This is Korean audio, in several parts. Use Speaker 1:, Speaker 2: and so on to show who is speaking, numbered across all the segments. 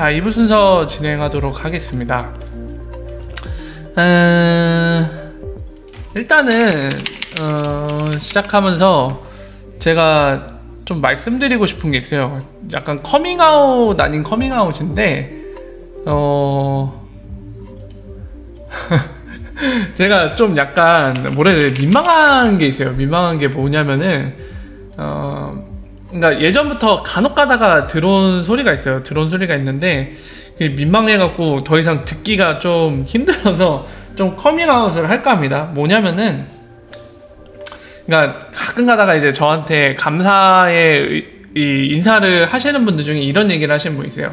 Speaker 1: 자, 2부 순서 진행하도록 하겠습니다. 일단은 시작하면서 제가 좀 말씀드리고 싶은 게 있어요. 약간 커밍아웃 아닌 커밍아웃인데 제가 좀 약간 뭐라 해야 돼, 민망한 게 있어요. 민망한 게 뭐냐면은 그러니까 예전부터 간혹 가다가 들어온 소리가 있어요. 들어온 소리가 있는데 민망해갖고 더 이상 듣기가 좀 힘들어서 좀 커밍아웃을 할까 합니다. 뭐냐면은, 그러니까 가끔 가다가 이제 저한테 감사의 인사를 하시는 분들 중에 이런 얘기를 하시는 분 있어요.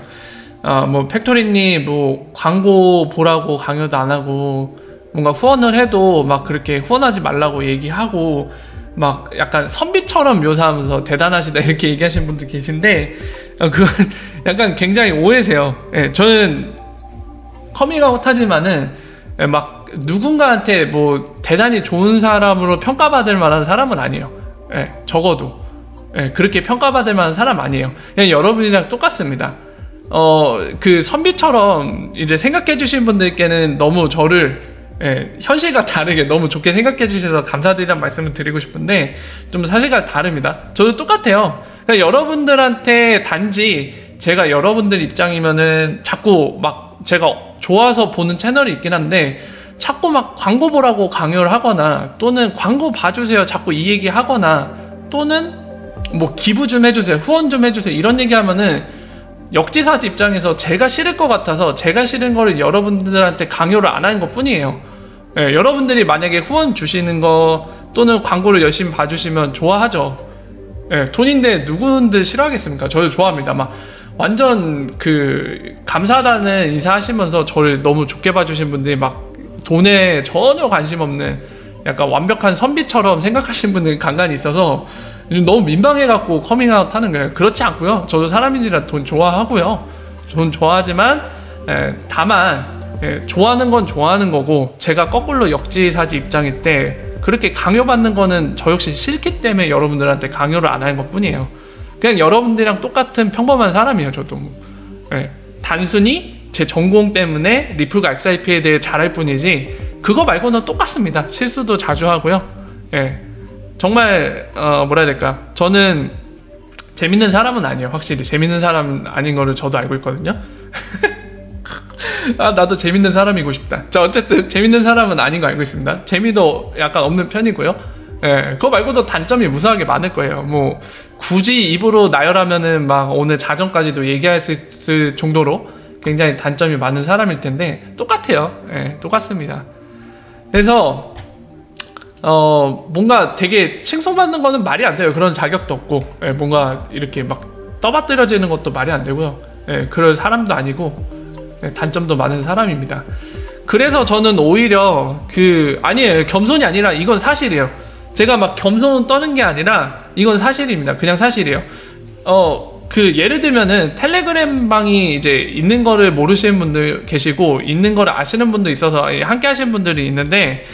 Speaker 1: 뭐 팩토리님 뭐 광고 보라고 강요도 안 하고 뭔가 후원을 해도 막 그렇게 후원하지 말라고 얘기하고 막 약간 선비처럼 묘사하면서 대단하시다 이렇게 얘기하시는 분들 계신데 그건 약간 굉장히 오해세요. 예, 저는 커밍아웃 하지만은 막 누군가한테 뭐 대단히 좋은 사람으로 평가받을 만한 사람은 아니에요. 예, 적어도 그렇게 평가받을 만한 사람 아니에요. 그냥 여러분이랑 똑같습니다. 그 선비처럼 이제 생각해 주신 분들께는 너무 저를 현실과 다르게 너무 좋게 생각해 주셔서 감사드리다는 말씀을 드리고 싶은데 좀 사실과 다릅니다. 저도 똑같아요. 그러니까 여러분들한테 단지 제가 여러분들 입장이면은 자꾸 막 제가 좋아서 보는 채널이 있긴 한데 자꾸 막 광고 보라고 강요를 하거나 또는 광고 봐주세요 자꾸 이 얘기 하거나 또는 뭐 기부 좀 해주세요, 후원 좀 해주세요 이런 얘기 하면은 역지사지 입장에서 제가 싫을 것 같아서 제가 싫은 거를 여러분들한테 강요를 안 하는 것 뿐이에요. 여러분들이 만약에 후원 주시는 거 또는 광고를 열심히 봐주시면 좋아하죠. 돈인데 누군들 싫어하겠습니까? 저도 좋아합니다. 막 완전 그 감사하다는 인사하시면서 저를 너무 좋게 봐주신 분들이 막 돈에 전혀 관심 없는 약간 완벽한 선비처럼 생각하시는 분들이 간간히 있어서 너무 민망해갖고 커밍아웃 하는 거예요. 그렇지 않고요. 저도 사람인지라 돈 좋아하고요. 돈 좋아하지만 다만 좋아하는 건 좋아하는 거고 제가 거꾸로 역지사지 입장일 때 그렇게 강요받는 거는 저 역시 싫기 때문에 여러분들한테 강요를 안 하는 것 뿐이에요. 그냥 여러분들이랑 똑같은 평범한 사람이에요. 저도 단순히 제 전공 때문에 리플과 XIP에 대해 잘할 뿐이지 그거 말고는 똑같습니다. 실수도 자주 하고요. 정말 뭐라 해야 될까, 저는 재밌는 사람은 아니에요. 확실히 재밌는 사람은 아닌 거를 저도 알고 있거든요. 나도 재밌는 사람이고 싶다. 자, 어쨌든 재밌는 사람은 아닌 거 알고 있습니다. 재미도 약간 없는 편이고요. 그거 말고도 단점이 무수하게 많을 거예요. 뭐 굳이 입으로 나열하면은 막 오늘 자정까지도 얘기할 수 있을 정도로 굉장히 단점이 많은 사람일 텐데 똑같아요. 똑같습니다. 그래서 뭔가 되게 칭송받는 거는 말이 안 돼요. 그런 자격도 없고 뭔가 이렇게 막 떠받들여지는 것도 말이 안 되고요. 그럴 사람도 아니고 단점도 많은 사람입니다. 그래서 저는 오히려 아니에요. 겸손이 아니라 이건 사실이에요. 제가 막 겸손 떠는 게 아니라 이건 사실입니다. 그냥 사실이에요. 예를 들면은 텔레그램 방이 이제 있는 거를 모르시는 분들 계시고 있는 거를 아시는 분도 있어서 함께 하시는 분들이 있는데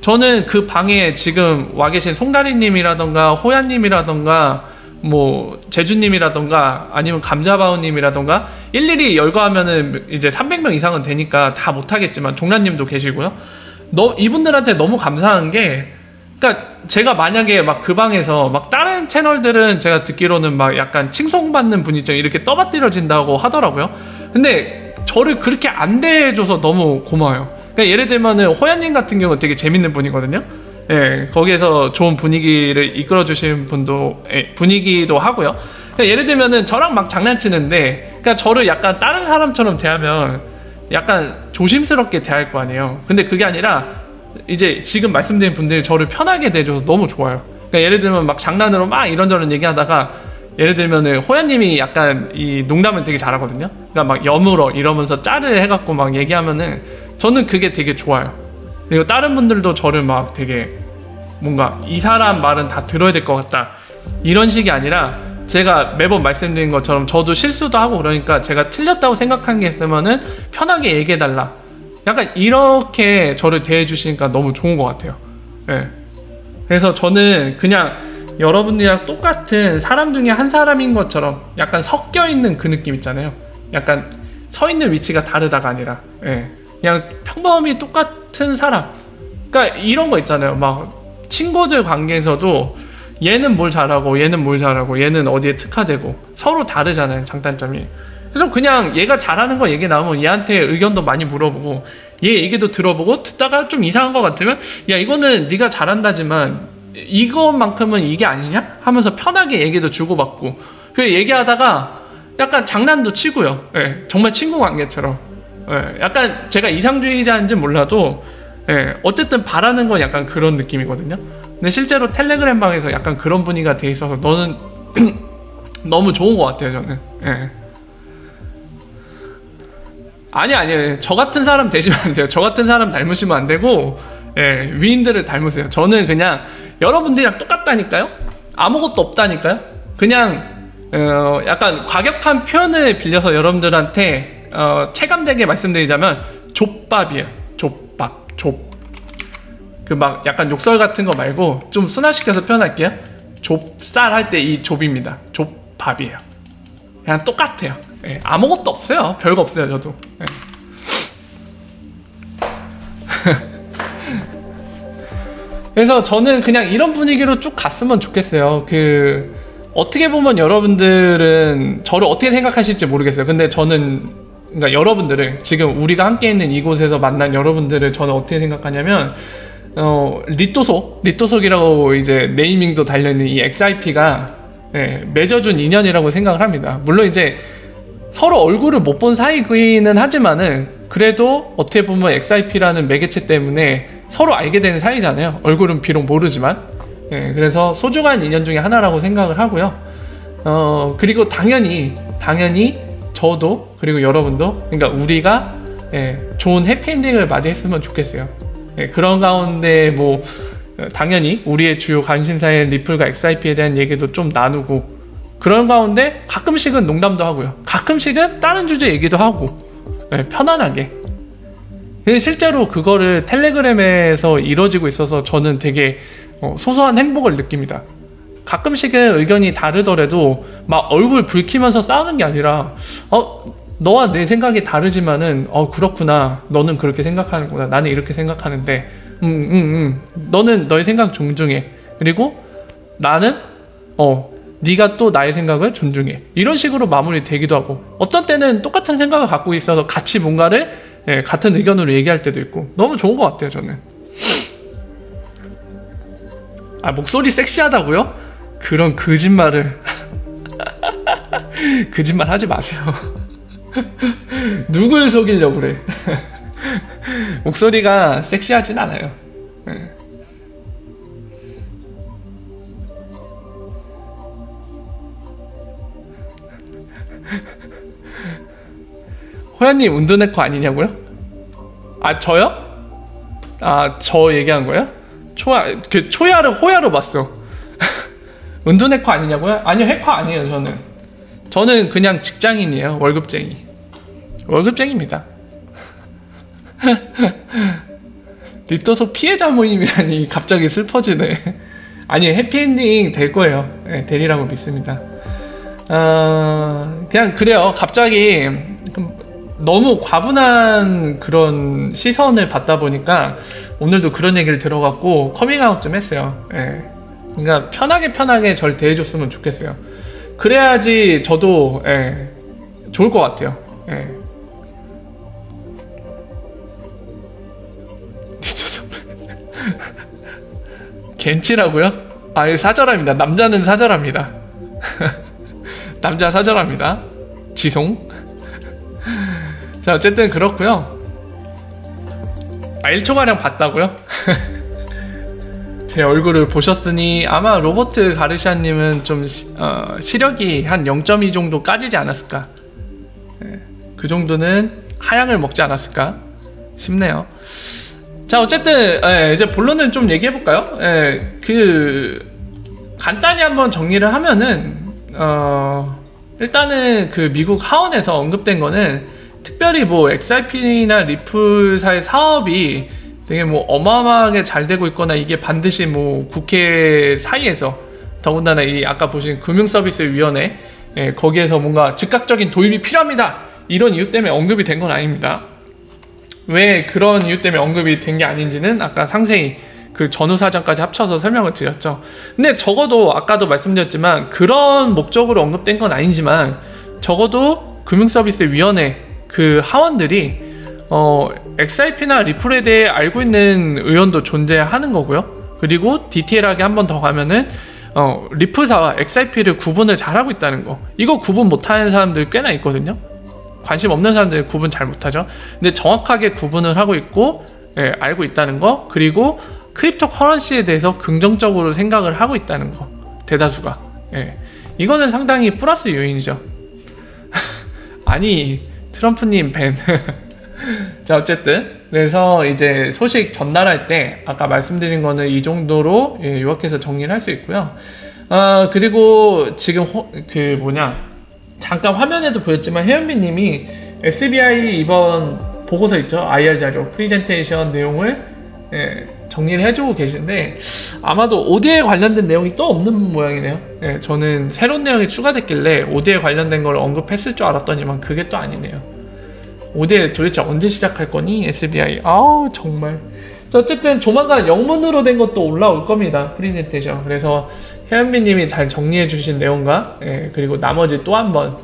Speaker 1: 저는 그 방에 지금 와 계신 송다리님이라던가 호야님이라던가 뭐 제주님이라던가 아니면 감자바우님이라던가 일일이 열거하면은 이제 300명 이상은 되니까 다 못하겠지만 종란님도 계시고요. 이분들한테 너무 감사한 게, 그러니까 제가 만약에 막 그 방에서 막 다른 채널들은 제가 듣기로는 막 약간 칭송받는 분위기죠. 이렇게 떠받들여진다고 하더라고요. 근데 저를 그렇게 안 대해줘서 너무 고마워요. 그러니까 예를 들면은 호야님 같은 경우는 되게 재밌는 분이거든요. 거기에서 좋은 분위기를 이끌어 주신 분도 분위기도 하고요. 그러니까 예를 들면은 저랑 막 장난치는데, 그러니까 저를 약간 다른 사람처럼 대하면 약간 조심스럽게 대할 거 아니에요. 근데 그게 아니라 이제 지금 말씀드린 분들이 저를 편하게 대해줘서 너무 좋아요. 그러니까 예를 들면 막 장난으로 막 이런저런 얘기하다가 예를 들면은 호야님이 약간 이 농담을 되게 잘하거든요. 그러니까 막 여물어 이러면서 짤을 해갖고 막 얘기하면은 저는 그게 되게 좋아요. 그리고 다른 분들도 저를 막 되게 뭔가 이 사람 말은 다 들어야 될 것 같다 이런 식이 아니라 제가 매번 말씀드린 것처럼 저도 실수도 하고 그러니까 제가 틀렸다고 생각한 게 있으면은 편하게 얘기해달라, 약간 이렇게 저를 대해주시니까 너무 좋은 것 같아요. 그래서 저는 그냥 여러분들이랑 똑같은 사람 중에 한 사람인 것처럼 약간 섞여 있는 그 느낌 있잖아요. 약간 서 있는 위치가 다르다가 아니라, 예, 그냥 평범히 똑같은 사람. 그러니까 이런 거 있잖아요. 막 친구들 관계에서도 얘는 뭘 잘하고 얘는 뭘 잘하고 얘는 어디에 특화되고 서로 다르잖아요, 장단점이. 그래서 그냥 얘가 잘하는 거 얘기 나오면 얘한테 의견도 많이 물어보고 얘 얘기도 들어보고 듣다가 좀 이상한 거 같으면 야 이거는 네가 잘한다지만 이것만큼은 이게 아니냐? 하면서 편하게 얘기도 주고받고 그 얘기하다가 약간 장난도 치고요. 예, 정말 친구 관계처럼. 예, 약간 제가 이상주의자인지 몰라도 예, 어쨌든 바라는 건 약간 그런 느낌이거든요. 근데 실제로 텔레그램 방에서 약간 그런 분위기가 돼 있어서 너는 너무 좋은 것 같아요, 저는. 예. 아니에요. 저 같은 사람 되시면 안 돼요. 저 같은 사람 닮으시면 안 되고, 예, 위인들을 닮으세요. 저는 그냥 여러분들이랑 똑같다니까요? 아무것도 없다니까요? 그냥, 약간 과격한 표현을 빌려서 여러분들한테, 체감되게 말씀드리자면, 족밥이에요. 족밥. 그 막 약간 욕설 같은 거 말고, 좀 순화시켜서 표현할게요. 좁쌀 할 때 이 좁입니다. 족밥이에요. 그냥 똑같아요. 예, 아무것도 없어요. 별거 없어요, 저도. 예. 그래서 저는 그냥 이런 분위기로 쭉 갔으면 좋겠어요. 그 어떻게 보면 여러분들은 저를 어떻게 생각하실지 모르겠어요. 근데 저는 그러니까 여러분들을 지금 우리가 함께 있는 이곳에서 만난 여러분들을 저는 어떻게 생각하냐면 리또속이라고 이제 네이밍도 달려있는 이 XIP가 예, 맺어준 인연이라고 생각을 합니다. 물론 이제 서로 얼굴을 못 본 사이기는 하지만은 그래도 어떻게 보면 XIP라는 매개체 때문에 서로 알게 되는 사이잖아요. 얼굴은 비록 모르지만. 예, 그래서 소중한 인연 중에 하나라고 생각을 하고요. 그리고 당연히 저도 그리고 여러분도 그러니까 우리가 예, 좋은 해피엔딩을 맞이했으면 좋겠어요. 예, 그런 가운데 뭐 당연히 우리의 주요 관심사인 리플과 XIP에 대한 얘기도 좀 나누고 그런 가운데 가끔씩은 농담도 하고요. 가끔씩은 다른 주제 얘기도 하고 네, 편안하게. 근데 실제로 그거를 텔레그램에서 이루어지고 있어서 저는 되게 소소한 행복을 느낍니다. 가끔씩은 의견이 다르더라도 막 얼굴 붉히면서 싸우는 게 아니라 너와 내 생각이 다르지만은 그렇구나. 너는 그렇게 생각하는구나. 나는 이렇게 생각하는데 너는 너의 생각 존중해. 그리고 나는 네가 또 나의 생각을 존중해. 이런 식으로 마무리되기도 하고 어떤 때는 똑같은 생각을 갖고 있어서 같이 뭔가를 같은 의견으로 얘기할 때도 있고 너무 좋은 것 같아요, 저는. 목소리 섹시하다고요? 그런 거짓말을 거짓말 하지 마세요. 누굴 속이려고 그래. 목소리가 섹시하진 않아요. 네. 호연님 운두네코 아니냐고요? 저요? 저 얘기한 거예요? 초야를 호야로 봤어. 운두네코 아니냐고요? 아니요, 해커 아니에요. 저는 그냥 직장인이에요. 월급쟁이입니다. 리또속 피해자 모임이라니 갑자기 슬퍼지네. 아니, 해피엔딩 될 거예요. 네, 되리라고 믿습니다. 그냥 그래요. 갑자기 너무 과분한 그런 시선을 받다 보니까 오늘도 그런 얘기를 들어갖고 커밍아웃 좀 했어요. 예. 그러니까 편하게 절 대해줬으면 좋겠어요. 그래야지 저도 좋을 것 같아요. 예. 겐치라고요? 사절합니다. 남자는 사절합니다. 남자 사절합니다. 지송. 자, 어쨌든 그렇고요. 1초가량 봤다고요? 제 얼굴을 보셨으니 아마 로버트 가르시아님은 좀 시력이 한 0.2 정도 까지지 않았을까. 그 정도는 하향을 먹지 않았을까 싶네요. 자, 어쨌든 이제 본론을 좀 얘기해볼까요? 간단히 한번 정리를 하면은 일단은 그 미국 하원에서 언급된 거는 특별히 뭐 XRP나 리플사의 사업이 되게 뭐 어마어마하게 잘 되고 있거나 이게 반드시 뭐 국회 사이에서 더군다나 이 아까 보신 금융서비스위원회 거기에서 뭔가 즉각적인 도입이 필요합니다 이런 이유 때문에 언급이 된 건 아닙니다. 왜 그런 이유 때문에 언급이 된 게 아닌지는 아까 상세히 그 전후 사정까지 합쳐서 설명을 드렸죠. 근데 적어도 아까도 말씀드렸지만 그런 목적으로 언급된 건 아니지만 적어도 금융서비스위원회 그 하원들이 XIP나 리플에 대해 알고 있는 의원도 존재하는 거고요. 그리고 디테일하게 한 번 더 가면은 리플사와 XIP를 구분을 잘하고 있다는 거. 이거 구분 못하는 사람들 꽤나 있거든요. 관심 없는 사람들은 구분 잘 못하죠. 근데 정확하게 구분을 하고 있고 알고 있다는 거. 그리고 크립토 커런시에 대해서 긍정적으로 생각을 하고 있다는 거. 대다수가. 이거는 상당히 플러스 요인이죠. 아니 트럼프님 밴. 자 어쨌든 그래서 이제 소식 전달할 때 아까 말씀드린 거는 이 정도로 요약해서 정리를 할 수 있고요. 그리고 지금 잠깐 화면에도 보였지만 혜연비님이 SBI 이번 보고서 있죠, IR 자료 프리젠테이션 내용을 정리를 해주고 계신데 아마도 OD에 관련된 내용이 또 없는 모양이네요. 저는 새로운 내용이 추가됐길래 OD에 관련된 걸 언급했을 줄 알았더니만 그게 또 아니네요. OD에 도대체 언제 시작할 거니 SBI. 아우 정말. 어쨌든 조만간 영문으로 된 것도 올라올 겁니다, 프리젠테이션. 그래서 혜연비님이 잘 정리해 주신 내용과 그리고 나머지 또 한번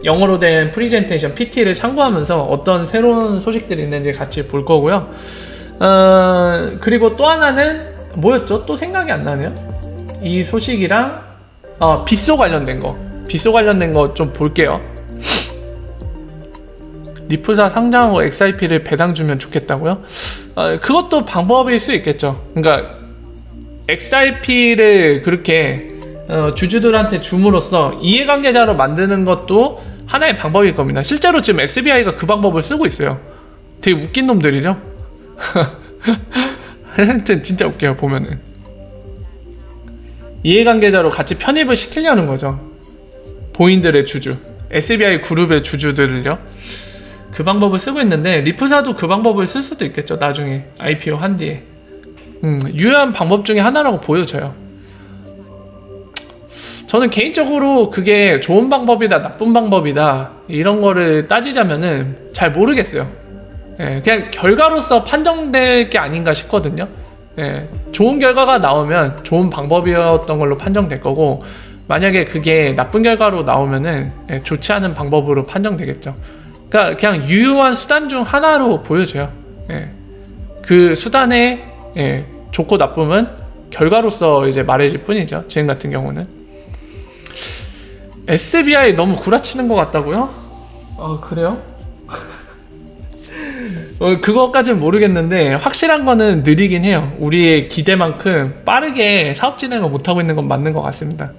Speaker 1: 영어로 된 프리젠테이션 PT를 참고하면서 어떤 새로운 소식들이 있는지 같이 볼 거고요. 그리고 또 하나는 뭐였죠? 또 생각이 안 나네요. 이 소식이랑 빗소 관련된 거, 빗소 관련된 거 좀 볼게요. 리플사 상장하고 XIP를 배당 주면 좋겠다고요? 그것도 방법일 수 있겠죠. 그러니까 XIP를 그렇게 주주들한테 줌으로써 이해관계자로 만드는 것도 하나의 방법일 겁니다. 실제로 지금 SBI가 그 방법을 쓰고 있어요. 되게 웃긴 놈들이죠. 하여튼 진짜 웃겨요. 보면은 이해관계자로 같이 편입을 시키려는 거죠. 본인들의 주주, SBI 그룹의 주주들을요. 그 방법을 쓰고 있는데 리플사도 그 방법을 쓸 수도 있겠죠. 나중에 IPO 한 뒤에. 유효한 방법 중에 하나라고 보여져요. 저는 개인적으로 그게 좋은 방법이다 나쁜 방법이다 이런 거를 따지자면은 잘 모르겠어요. 그냥 결과로서 판정될 게 아닌가 싶거든요. 좋은 결과가 나오면 좋은 방법이었던 걸로 판정될 거고, 만약에 그게 나쁜 결과로 나오면은 좋지 않은 방법으로 판정되겠죠. 그러니까 그냥 유효한 수단 중 하나로 보여져요. 그 수단의 좋고 나쁨은 결과로서 이제 말해질 뿐이죠. 지금 같은 경우는. SBI 너무 구라치는 것 같다고요? 그래요? 그거까지는 모르겠는데 확실한 거는 느리긴 해요. 우리의 기대만큼 빠르게 사업 진행을 못하고 있는 건 맞는 것 같습니다.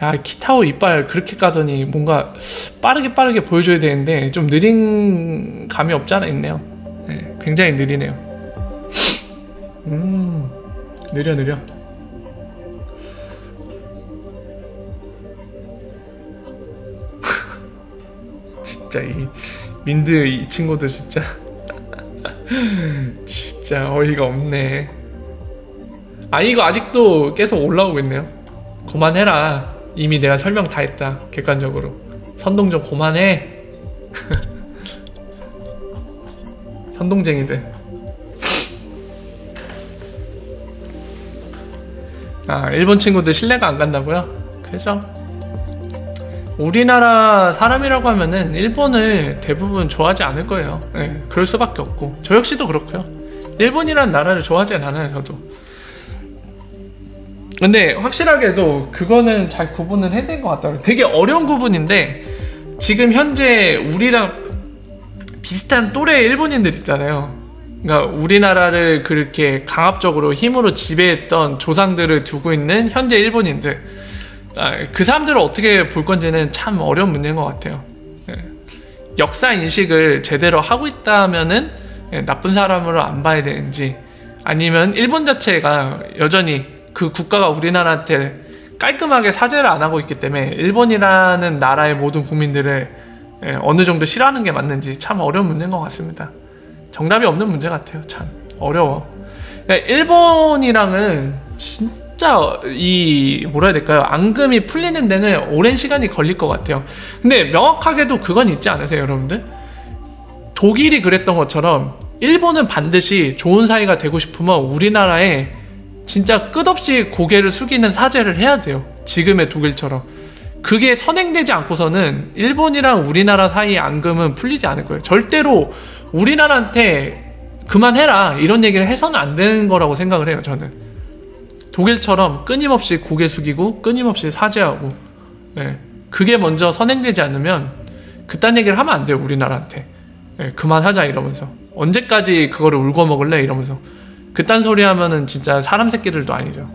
Speaker 1: 야, 키타오 이빨 그렇게 까더니 뭔가 빠르게 보여줘야 되는데 좀 느린 감이 없지 않아 있네요. 굉장히 느리네요. 느려. 진짜 이 민드 이 친구들 진짜 진짜 어이가 없네. 이거 아직도 계속 올라오고 있네요. 그만해라. 이미 내가 설명 다 했다. 객관적으로 선동 좀 그만해. 선동쟁이들. 일본 친구들 신뢰가 안 간다고요? 그죠? 우리나라 사람이라고 하면은 일본을 대부분 좋아하지 않을 거예요. 그럴 수밖에 없고 저 역시도 그렇고요. 일본이라는 나라를 좋아하지 않아요, 저도. 근데 확실하게도 그거는 잘 구분을 해야 될 것 같더라고요. 되게 어려운 구분인데 지금 현재 우리랑 비슷한 또래의 일본인들 있잖아요. 그러니까 우리나라를 그렇게 강압적으로 힘으로 지배했던 조상들을 두고 있는 현재 일본인들, 그 사람들을 어떻게 볼 건지는 참 어려운 문제인 것 같아요. 역사 인식을 제대로 하고 있다면은 나쁜 사람으로 안 봐야 되는지, 아니면 일본 자체가 여전히 그 국가가 우리나라한테 깔끔하게 사죄를 안 하고 있기 때문에 일본이라는 나라의 모든 국민들을 어느 정도 싫어하는 게 맞는지 참 어려운 문제인 것 같습니다. 정답이 없는 문제 같아요. 참 어려워. 일본이랑은 진짜 이 뭐라 해야 될까요? 앙금이 풀리는 데는 오랜 시간이 걸릴 것 같아요. 근데 명확하게도 그건 있지 않으세요, 여러분들? 독일이 그랬던 것처럼 일본은 반드시 좋은 사이가 되고 싶으면 우리나라에 진짜 끝없이 고개를 숙이는 사죄를 해야 돼요. 지금의 독일처럼. 그게 선행되지 않고서는 일본이랑 우리나라 사이의 앙금은 풀리지 않을 거예요. 절대로 우리나라한테 그만해라 이런 얘기를 해서는 안 되는 거라고 생각을 해요. 저는 독일처럼 끊임없이 고개 숙이고 끊임없이 사죄하고, 네, 그게 먼저 선행되지 않으면 그딴 얘기를 하면 안 돼요. 우리나라한테. 네, 그만하자 이러면서. 언제까지 그거를 울고 먹을래 이러면서. 그딴 소리 하면은 진짜 사람 새끼들도 아니죠.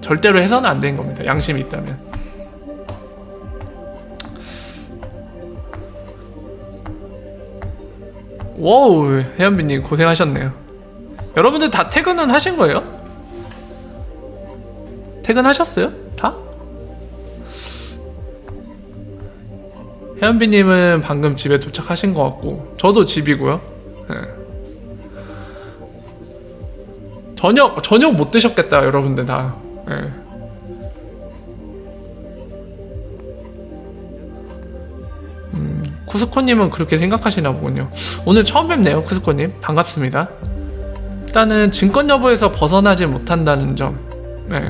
Speaker 1: 절대로 해서는 안 되는 겁니다. 양심이 있다면. 와우, 혜연비님 고생하셨네요. 여러분들 다 퇴근은 하신 거예요? 퇴근하셨어요? 다? 혜연비님은 방금 집에 도착하신 것 같고 저도 집이고요. 네. 저녁 못 드셨겠다 여러분들 다. 네. 쿠스코님은 그렇게 생각하시나 보군요. 오늘 처음 뵙네요. 쿠스코님 반갑습니다. 일단은 증권 여부에서 벗어나지 못한다는 점. 네.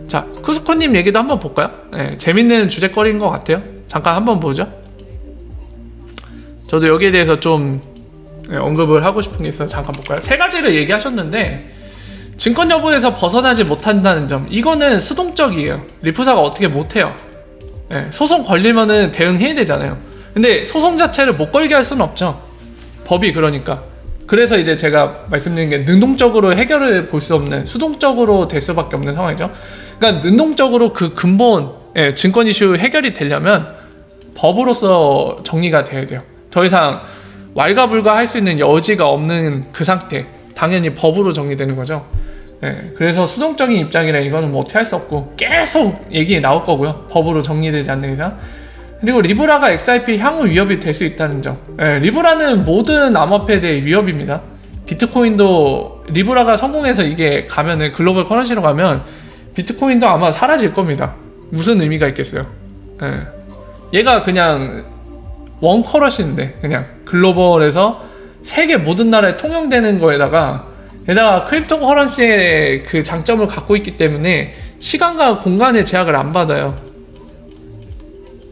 Speaker 1: 자, 쿠스코님 얘기도 한번 볼까요? 네, 재밌는 주제거리인 것 같아요. 잠깐 한번 보죠. 저도 여기에 대해서 좀 언급을 하고 싶은 게 있어서 잠깐 볼까요? 세 가지를 얘기하셨는데 증권 여부에서 벗어나지 못한다는 점, 이거는 수동적이에요. 리프사가 어떻게 못해요. 네, 소송 걸리면은 대응해야 되잖아요. 근데 소송 자체를 못 걸게 할 수는 없죠. 법이 그러니까. 그래서 이제 제가 말씀드린 게 능동적으로 해결을 볼 수 없는, 수동적으로 될 수밖에 없는 상황이죠. 그러니까 능동적으로 그 근본 증권 이슈 해결이 되려면 법으로서 정리가 돼야 돼요. 더 이상 왈가불가 할 수 있는 여지가 없는 그 상태, 당연히 법으로 정리되는 거죠. 그래서 수동적인 입장이라 이거는 뭐 어떻게 할 수 없고 계속 얘기 나올 거고요. 법으로 정리되지 않는 이상. 그리고 리브라가 XRP 향후 위협이 될 수 있다는 점. 리브라는 모든 암호화폐에 대해 위협입니다. 비트코인도 리브라가 성공해서 이게 가면은 글로벌 커런시로 가면 비트코인도 아마 사라질 겁니다. 무슨 의미가 있겠어요. 얘가 그냥 원커런시인데 그냥 글로벌에서 세계 모든 나라에 통용되는 거에다가 게다가 크립토 커런시의 그 장점을 갖고 있기 때문에 시간과 공간의 제약을 안 받아요.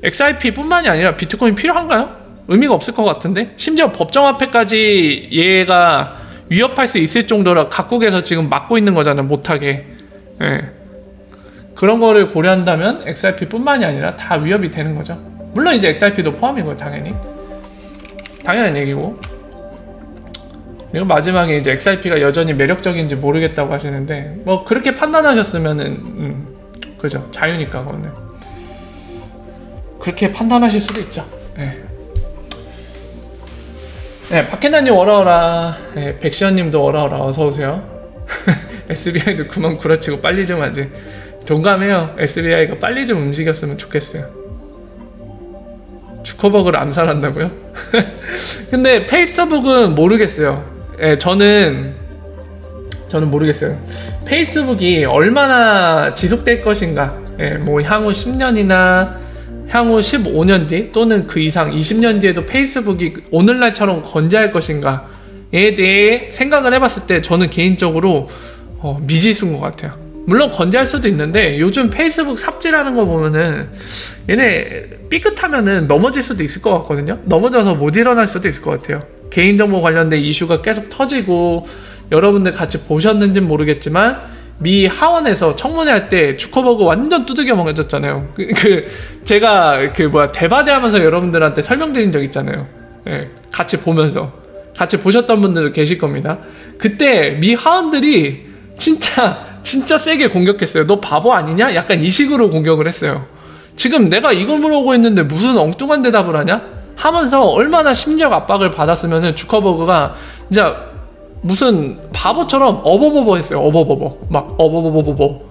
Speaker 1: XRP 뿐만이 아니라 비트코인 필요한가요? 의미가 없을 것 같은데? 심지어 법정화폐까지 얘가 위협할 수 있을 정도로 각국에서 지금 막고 있는 거잖아요. 못하게. 그런 거를 고려한다면 XRP 뿐만이 아니라 다 위협이 되는 거죠. 물론 이제 XRP도 포함이고요. 당연한 얘기고. 그리고 마지막에 이제 XRP가 여전히 매력적인지 모르겠다고 하시는데 뭐 그렇게 판단하셨으면은 그죠, 자유니까 그거는 그렇게 판단하실 수도 있죠. 박해나님 어라어라. 백시현님도 어라어라 어서오세요. SBI도 그만 구라치고 빨리 좀 하지. 동감해요. SBI가 빨리 좀 움직였으면 좋겠어요. 주커버그를 암살한다고요? 근데 페이스북은 모르겠어요. 저는 모르겠어요. 페이스북이 얼마나 지속될 것인가. 뭐 향후 10년이나 향후 15년 뒤 또는 그 이상 20년 뒤에도 페이스북이 오늘날처럼 건재할 것인가에 대해 생각을 해봤을 때 저는 개인적으로 미지수인 것 같아요. 물론 건재할 수도 있는데 요즘 페이스북 삽질하는 거 보면은 얘네 삐끗하면은 넘어질 수도 있을 것 같거든요. 넘어져서 못 일어날 수도 있을 것 같아요. 개인정보 관련된 이슈가 계속 터지고, 여러분들 같이 보셨는지는 모르겠지만 미 하원에서 청문회 할 때 주커버그 완전 두들겨 먹어졌잖아요. 제가 대바대 하면서 여러분들한테 설명드린 적 있잖아요. 같이 보면서. 같이 보셨던 분들도 계실 겁니다. 그때 미 하원들이 진짜 세게 공격했어요. 너 바보 아니냐? 약간 이 식으로 공격을 했어요. 지금 내가 이걸 물어보고 있는데 무슨 엉뚱한 대답을 하냐? 하면서 얼마나 심리적 압박을 받았으면은 주커버그가 진짜 무슨 바보처럼 어버버버 했어요. 어버버버. 막 어버버버버버.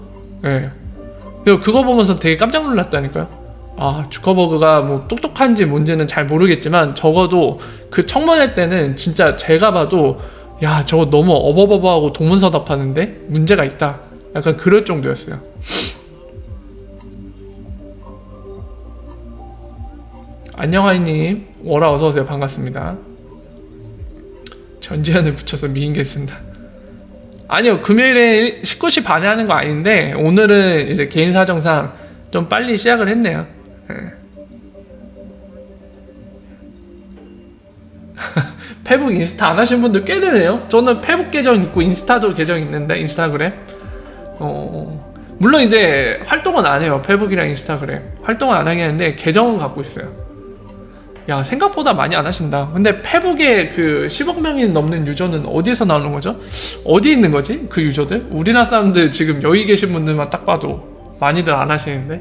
Speaker 1: 그거 보면서 되게 깜짝 놀랐다니까요. 아, 주커버그가 뭐 똑똑한지 뭔지는 잘 모르겠지만 적어도 그 청문회 때는 진짜 제가 봐도 야, 저거 너무 어버버버하고 동문서답하는데 문제가 있다. 약간 그럴 정도였어요. 안녕하이님, 워라 어서오세요. 반갑습니다. 전지현을 붙여서 미인계 쓴다. 아니요, 금요일에 19시 반에 하는 거 아닌데 오늘은 이제 개인 사정상 좀 빨리 시작을 했네요. 네. 페북 인스타 안 하신 분들 꽤 되네요. 저는 페북 계정 있고 인스타도 계정 있는데, 인스타그램. 물론 이제 활동은 안 해요. 페북이랑 인스타그램 활동은 안 하긴 하는데 계정은 갖고 있어요. 야, 생각보다 많이 안 하신다. 근데 페북에 그 10억 명이 넘는 유저는 어디서 나오는 거죠? 어디 있는 거지? 그 유저들? 우리나라 사람들 지금 여기 계신 분들만 딱 봐도 많이들 안 하시는데.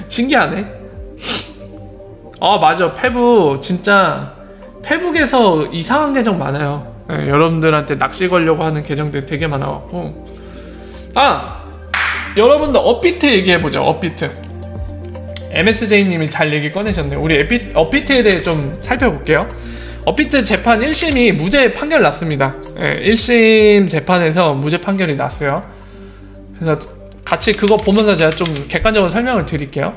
Speaker 1: 신기하네. 아, 맞아. 페북 진짜 페북에서 이상한 계정 많아요. 네, 여러분들한테 낚시 걸려고 하는 계정들 되게 많아갖고. 아! 여러분들 업비트 얘기해보죠. 업비트. MSJ님이 잘 얘기 꺼내셨네요. 우리 업비트에 대해 좀 살펴볼게요. 업비트 재판 1심이 무죄 판결 났습니다. 네, 1심 재판에서 무죄 판결이 났어요. 그래서 같이 그거 보면서 제가 좀 객관적으로 설명을 드릴게요.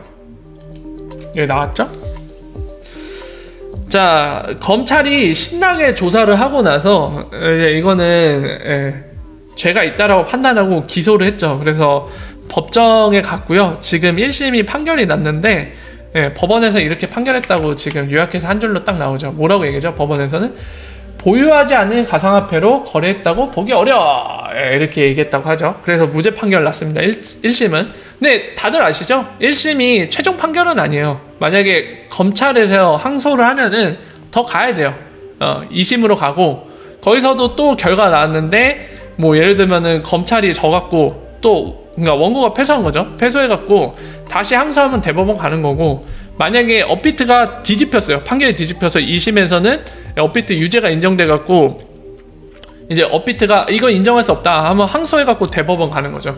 Speaker 1: 여기 나왔죠? 자, 검찰이 신나게 조사를 하고 나서 이거는 죄가 있다라고 판단하고 기소를 했죠. 그래서 법정에 갔고요. 지금 1심이 판결이 났는데 법원에서 이렇게 판결했다고 지금 요약해서 한 줄로 딱 나오죠. 뭐라고 얘기하죠? 법원에서는 보유하지 않은 가상화폐로 거래했다고 보기 어려워, 이렇게 얘기했다고 하죠. 그래서 무죄 판결 났습니다. 1심은. 근데 다들 아시죠? 1심이 최종 판결은 아니에요. 만약에 검찰에서 항소를 하면은 더 가야 돼요. 2심으로 가고, 거기서도 또 결과 나왔는데 뭐 예를 들면은 검찰이 져갖고 또, 그러니까 원고가 패소한 거죠. 패소해갖고 다시 항소하면 대법원 가는 거고, 만약에 업비트가 뒤집혔어요. 판결이 뒤집혀서 2심에서는 업비트 유죄가 인정돼갖고 이제 업비트가 이거 인정할 수 없다 하면 항소해갖고 대법원 가는 거죠.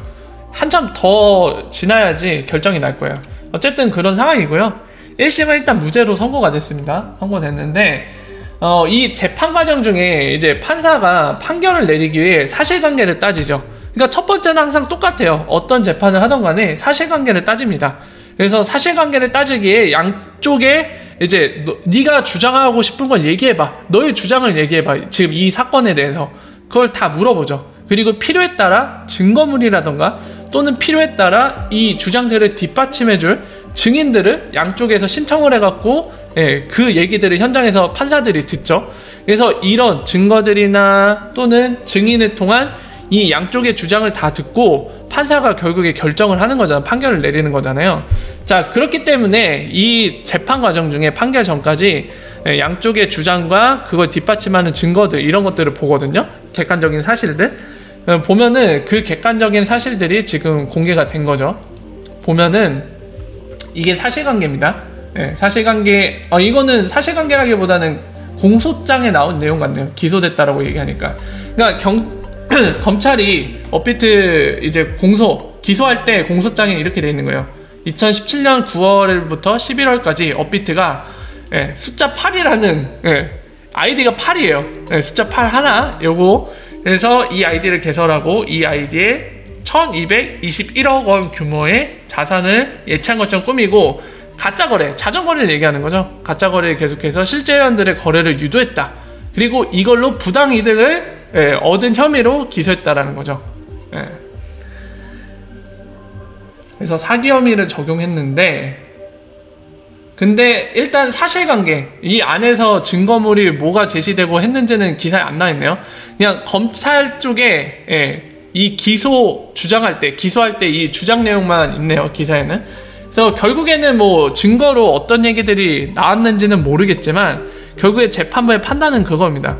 Speaker 1: 한참 더 지나야지 결정이 날 거예요. 어쨌든 그런 상황이고요. 1심은 일단 무죄로 선고가 됐습니다. 선고됐는데 이 재판 과정 중에 이제 판사가 판결을 내리기 위해 사실관계를 따지죠. 그러니까 첫 번째는 항상 똑같아요. 어떤 재판을 하던 간에 사실관계를 따집니다. 그래서 사실관계를 따지기에 양쪽에 이제 네가 주장하고 싶은 걸 얘기해봐. 너의 주장을 얘기해봐. 지금 이 사건에 대해서. 그걸 다 물어보죠. 그리고 필요에 따라 증거물이라던가 또는 필요에 따라 이 주장들을 뒷받침해줄 증인들을 양쪽에서 신청을 해갖고 그 얘기들을 현장에서 판사들이 듣죠. 그래서 이런 증거들이나 또는 증인을 통한 이 양쪽의 주장을 다 듣고 판사가 결국에 결정을 하는 거잖아요. 판결을 내리는 거잖아요. 자, 그렇기 때문에 이 재판 과정 중에 판결 전까지 양쪽의 주장과 그걸 뒷받침하는 증거들, 이런 것들을 보거든요. 객관적인 사실들. 보면은 그 객관적인 사실들이 지금 공개가 된 거죠. 보면은 이게 사실관계입니다. 사실관계, 이거는 사실관계라기보다는 공소장에 나온 내용 같네요. 기소됐다라고 얘기하니까. 그러니까 검찰이 업비트 이제 기소할 때 공소장에 이렇게 돼 있는 거예요. 2017년 9월부터 11월까지 업비트가 숫자 8이라는 아이디가 8이에요. 숫자 8 하나 요거. 그래서 이 아이디를 개설하고 이 아이디에 1221억 원 규모의 자산을 예치한 것처럼 꾸미고 가짜거래, 자전거래를 얘기하는 거죠. 가짜거래를 계속해서 실제 회원들의 거래를 유도했다. 그리고 이걸로 부당이득을 얻은 혐의로 기소했다라는 거죠. 그래서 사기 혐의를 적용했는데, 근데 일단 사실관계, 이 안에서 증거물이 뭐가 제시되고 했는지는 기사에 안 나와있네요. 그냥 검찰 쪽에 이 기소할 때 이 주장 내용만 있네요, 기사에는. 그래서 결국에는 뭐 증거로 어떤 얘기들이 나왔는지는 모르겠지만 결국에 재판부의 판단은 그겁니다.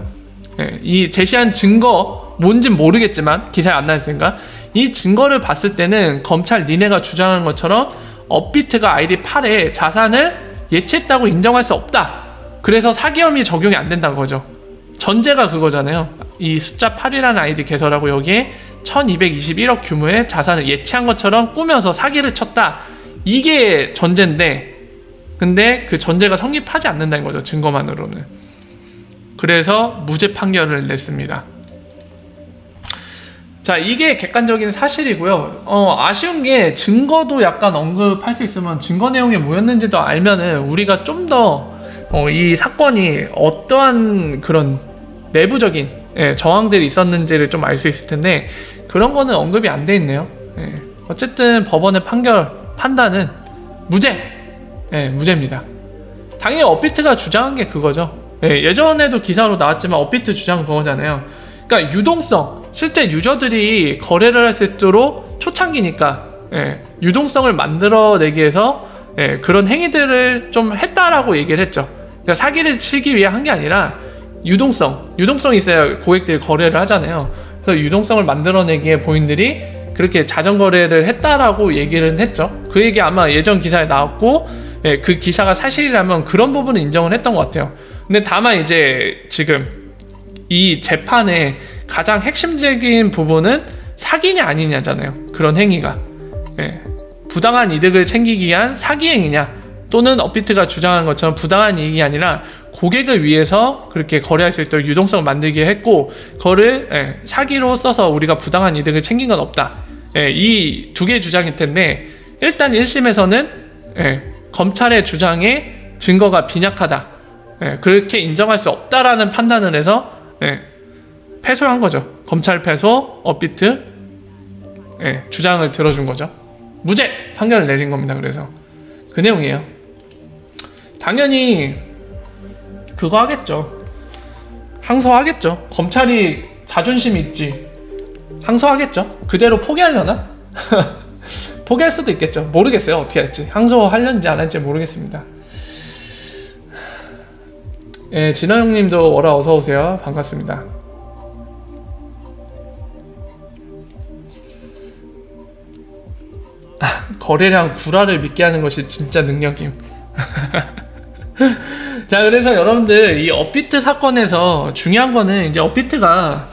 Speaker 1: 이 제시한 증거 뭔진 모르겠지만 기사에 안 나왔으니까 이 증거를 봤을 때는 검찰 니네가 주장한 것처럼 업비트가 아이디 8에 자산을 예치했다고 인정할 수 없다. 그래서 사기 혐의 적용이 안 된다는 거죠. 전제가 그거잖아요. 이 숫자 8이라는 아이디 개설하고 여기에 1221억 규모의 자산을 예치한 것처럼 꾸며서 사기를 쳤다. 이게 전제인데, 근데 그 전제가 성립하지 않는다는 거죠. 증거만으로는. 그래서 무죄 판결을 냈습니다. 자, 이게 객관적인 사실이고요. 아쉬운 게 증거도 약간 언급할 수 있으면 증거 내용이 뭐였는지도 알면은 우리가 좀 더 이 사건이 어떠한 그런 내부적인 정황들이 있었는지를 좀 알 수 있을 텐데 그런 거는 언급이 안 돼 있네요. 어쨌든 법원의 판단은 무죄! 무죄입니다. 당연히 업비트가 주장한 게 그거죠. 예전에도 기사로 나왔지만 업비트 주장은 그거잖아요. 그러니까 유동성, 실제 유저들이 거래를 할 수 있도록 초창기니까 유동성을 만들어내기 위해서 그런 행위들을 좀 했다라고 얘기를 했죠. 그러니까 사기를 치기 위해 한 게 아니라 유동성이 있어야 고객들이 거래를 하잖아요. 그래서 유동성을 만들어내기에 본인들이 그렇게 자전거래를 했다라고 얘기를 했죠. 그 얘기 아마 예전 기사에 나왔고 그 기사가 사실이라면 그런 부분은 인정을 했던 것 같아요. 근데 다만 이제 지금 이 재판의 가장 핵심적인 부분은 사기냐 아니냐잖아요. 그런 행위가 부당한 이득을 챙기기 위한 사기 행위냐 또는 업비트가 주장한 것처럼 부당한 이익이 아니라 고객을 위해서 그렇게 거래할 수 있도록 유동성을 만들게 했고 그거를 사기로 써서 우리가 부당한 이득을 챙긴 건 없다. 이 두 개의 주장일 텐데 일단 1심에서는 검찰의 주장에 증거가 빈약하다. 그렇게 인정할 수 없다라는 판단을 해서 패소한 거죠. 검찰 패소, 업비트 주장을 들어준 거죠. 무죄 판결을 내린 겁니다. 그래서 그 내용이에요. 당연히 그거 하겠죠. 항소하겠죠. 검찰이 자존심이 있지. 항소하겠죠. 그대로 포기하려나? 포기할 수도 있겠죠. 모르겠어요. 어떻게 할지. 항소하려는지 안 할지 모르겠습니다. 진호 형님도 워라 어서오세요. 반갑습니다. 거래량 구라를 믿게 하는 것이 진짜 능력임. 자, 그래서 여러분들 이 업비트 사건에서 중요한 거는 이제 업비트가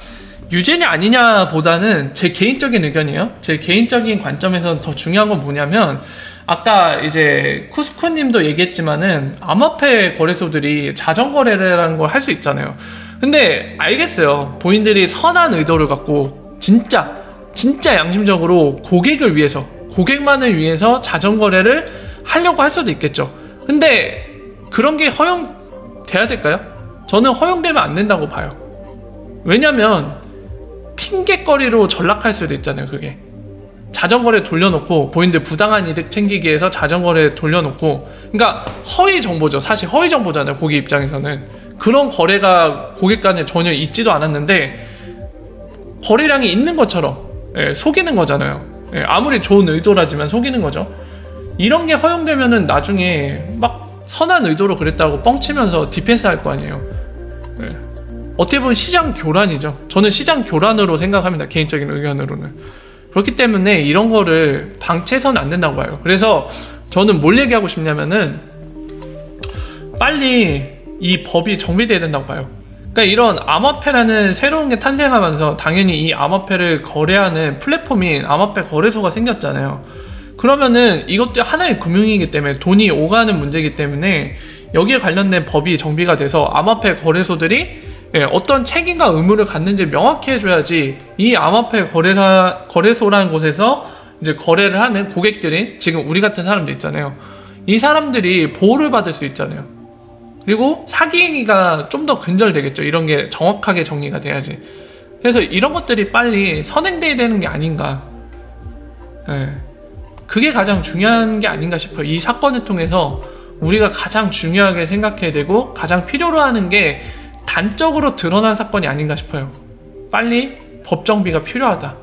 Speaker 1: 유죄냐 아니냐 보다는 제 개인적인 의견이에요. 제 개인적인 관점에서 더 중요한 건 뭐냐면 아까 이제 쿠스쿠님도 얘기했지만은 암호화폐 거래소들이 자전거래라는 걸 할 수 있잖아요. 근데 알겠어요. 본인들이 선한 의도를 갖고 진짜 양심적으로 고객을 위해서 고객만을 위해서 자전거래를 하려고 할 수도 있겠죠. 근데 그런 게 허용돼야 될까요? 저는 허용되면 안 된다고 봐요. 왜냐면 핑계거리로 전락할 수도 있잖아요. 그게 자전거를 돌려놓고 본인들 부당한 이득 챙기기 위해서 자전거를 돌려놓고 그러니까 허위 정보죠. 사실 허위 정보잖아요. 고객 입장에서는 그런 거래가 고객 간에 전혀 있지도 않았는데 거래량이 있는 것처럼 속이는 거잖아요. 아무리 좋은 의도라지만 속이는 거죠. 이런 게 허용되면은 나중에 막 선한 의도로 그랬다고 뻥치면서 디펜스 할 거 아니에요. 어떻게 보면 시장 교란이죠. 저는 시장 교란으로 생각합니다. 개인적인 의견으로는. 그렇기 때문에 이런 거를 방치해서는 안 된다고 봐요. 그래서 저는 뭘 얘기하고 싶냐면은 빨리 이 법이 정비돼야 된다고 봐요. 그러니까 이런 암호화폐라는 새로운 게 탄생하면서 당연히 이 암호화폐를 거래하는 플랫폼인 암호화폐 거래소가 생겼잖아요. 그러면은 이것도 하나의 금융이기 때문에 돈이 오가는 문제이기 때문에 여기에 관련된 법이 정비가 돼서 암호화폐 거래소들이 어떤 책임과 의무를 갖는지 명확히 해줘야지 이 암호화폐 거래소라는 곳에서 이제 거래를 하는 고객들이 지금 우리 같은 사람들 있잖아요. 이 사람들이 보호를 받을 수 있잖아요. 그리고 사기 행위가 좀 더 근절되겠죠. 이런 게 정확하게 정리가 돼야지. 그래서 이런 것들이 빨리 선행돼야 되는 게 아닌가. 그게 가장 중요한 게 아닌가 싶어요. 이 사건을 통해서 우리가 가장 중요하게 생각해야 되고 가장 필요로 하는 게 단적으로 드러난 사건이 아닌가 싶어요. 빨리 법 정비가 필요하다.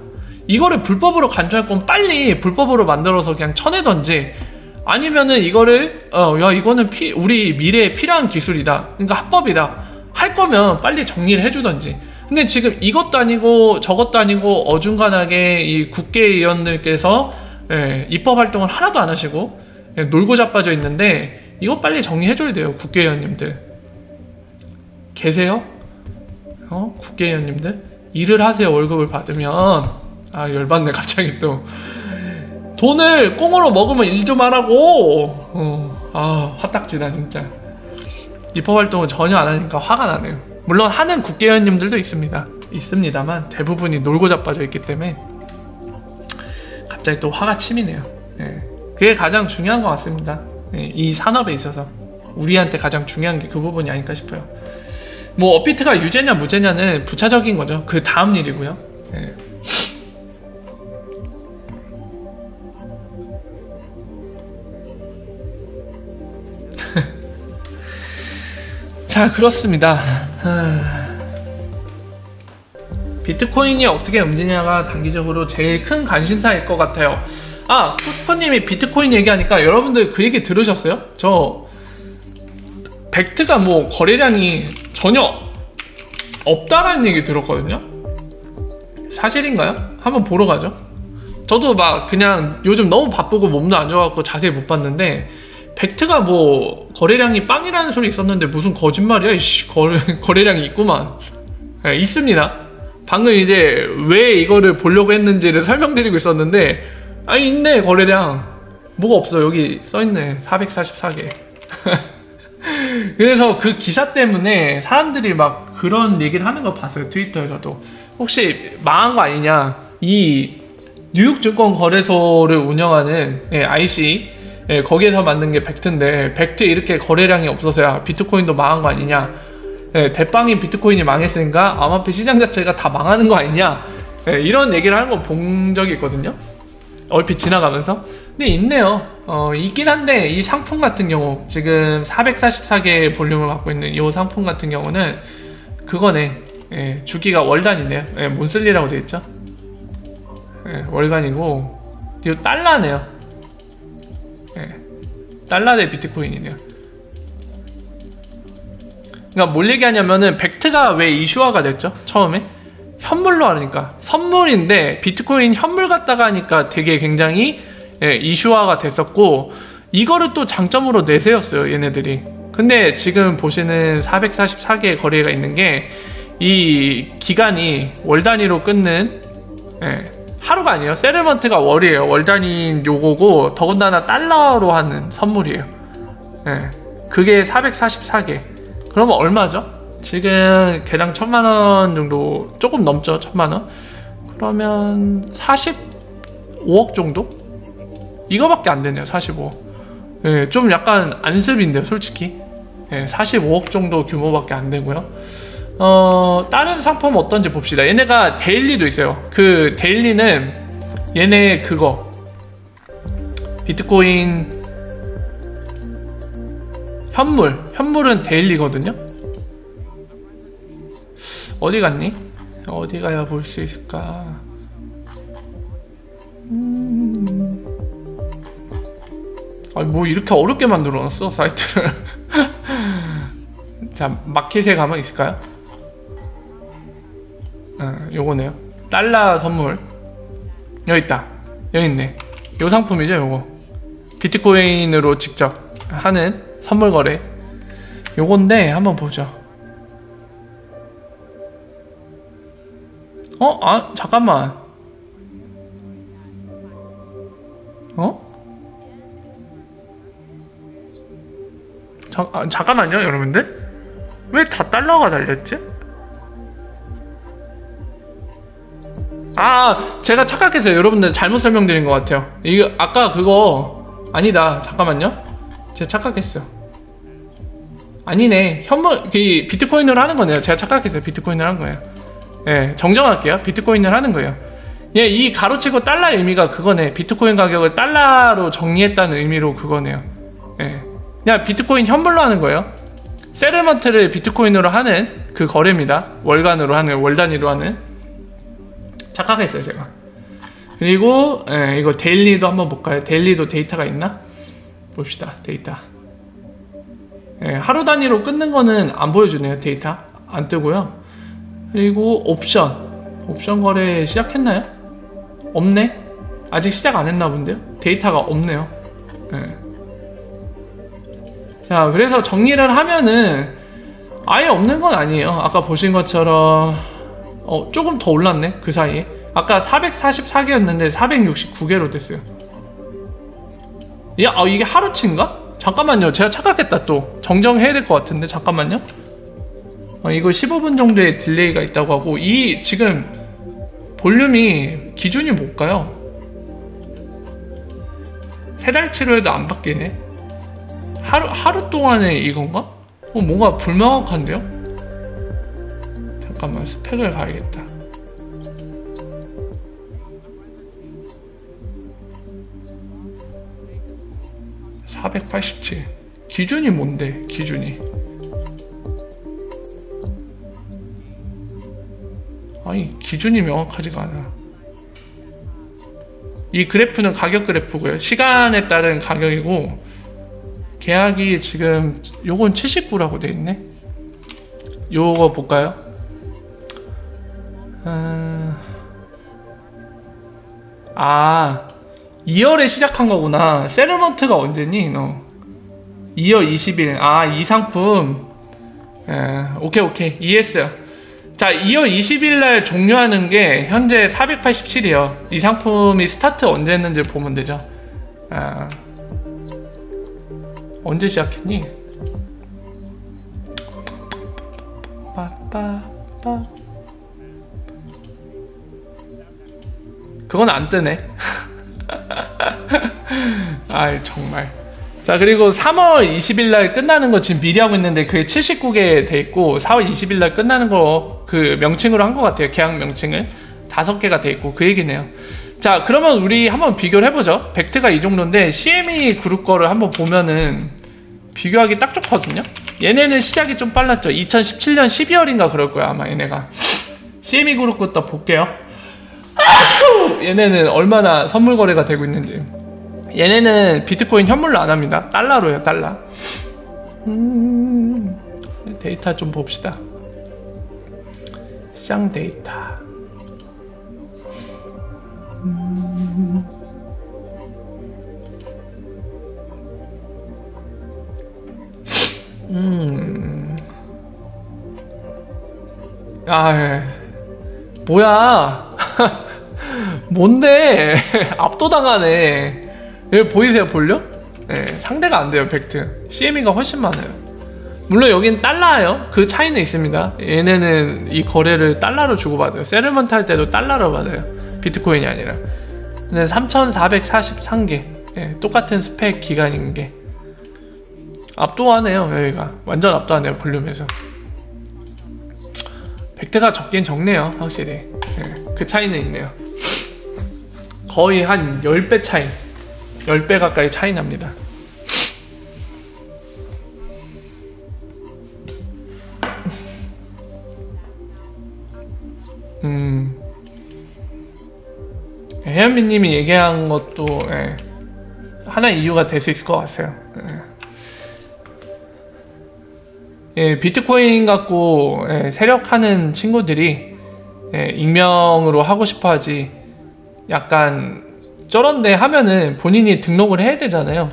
Speaker 1: 이거를 불법으로 간주할 건 빨리 불법으로 만들어서 그냥 쳐내던지 아니면은 이거를 야 이거는 우리 미래에 필요한 기술이다. 그러니까 합법이다. 할 거면 빨리 정리를 해주던지. 근데 지금 이것도 아니고 저것도 아니고 어중간하게 이 국회의원들께서 입법 활동을 하나도 안 하시고 놀고 자빠져 있는데 이거 빨리 정리해줘야 돼요. 국회의원님들 계세요? 국회의원님들 일을 하세요. 월급을 받으면. 아 열받네 갑자기 또. 돈을 꽁으로 먹으면 일 좀 하라고. 화딱지다 진짜. 입법 활동을 전혀 안 하니까 화가 나네요. 물론 하는 국회의원님들도 있습니다. 있습니다만 대부분이 놀고 자빠져 있기 때문에 갑자기 또 화가 치미네요. 예. 그게 가장 중요한 것 같습니다. 예. 이 산업에 있어서 우리한테 가장 중요한 게 그 부분이 아닐까 싶어요. 뭐 업비트가 유죄냐 무죄냐는 부차적인 거죠. 그 다음 일이고요. 예. 자, 그렇습니다. 비트코인이 어떻게 움직이냐가 단기적으로 제일 큰 관심사일 것 같아요. 아, 코스퍼님이 비트코인 얘기하니까 여러분들 그 얘기 들으셨어요? 저 벡트가 뭐 거래량이 전혀 없다라는 얘기 들었거든요. 사실인가요? 한번 보러 가죠. 저도 막 그냥 요즘 너무 바쁘고 몸도 안 좋아갖고 자세히 못 봤는데 벡트가 뭐 거래량이 빵이라는 소리 있었는데 무슨 거짓말이야. 이씨, 거래량이 있구만. 네, 있습니다. 방금 이제 왜 이거를 보려고 했는지를 설명드리고 있었는데 있네. 거래량 뭐가 없어. 여기 써있네. 444개. 그래서 그 기사 때문에 사람들이 막 그런 얘기를 하는 거 봤어요. 트위터에서도. 혹시 망한 거 아니냐. 이 뉴욕증권거래소를 운영하는 IC 거기에서 만든 게 벡트인데 벡트 이렇게 거래량이 없어서야 비트코인도 망한 거 아니냐. 대빵인 비트코인이 망했으니까 암호화폐 시장 자체가 다 망하는 거 아니냐. 이런 얘기를 하는 거 본 적이 있거든요. 얼핏 지나가면서. 근데 있네요. 있긴 한데 이 상품 같은 경우 지금 444개의 볼륨을 갖고 있는 이 상품 같은 경우는 그거네. 주기가 월단이네요. 몬슬리라고 되어 있죠. 월간이고 이거 달러네요. 달러 대 비트코인이네요. 그러니까 뭘 얘기하냐면은 벡트가 왜 이슈화가 됐죠? 처음에 현물로 하니까 선물인데 비트코인 현물 갖다가 하니까 되게 굉장히 이슈화가 됐었고 이거를 또 장점으로 내세웠어요 얘네들이. 근데 지금 보시는 444개의 거래가 있는 게 이 기간이 월 단위로 끊는 하루가 아니에요. 세틀먼트가 월이에요. 월 단위인 요거고 더군다나 달러로 하는 선물이에요. 그게 444개. 그러면 얼마죠? 지금 개당 1000만원 정도, 조금 넘죠. 1000만원. 그러면 45억 정도? 이거밖에 안 되네요. 45억. 좀 약간 안습인데요 솔직히. 45억 정도 규모밖에 안 되고요. 다른 상품 어떤지 봅시다. 얘네가 데일리도 있어요. 그 데일리는 얘네 그거 비트코인 현물은 데일리거든요. 어디 갔니? 어디 가야 볼 수 있을까? 뭐 이렇게 어렵게 만들어놨어 사이트를. 자, 마켓에 가면 있을까요? 요거네요. 달러 선물. 여기 있다. 여기 있네. 요 상품이죠 요거. 비트코인으로 직접 하는 선물 거래. 요건데 한번 보죠. 잠깐만. 잠깐만요 여러분들. 왜 다 달러가 달렸지? 제가 착각했어요. 여러분들 잘못 설명드린 것 같아요. 이거 아까 그거 아니다. 잠깐만요. 제가 착각했어. 아니네. 현물 그 비트코인으로 하는 거네요. 제가 착각했어요. 비트코인으로 한 거예요. 정정할게요. 비트코인을 하는 거예요. 이 가로치고 달러의 의미가 그거네. 비트코인 가격을 달러로 정리했다는 의미로 그거네요. 그냥 비트코인 현물로 하는 거예요. 세틀먼트를 비트코인으로 하는 그 거래입니다. 월간으로 하는, 월 단위로 하는. 착각했어요 제가. 그리고 이거 데일리도 한번 볼까요? 데일리도 데이터가 있나? 봅시다. 데이터. 하루 단위로 끊는 거는 안 보여주네요. 데이터 안 뜨고요. 그리고 옵션 거래 시작했나요? 없네? 아직 시작 안 했나 본데요? 데이터가 없네요. 자, 그래서 정리를 하면은 아예 없는 건 아니에요. 아까 보신 것처럼 조금 더 올랐네. 그 사이에 아까 444개였는데 469개로 됐어요. 이게 하루치인가? 잠깐만요. 제가 착각했다. 또 정정해야 될 것 같은데 잠깐만요. 이거 15분 정도의 딜레이가 있다고 하고, 이 지금 볼륨이 기준이 뭘까요? 3달치로 해도 안 바뀌네. 하루 동안에 이건가? 뭔가 불명확한데요? 잠깐만, 스펙을 가야겠다. (487) 기준이 뭔데? 기준이 아니, 기준이 명확하지가 않아. 이 그래프는 가격 그래프고요, 시간에 따른 가격이고, 계약이 지금 요건 79라고 돼 있네. 요거 볼까요? 2월에 시작한 거구나. 세르먼트가 언제니 너? 2월 20일. 이 상품. 오케이 이해했어요. 자, 2월 20일 날 종료하는 게 현재 487이에요. 이 상품이 스타트 언제 했는지 보면 되죠. 언제 시작했니? 그건 안 뜨네. 아이 정말. 자, 그리고 3월 20일 날 끝나는 거 지금 미리 하고 있는데 그게 79개 돼 있고, 4월 20일 날 끝나는 거 그 명칭으로 한 것 같아요. 계약 명칭을 5개가 돼 있고, 그 얘기네요. 자, 그러면 우리 한번 비교를 해보죠. 벡트가 이 정도인데 CME 그룹 거를 한번 보면은 비교하기 딱 좋거든요. 얘네는 시작이 좀 빨랐죠. 2017년 12월인가 그럴 거야 아마. 얘네가 CME 그룹 것도 볼게요. 얘네는 얼마나 선물 거래가 되고 있는지. 얘네는 비트코인 현물로 안 합니다. 달러로요, 달러. 데이터 좀 봅시다. 시장 데이터. 뭐야. 뭔데. 압도당하네. 여기 보이세요, 볼륨? 네, 상대가 안 돼요, 벡트. CME가 훨씬 많아요. 물론 여긴 달러예요. 그 차이는 있습니다. 얘네는 이 거래를 달러로 주고받아요. 세르먼트 할 때도 달러로 받아요. 비트코인이 아니라. 근데 3,443개. 네, 똑같은 스펙 기간인 게. 압도하네요, 여기가. 완전 압도하네요, 볼륨에서. 벡트가 적긴 적네요, 확실히. 네, 그 차이는 있네요. 거의 한 10배 차이. 10배 가까이 차이 납니다. 혜연미님이 얘기한 것도 하나의 이유가 될 수 있을 것 같아요. 비트코인 갖고 세력하는 친구들이 익명으로 하고 싶어 하지, 약간 저런데 하면은 본인이 등록을 해야 되잖아요.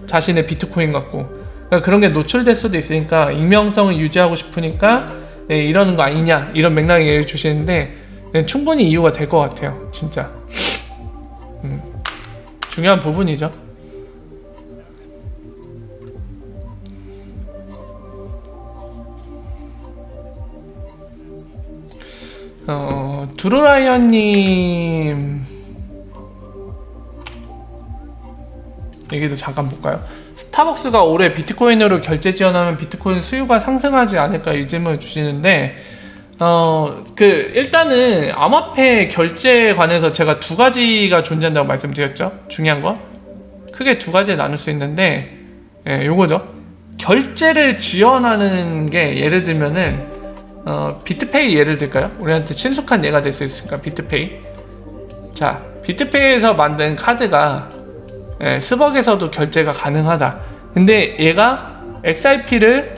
Speaker 1: 자신의 비트코인 갖고. 그러니까 그런 게 노출될 수도 있으니까 익명성을 유지하고 싶으니까 이러는 거 아니냐, 이런 맥락에 얘기해 주시는데 충분히 이유가 될 것 같아요. 진짜 중요한 부분이죠. 두루라이언님 얘기도 잠깐 볼까요? 스타벅스가 올해 비트코인으로 결제 지원하면 비트코인 수요가 상승하지 않을까, 이 질문을 주시는데, 일단은 암호화폐 결제에 관해서 제가 두 가지가 존재한다고 말씀드렸죠. 중요한 거 크게 두 가지에 나눌 수 있는데, 요거죠. 결제를 지원하는 게, 예를 들면은 비트페이 예를 들까요? 우리한테 친숙한 예가 될 수 있으니까 비트페이. 자, 비트페이에서 만든 카드가 스벅에서도 결제가 가능하다. 근데 얘가 XRP를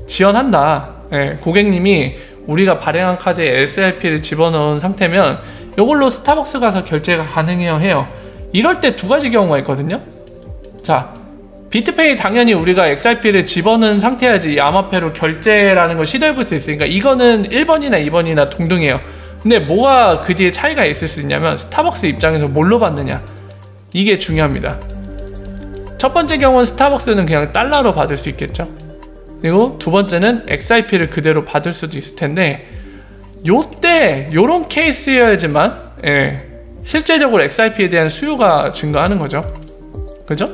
Speaker 1: 지원한다. 고객님이 우리가 발행한 카드에 XRP를 집어넣은 상태면 이걸로 스타벅스 가서 결제가 가능해요 해요. 이럴 때 두 가지 경우가 있거든요. 자, 비트페이 당연히 우리가 XRP를 집어넣은 상태여야지 이 암호화폐로 결제라는 걸 시도해볼 수 있으니까 이거는 1번이나 2번이나 동등해요. 근데 뭐가 그 뒤에 차이가 있을 수 있냐면, 스타벅스 입장에서 뭘로 받느냐, 이게 중요합니다. 첫 번째 경우는 스타벅스는 그냥 달러로 받을 수 있겠죠. 그리고 두 번째는 XIP를 그대로 받을 수도 있을 텐데, 요때 요런 케이스여야지만 실제적으로 XIP에 대한 수요가 증가하는 거죠. 그죠?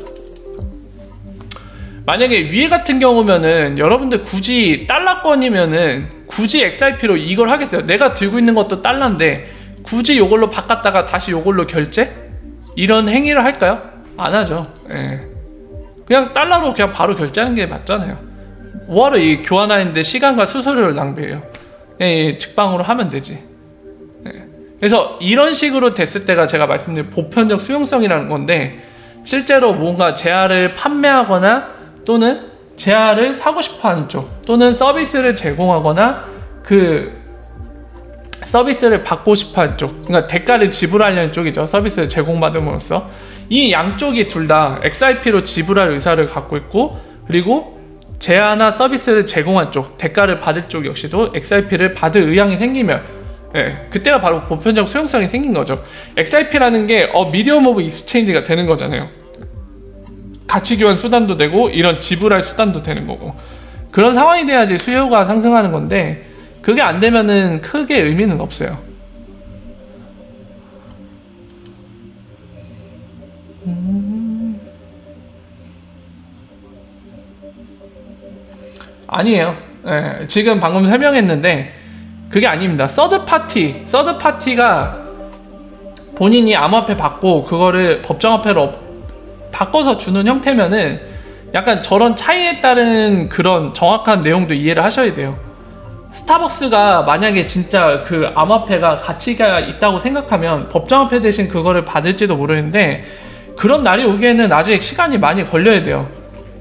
Speaker 1: 만약에 위에 같은 경우면은 여러분들 굳이 달러권이면은 굳이 XIP로 이걸 하겠어요? 내가 들고 있는 것도 달러인데 굳이 요걸로 바꿨다가 다시 요걸로 결제? 이런 행위를 할까요? 안 하죠. 그냥 달러로 그냥 바로 결제하는 게 맞잖아요. 뭐하러 이 교환하는데 시간과 수수료를 낭비해요. 직방으로 하면 되지. 그래서 이런 식으로 됐을 때가 제가 말씀드린 보편적 수용성이라는 건데, 실제로 뭔가 재화를 판매하거나 또는 재화를 사고 싶어하는 쪽, 또는 서비스를 제공하거나 그 서비스를 받고 싶어하는 쪽, 그러니까 대가를 지불하려는 쪽이죠. 서비스를 제공받음으로써 이 양쪽이 둘 다 XIP로 지불할 의사를 갖고 있고, 그리고 재화나 서비스를 제공한 쪽, 대가를 받을 쪽 역시도 XIP를 받을 의향이 생기면 그때가 바로 보편적 수용성이 생긴 거죠. XIP라는 게 미디엄 오브 익스체인지가 되는 거잖아요. 가치 교환 수단도 되고 이런 지불할 수단도 되는 거고, 그런 상황이 돼야지 수요가 상승하는 건데, 그게 안 되면은 크게 의미는 없어요. 아니에요. 지금 방금 설명했는데 그게 아닙니다. 서드 파티가 본인이 암호화폐 받고 그거를 법정화폐로 바꿔서 주는 형태면은 약간 저런 차이에 따른 그런 정확한 내용도 이해를 하셔야 돼요. 스타벅스가 만약에 진짜 그 암호화폐가 가치가 있다고 생각하면 법정화폐 대신 그거를 받을지도 모르는데, 그런 날이 오기에는 아직 시간이 많이 걸려야 돼요.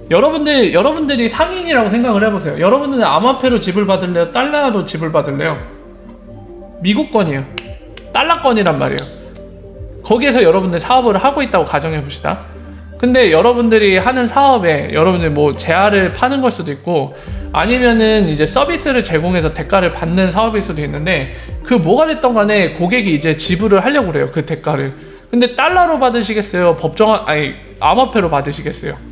Speaker 1: 여러분들이 상인이라고 생각을 해보세요. 여러분들은 암호화폐로 지불받을래요? 달러로 지불받을래요? 미국권이에요. 달러권이란 말이에요. 거기에서 여러분들 사업을 하고 있다고 가정해봅시다. 근데 여러분들이 하는 사업에 여러분들 뭐 재화를 파는 걸 수도 있고, 아니면은 이제 서비스를 제공해서 대가를 받는 사업일 수도 있는데, 그 뭐가 됐던 간에 고객이 이제 지불을 하려고 그래요. 그 대가를. 근데 달러로 받으시겠어요? 암호화폐로 받으시겠어요?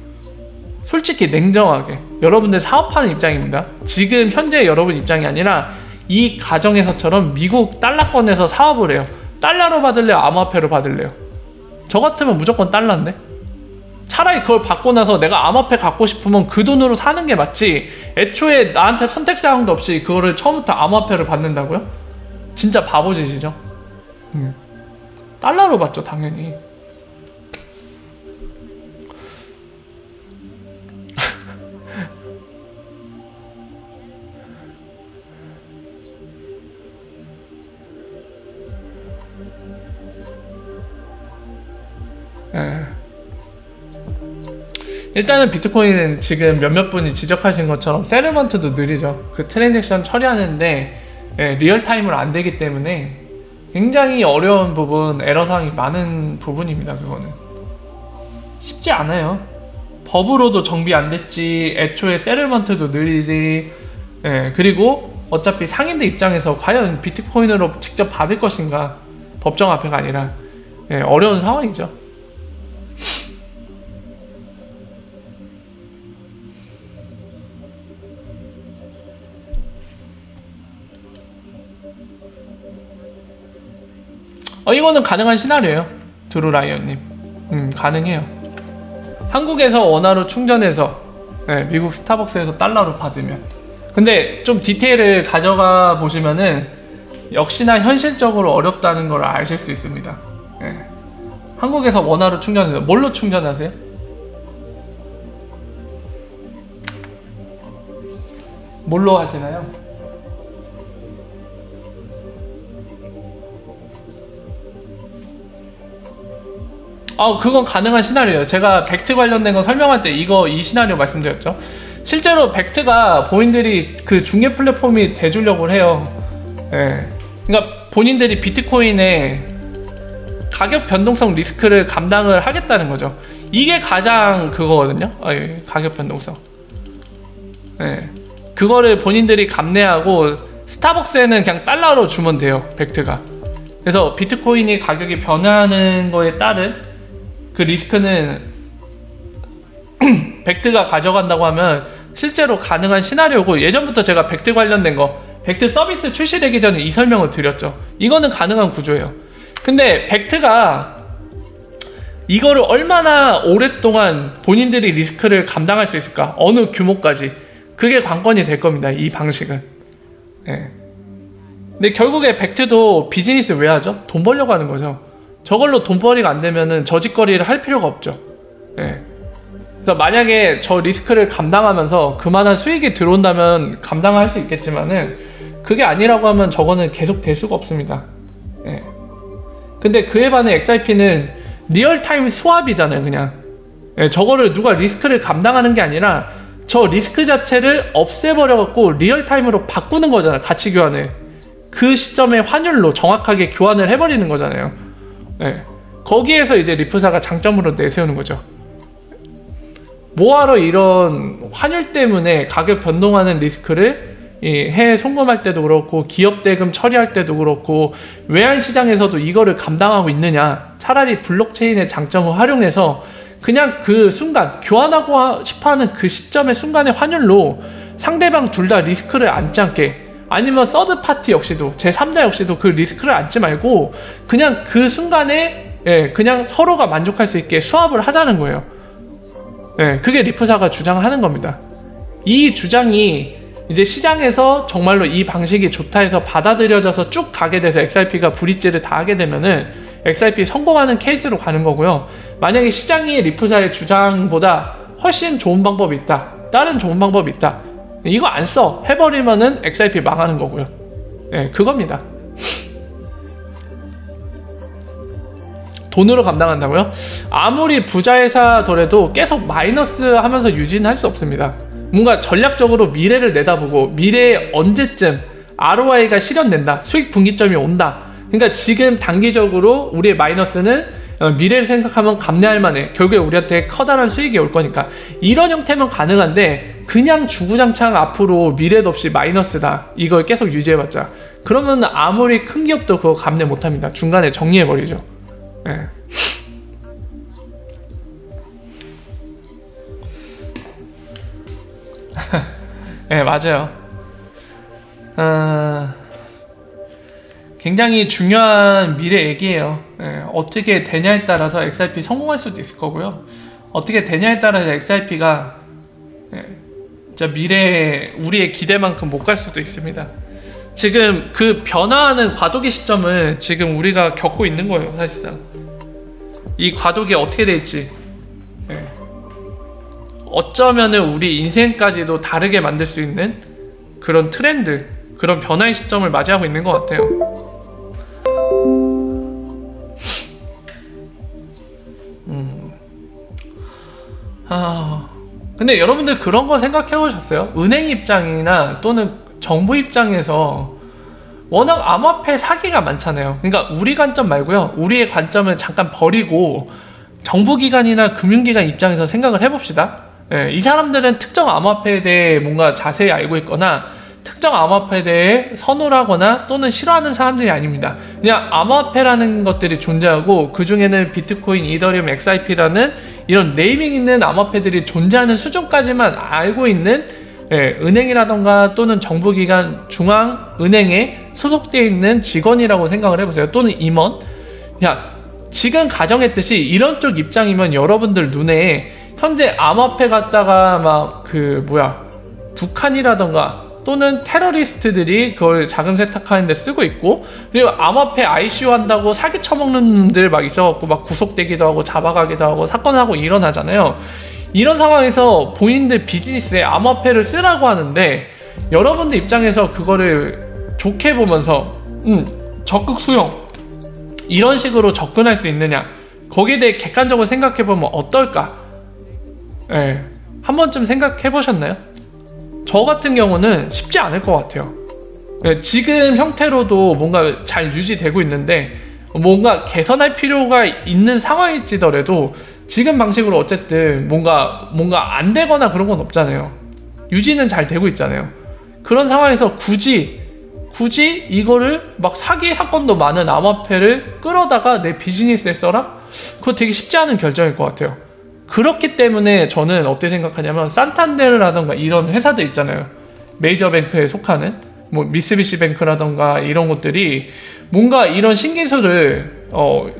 Speaker 1: 솔직히 냉정하게 여러분들 사업하는 입장입니다. 지금 현재 여러분 입장이 아니라 이 가정에서처럼 미국 달러권에서 사업을 해요. 달러로 받을래요? 암호화폐로 받을래요? 저 같으면 무조건 달러인데? 차라리 그걸 받고 나서 내가 암호화폐 갖고 싶으면 그 돈으로 사는 게 맞지, 애초에 나한테 선택사항도 없이 그거를 처음부터 암호화폐를 받는다고요? 진짜 바보짓이죠. 달러로 받죠, 당연히. 일단은 비트코인은 지금 몇몇 분이 지적하신 것처럼 세틀먼트도 느리죠. 그 트랜잭션 처리하는데 리얼타임으로 안 되기 때문에 굉장히 어려운 부분, 에러사항이 많은 부분입니다. 그거는 쉽지 않아요. 법으로도 정비 안 됐지, 애초에 세틀먼트도 느리지, 그리고 어차피 상인들 입장에서 과연 비트코인으로 직접 받을 것인가, 법정화폐가 아니라 어려운 상황이죠. 이거는 가능한 시나리오예요. 드루라이언님. 가능해요. 한국에서 원화로 충전해서 미국 스타벅스에서 달러로 받으면. 근데 좀 디테일을 가져가 보시면은 역시나 현실적으로 어렵다는 걸 아실 수 있습니다. 한국에서 원화로 충전해서 뭘로 충전하세요? 뭘로 하시나요? 그건 가능한 시나리오예요. 제가 벡트 관련된 거 설명할 때 이 시나리오 말씀드렸죠. 실제로 벡트가 본인들이 그 중개 플랫폼이 돼주려고 해요. 그러니까 본인들이 비트코인의 가격 변동성 리스크를 감당을 하겠다는 거죠. 이게 가장 그거거든요. 가격 변동성. 그거를 본인들이 감내하고 스타벅스에는 그냥 달러로 주면 돼요. 벡트가. 그래서 비트코인이 가격이 변하는 거에 따른 그 리스크는 벡트가 가져간다고 하면 실제로 가능한 시나리오고, 예전부터 제가 벡트 관련된 거, 벡트 서비스 출시되기 전에 이 설명을 드렸죠. 이거는 가능한 구조예요. 근데 벡트가 이거를 얼마나 오랫동안 본인들이 리스크를 감당할 수 있을까? 어느 규모까지? 그게 관건이 될 겁니다, 이 방식은. 예. 근데 결국에 벡트도 비즈니스 왜 하죠? 돈 벌려고 하는 거죠. 저걸로 돈벌이가 안 되면은 저짓거리를 할 필요가 없죠. 예. 그래서 만약에 저 리스크를 감당하면서 그만한 수익이 들어온다면 감당할 수 있겠지만은, 그게 아니라고 하면 저거는 계속 될 수가 없습니다. 예. 근데 그에 반해 XRP는 리얼타임 스왑이잖아요, 그냥. 예, 저거를 누가 리스크를 감당하는 게 아니라 저 리스크 자체를 없애버려갖고 리얼타임으로 바꾸는 거잖아요, 가치 교환을. 그 시점의 환율로 정확하게 교환을 해버리는 거잖아요. 예. 거기에서 이제 리프사가 장점으로 내세우는 거죠. 뭐하러 이런 환율 때문에 가격 변동하는 리스크를 해외 송금할 때도 그렇고 기업 대금 처리할 때도 그렇고 외환 시장에서도 이거를 감당하고 있느냐. 차라리 블록체인의 장점을 활용해서 그냥 그 순간 교환하고 싶어하는 그 시점의 순간의 환율로 상대방 둘 다 리스크를 안지 않게, 아니면 서드 파티 역시도, 제3자 역시도 그 리스크를 안지 말고 그냥 그 순간에 그냥 서로가 만족할 수 있게 수합을 하자는 거예요. 그게 리프사가 주장하는 겁니다. 이 주장이 이제 시장에서 정말로 이 방식이 좋다 해서 받아들여져서 쭉 가게 돼서 XRP가 브릿지를 다 하게 되면은 XRP 성공하는 케이스로 가는 거고요. 만약에 시장이 리프사의 주장보다 훨씬 좋은 방법이 있다, 다른 좋은 방법이 있다, 이거 안 써 해버리면은 XRP 망하는 거고요. 그겁니다. 돈으로 감당한다고요? 아무리 부자 회사더라도 계속 마이너스 하면서 유지는 할 수 없습니다. 뭔가 전략적으로 미래를 내다보고 미래에 언제쯤 ROI가 실현된다, 수익 분기점이 온다. 그러니까 지금 단기적으로 우리의 마이너스는 미래를 생각하면 감내할 만해. 결국에 우리한테 커다란 수익이 올 거니까. 이런 형태면 가능한데 그냥 주구장창 앞으로 미래도 없이 마이너스다, 이걸 계속 유지해봤자 그러면 아무리 큰 기업도 그거 감내 못합니다. 중간에 정리해버리죠. 네, 맞아요. 굉장히 중요한 미래 얘기예요. 어떻게 되냐에 따라서 XRP 성공할 수도 있을 거고요. 어떻게 되냐에 따라서 XRP가 진짜 미래에 우리의 기대만큼 못 갈 수도 있습니다. 지금 그 변화하는 과도기 시점을 지금 우리가 겪고 있는 거예요, 사실상. 이 과도기 어떻게 될지, 어쩌면은 우리 인생까지도 다르게 만들 수 있는 그런 트렌드, 그런 변화의 시점을 맞이하고 있는 것 같아요. 근데 여러분들 그런 거 생각해 보셨어요? 은행 입장이나 또는 정부 입장에서 워낙 암호화폐 사기가 많잖아요. 그러니까 우리 관점 말고요, 우리의 관점을 잠깐 버리고 정부기관이나 금융기관 입장에서 생각을 해봅시다. 이 사람들은 특정 암호화폐에 대해 뭔가 자세히 알고 있거나 특정 암호화폐에 대해 선호를 하거나 또는 싫어하는 사람들이 아닙니다. 그냥 암호화폐라는 것들이 존재하고 그 중에는 비트코인, 이더리움, XRP라는 이런 네이밍 있는 암호화폐들이 존재하는 수준까지만 알고 있는 은행이라던가 또는 정부기관, 중앙은행에 소속되어 있는 직원이라고 생각을 해보세요. 또는 임원. 지금 가정했듯이 이런 쪽 입장이면 여러분들 눈에 현재 암호화폐 갖다가 막 북한이라던가 또는 테러리스트들이 그걸 자금 세탁하는데 쓰고 있고, 그리고 암호화폐 ICO 한다고 사기 쳐먹는 놈들 막 있어갖고 막 구속되기도 하고 잡아가기도 하고 사건하고 일어나잖아요. 이런 상황에서 본인들 비즈니스에 암호화폐를 쓰라고 하는데 여러분들 입장에서 그거를 좋게 보면서 적극 수용, 이런 식으로 접근할 수 있느냐, 거기에 대해 객관적으로 생각해보면 어떨까? 한 번쯤 생각해보셨나요? 저 같은 경우는 쉽지 않을 것 같아요. 지금 형태로도 뭔가 잘 유지되고 있는데 뭔가 개선할 필요가 있는 상황일지더라도 지금 방식으로 어쨌든 뭔가 안 되거나 그런 건 없잖아요. 유지는 잘 되고 있잖아요. 그런 상황에서 굳이 이거를 막 사기 사건도 많은 암호화폐를 끌어다가 내 비즈니스에 써라? 그거 되게 쉽지 않은 결정일 것 같아요. 그렇기 때문에 저는 어떻게 생각하냐면 산탄데르라던가 이런 회사들 있잖아요. 메이저뱅크에 속하는 뭐 미쓰비시뱅크라던가 이런 것들이 뭔가 이런 신기술을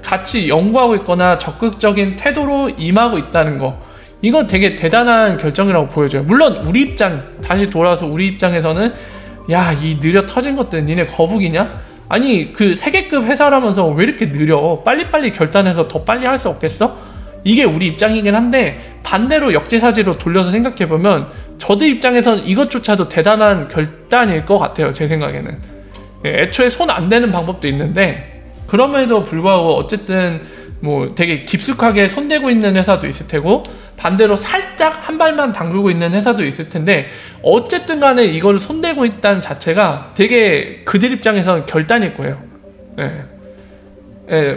Speaker 1: 같이 연구하고 있거나 적극적인 태도로 임하고 있다는 거, 이건 되게 대단한 결정이라고 보여져요. 물론 우리 입장, 다시 돌아와서 우리 입장에서는 야, 이 느려 터진 것들 니네 거북이냐? 아니 그 세계급 회사라면서 왜 이렇게 느려? 빨리빨리 결단해서 더 빨리 할 수 없겠어? 이게 우리 입장이긴 한데, 반대로 역지사지로 돌려서 생각해보면 저들 입장에선 이것조차도 대단한 결단일 것 같아요. 제 생각에는. 애초에 손 안 대는 방법도 있는데, 그럼에도 불구하고 어쨌든 뭐 되게 깊숙하게 손대고 있는 회사도 있을 테고, 반대로 살짝 한 발만 담그고 있는 회사도 있을 텐데, 어쨌든 간에 이걸 손대고 있다는 자체가 되게 그들 입장에서는 결단일 거예요.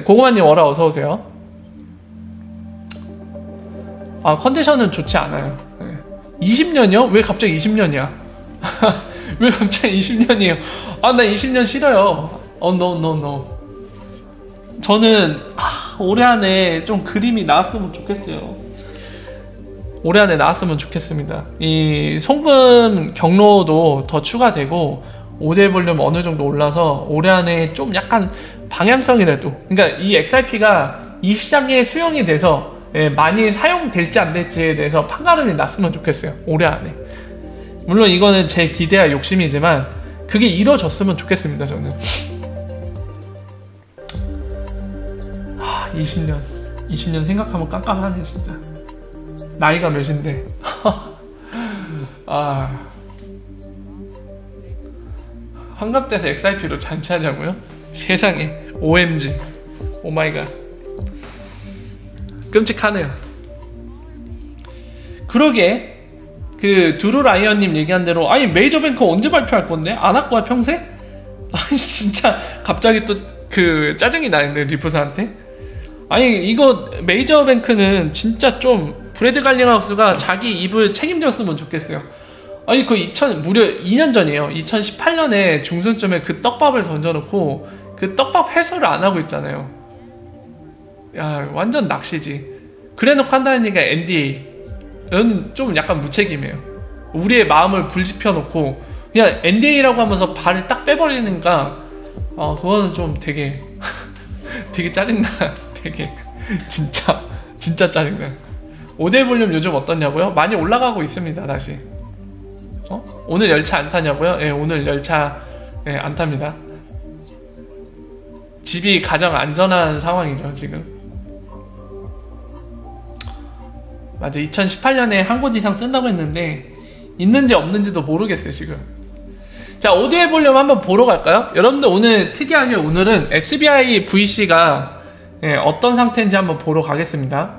Speaker 1: 고구마님 워라 어서오세요. 아, 컨디션은 좋지 않아요. 20년이요? 왜 갑자기 20년이야? 왜 갑자기 20년이에요? 아, 나 20년 싫어요. no. 저는 올해 안에 좀 그림이 나왔으면 좋겠어요. 올해 안에 나왔으면 좋겠습니다. 이 송금 경로도 더 추가되고 5대 볼륨 어느 정도 올라서 올해 안에 좀 약간 방향성이라도, 그러니까 이 XRP가 이 시장에 수용이 돼서 많이 사용될지 안 될지에 대해서 판가름이 났으면 좋겠어요. 올해 안에. 물론 이거는 제 기대와 욕심이지만 그게 이루어졌으면 좋겠습니다. 저는 20년 생각하면 깜깜하네 진짜. 나이가 몇인데. 환갑돼서 XRP로 잔치하자고요? 세상에. OMG. 오마이갓. 끔찍하네요. 그러게 그 두루라이언님 얘기한 대로, 아니 메이저뱅크 언제 발표할 건데? 안 할 거야 평생? 아니 진짜 갑자기 또 그 짜증이 나는데 리프사한테. 아니 이거 메이저뱅크는 진짜 좀 브래드 갈링하우스가 자기 입을 책임졌으면 좋겠어요. 아니 그 무려 2년 전이에요. 2018년에 중순쯤에 그 떡밥을 던져놓고 그 떡밥 회수를 안 하고 있잖아요. 야, 완전 낚시지. 그래놓고 한다는 얘기가 NDA. 이건 좀 약간 무책임해요. 우리의 마음을 불지펴놓고 그냥 NDA라고 하면서 발을 딱 빼버리는가. 그거는 좀 되게 되게 짜증나. 되게 진짜 짜증나. 5대 볼륨 요즘 어떠냐고요? 많이 올라가고 있습니다. 다시. 오늘 열차 안 타냐고요? 예, 오늘 열차 안 탑니다. 집이 가장 안전한 상황이죠 지금. 맞아, 2018년에 한 곳 이상 쓴다고 했는데 있는지 없는지도 모르겠어요 지금. 자, 5대 볼륨 한번 보러 갈까요? 여러분들 오늘 특이하게 오늘은 SBI VC가 어떤 상태인지 한번 보러 가겠습니다.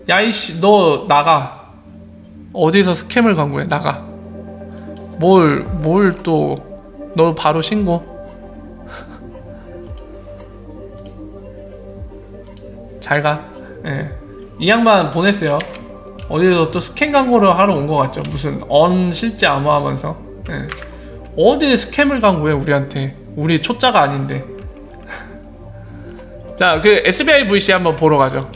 Speaker 1: 야이씨, 너 나가. 어디서 스캠을 광고해? 나가. 뭘 또 너 바로 신고. 잘가. 이 양반 보냈어요. 어디서 또 스캔 광고를 하러 온 것 같죠. 무슨 실제 암호하면서. 어디 스캠을 광고해 우리한테. 우리 초짜가 아닌데. 자, 그 SBI VC 한번 보러 가죠.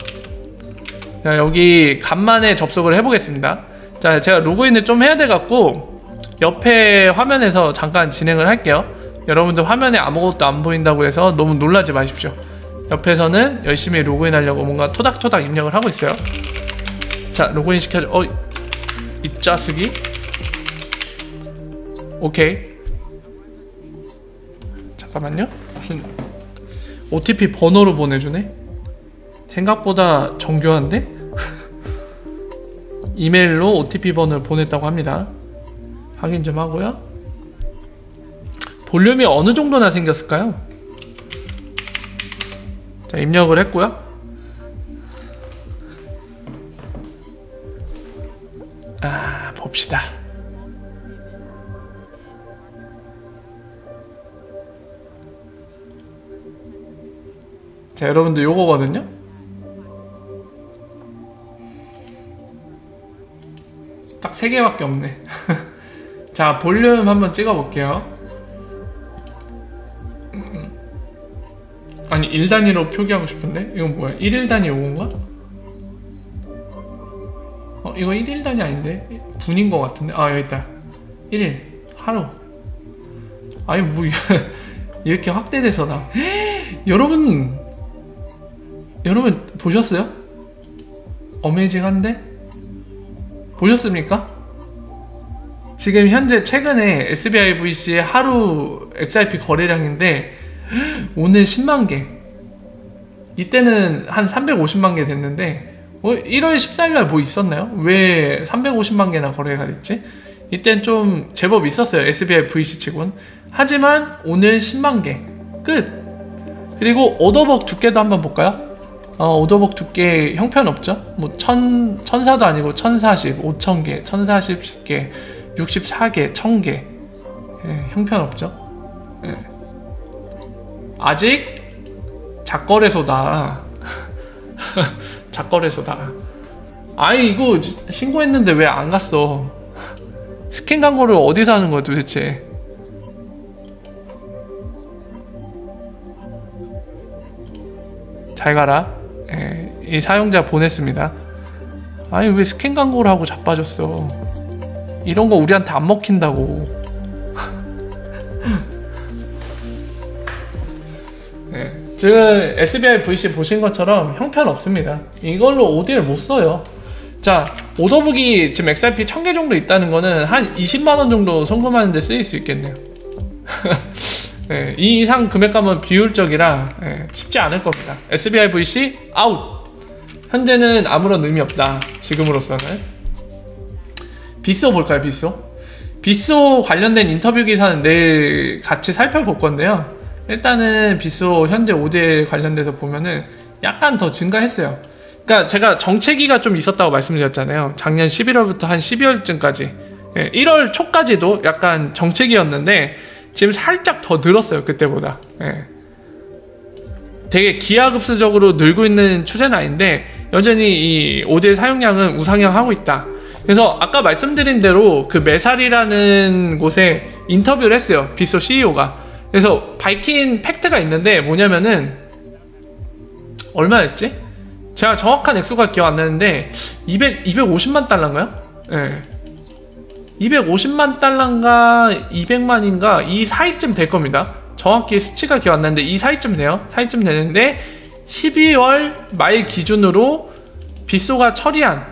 Speaker 1: 자, 여기 간만에 접속을 해보겠습니다. 자, 제가 로그인을 좀 해야 돼갖고 옆에 화면에서 잠깐 진행을 할게요. 여러분들 화면에 아무것도 안 보인다고 해서 너무 놀라지 마십시오. 옆에서는 열심히 로그인 하려고 뭔가 토닥토닥 입력을 하고 있어요. 자, 로그인 시켜줘. 이 짜쓰기. 오케이. 잠깐만요. 무슨 OTP 번호로 보내주네? 생각보다 정교한데? 이메일로 OTP 번호를 보냈다고 합니다. 확인 좀 하고요. 볼륨이 어느 정도나 생겼을까요? 자, 입력을 했고요. 봅시다. 자, 여러분들 요거거든요. 딱 3개밖에 없네. 자, 볼륨 한번 찍어볼게요. 아니 1단위로 표기하고 싶은데? 이건 뭐야? 1일 단위 요건가? 이거 1일 단위 아닌데? 분인 것 같은데? 아, 여기 있다. 1일 하루. 아니 뭐 이렇게 확대돼서 나 여러분 보셨어요? 어메이징한데? 보셨습니까? 지금 현재 최근에 SBI VC의 하루 XRP 거래량인데 오늘 10만 개, 이때는 한 350만 개 됐는데 1월 14일날 뭐 있었나요? 왜 350만 개나 거래가 됐지? 이땐 좀 제법 있었어요, SBI VC 치곤. 하지만 오늘 10만 개 끝. 그리고 오더벅 두께도 한번 볼까요? 오더벅 두께 형편없죠? 뭐 1000사도 아니고 1040, 5000개, 1040, 10개, 64개, 1000개. 예, 형편없죠? 예. 아직 작거래소다. 작거래소다. 아니 이거 신고했는데 왜 안 갔어? 스캔 광고를 어디서 하는 거야 도대체? 잘 가라. 예, 이 사용자 보냈습니다. 아니 왜 스캔 광고를 하고 자빠졌어? 이런 거 우리한테 안 먹힌다고. 네, 지금 SBI VC 보신 것처럼 형편없습니다. 이걸로 오디를 못 써요. 자, 오더북이 지금 XRP 1000개 정도 있다는 거는 한 20만원 정도 송금하는데 쓰일 수 있겠네요. 네, 이 이상 금액감은 비효율적이라 쉽지 않을 겁니다. SBI VC 아웃! 현재는 아무런 의미 없다, 지금으로서는. 비쏘 볼까요? 비쏘 관련된 인터뷰 기사는 내일 같이 살펴볼 건데요. 일단은 비쏘 현재 오디에 관련돼서 보면은 약간 더 증가했어요. 그러니까 제가 정체기가 좀 있었다고 말씀드렸잖아요. 작년 11월부터 한 12월쯤까지 1월 초까지도 약간 정체기였는데 지금 살짝 더 늘었어요, 그때보다. 되게 기하급수적으로 늘고 있는 추세는 아닌데 여전히 이 오디의 사용량은 우상향하고 있다. 그래서 아까 말씀드린 대로 그 메살이라는 곳에 인터뷰를 했어요, 비쏘 CEO가. 그래서 밝힌 팩트가 있는데 뭐냐면은 얼마였지? 제가 정확한 액수가 기억 안 나는데 250만 달러인가요? 네. 250만 달러인가 200만인가 이 사이쯤 될 겁니다. 정확히 수치가 기억 안 나는데 이 사이쯤 돼요. 사이쯤 되는데 12월 말 기준으로 비쏘가 처리한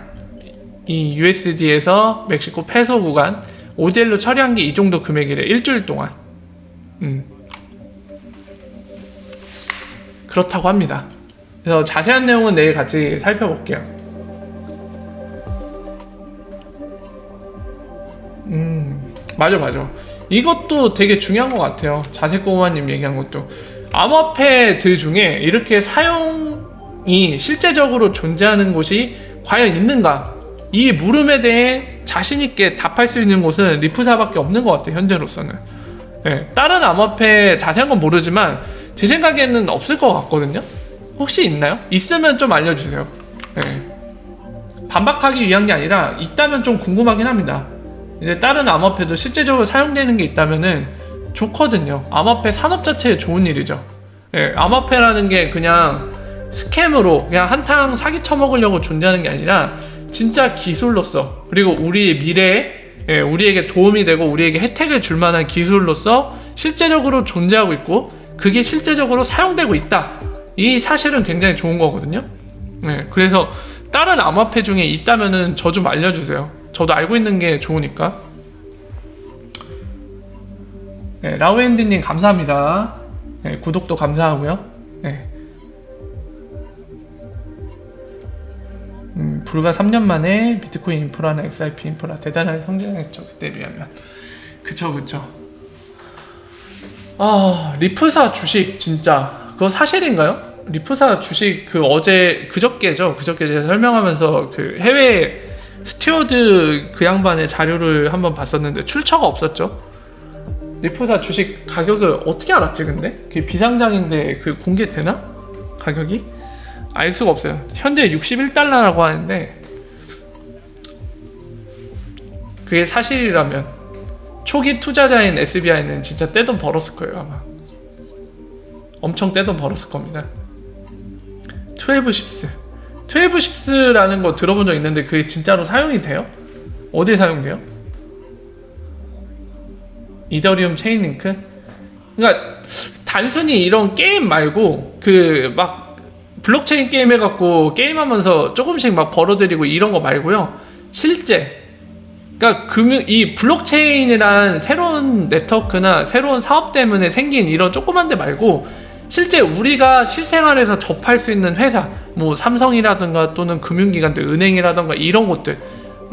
Speaker 1: 이 USD에서 멕시코 페소 구간 오디엘로 처리한 게 이 정도 금액이래, 일주일 동안. 그렇다고 합니다. 그래서 자세한 내용은 내일 같이 살펴볼게요. 맞아. 이것도 되게 중요한 것 같아요. 자세꼬마님 얘기한 것도. 암호화폐들 중에 이렇게 사용이 실제적으로 존재하는 곳이 과연 있는가? 이 물음에 대해 자신있게 답할 수 있는 곳은 리프사밖에 없는 것 같아요, 현재로서는. 다른 암호화폐 자세한 건 모르지만 제 생각에는 없을 것 같거든요. 혹시 있나요? 있으면 좀 알려주세요. 반박하기 위한 게 아니라 있다면 좀 궁금하긴 합니다. 이제 다른 암호화폐도 실제적으로 사용되는 게 있다면은 좋거든요. 암호화폐 산업 자체에 좋은 일이죠. 암호화폐라는 게 그냥 스캠으로 그냥 한탕 사기 쳐먹으려고 존재하는 게 아니라 진짜 기술로서, 그리고 우리의 미래에 우리에게 도움이 되고 우리에게 혜택을 줄 만한 기술로서 실제적으로 존재하고 있고 그게 실제적으로 사용되고 있다. 이 사실은 굉장히 좋은 거거든요. 그래서 다른 암호화폐 중에 있다면은 저 좀 알려주세요. 저도 알고 있는 게 좋으니까. 라우엔디님 감사합니다. 구독도 감사하고요. 불과 3년 만에 비트코인 인프라나 XRP 인프라 대단하게 성장했죠, 그때 비하면. 그쵸. 아, 리프사 주식 진짜 그거 사실인가요? 리프사 주식 그저께죠. 그저께 제가 설명하면서 그 해외 스튜어드 그 양반의 자료를 한번 봤었는데 출처가 없었죠. 리프사 주식 가격을 어떻게 알았지? 근데 그게 비상장인데 그 공개되나? 가격이? 알 수가 없어요. 현재 61달러라고 하는데 그게 사실이라면 초기 투자자인 SBI는 진짜 떼돈 벌었을 거예요. 아마 엄청 떼돈 벌었을 겁니다. 12 ship스 12ships라는 거 들어본 적 있는데 그게 진짜로 사용이 돼요? 어디에 사용돼요? 이더리움 체인링크? 그러니까 단순히 이런 게임 말고 그 막 블록체인 게임 해갖고 게임하면서 조금씩 막 벌어들이고 이런 거 말고요. 실제 그러니까 이 블록체인이란 새로운 네트워크나 새로운 사업 때문에 생긴 이런 조그만 데 말고 실제 우리가 실생활에서 접할 수 있는 회사, 뭐 삼성이라든가 또는 금융기관들, 은행이라든가 이런 곳들,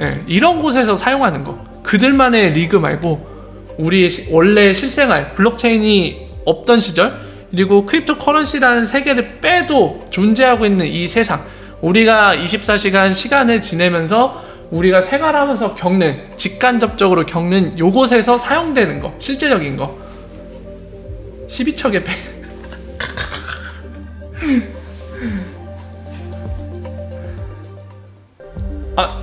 Speaker 1: 예, 이런 곳에서 사용하는 거. 그들만의 리그 말고 우리 원래 실생활, 블록체인이 없던 시절, 그리고 크립토 커런시라는 세계를 빼도 존재하고 있는 이 세상, 우리가 24시간 시간을 지내면서 우리가 생활하면서 겪는, 직간접적으로 겪는 요곳에서 사용되는 거, 실제적인 거. 12척의 배.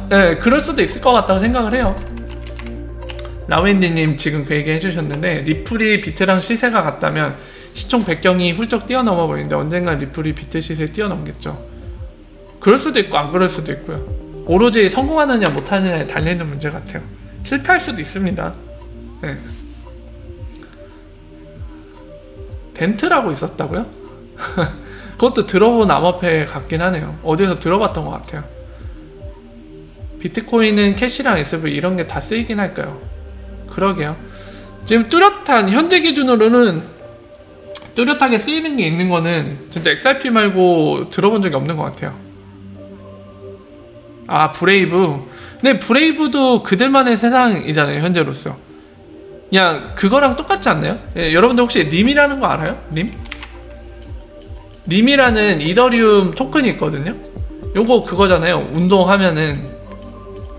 Speaker 1: 네, 그럴 수도 있을 것 같다고 생각을 해요. 라웬디님 지금 그 얘기 해주셨는데, 리플이 비트랑 시세가 같다면 시총 100경이 훌쩍 뛰어넘어 보이는데 언젠가 리플이 비트 시세에 뛰어넘겠죠. 그럴 수도 있고 안 그럴 수도 있고요. 오로지 성공하느냐 못하느냐에 달려있는 문제 같아요. 실패할 수도 있습니다. 네. 덴트라고 있었다고요? 그것도 들어본 암호화폐 같긴 하네요. 어디서 들어봤던 것 같아요. 비트코인은 캐시랑 SV 이런 게 다 쓰이긴 할까요? 그러게요. 지금 뚜렷한 현재 기준으로는 뚜렷하게 쓰이는 게 있는 거는 진짜 XRP 말고 들어본 적이 없는 것 같아요. 아, 브레이브. 근데 브레이브도 그들만의 세상이잖아요, 현재로서. 그냥 그거랑 똑같지 않나요? 예, 여러분들 혹시 림이라는 거 알아요? 림? 림이라는 이더리움 토큰이 있거든요. 요거 그거잖아요. 운동하면은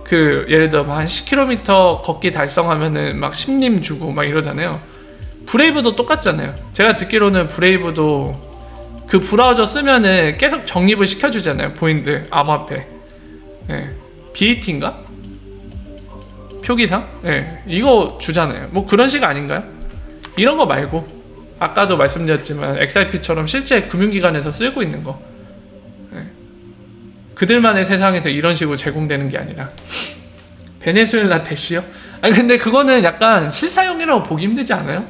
Speaker 1: 그 예를 들어 한 10km 걷기 달성하면은 막 10림 주고 막 이러잖아요. 브레이브도 똑같잖아요. 제가 듣기로는 브레이브도 그 브라우저 쓰면은 계속 적립을 시켜주잖아요. 보인드 암호화폐. 예. BAT인가? 표기상? 예. 이거 주잖아요. 뭐 그런 식 아닌가요? 이런 거 말고 아까도 말씀드렸지만 XRP처럼 실제 금융기관에서 쓰고 있는 거. 예. 그들만의 세상에서 이런 식으로 제공되는 게 아니라. 베네수엘라 대시요? 아니 근데 그거는 약간 실사용이라고 보기 힘들지 않아요?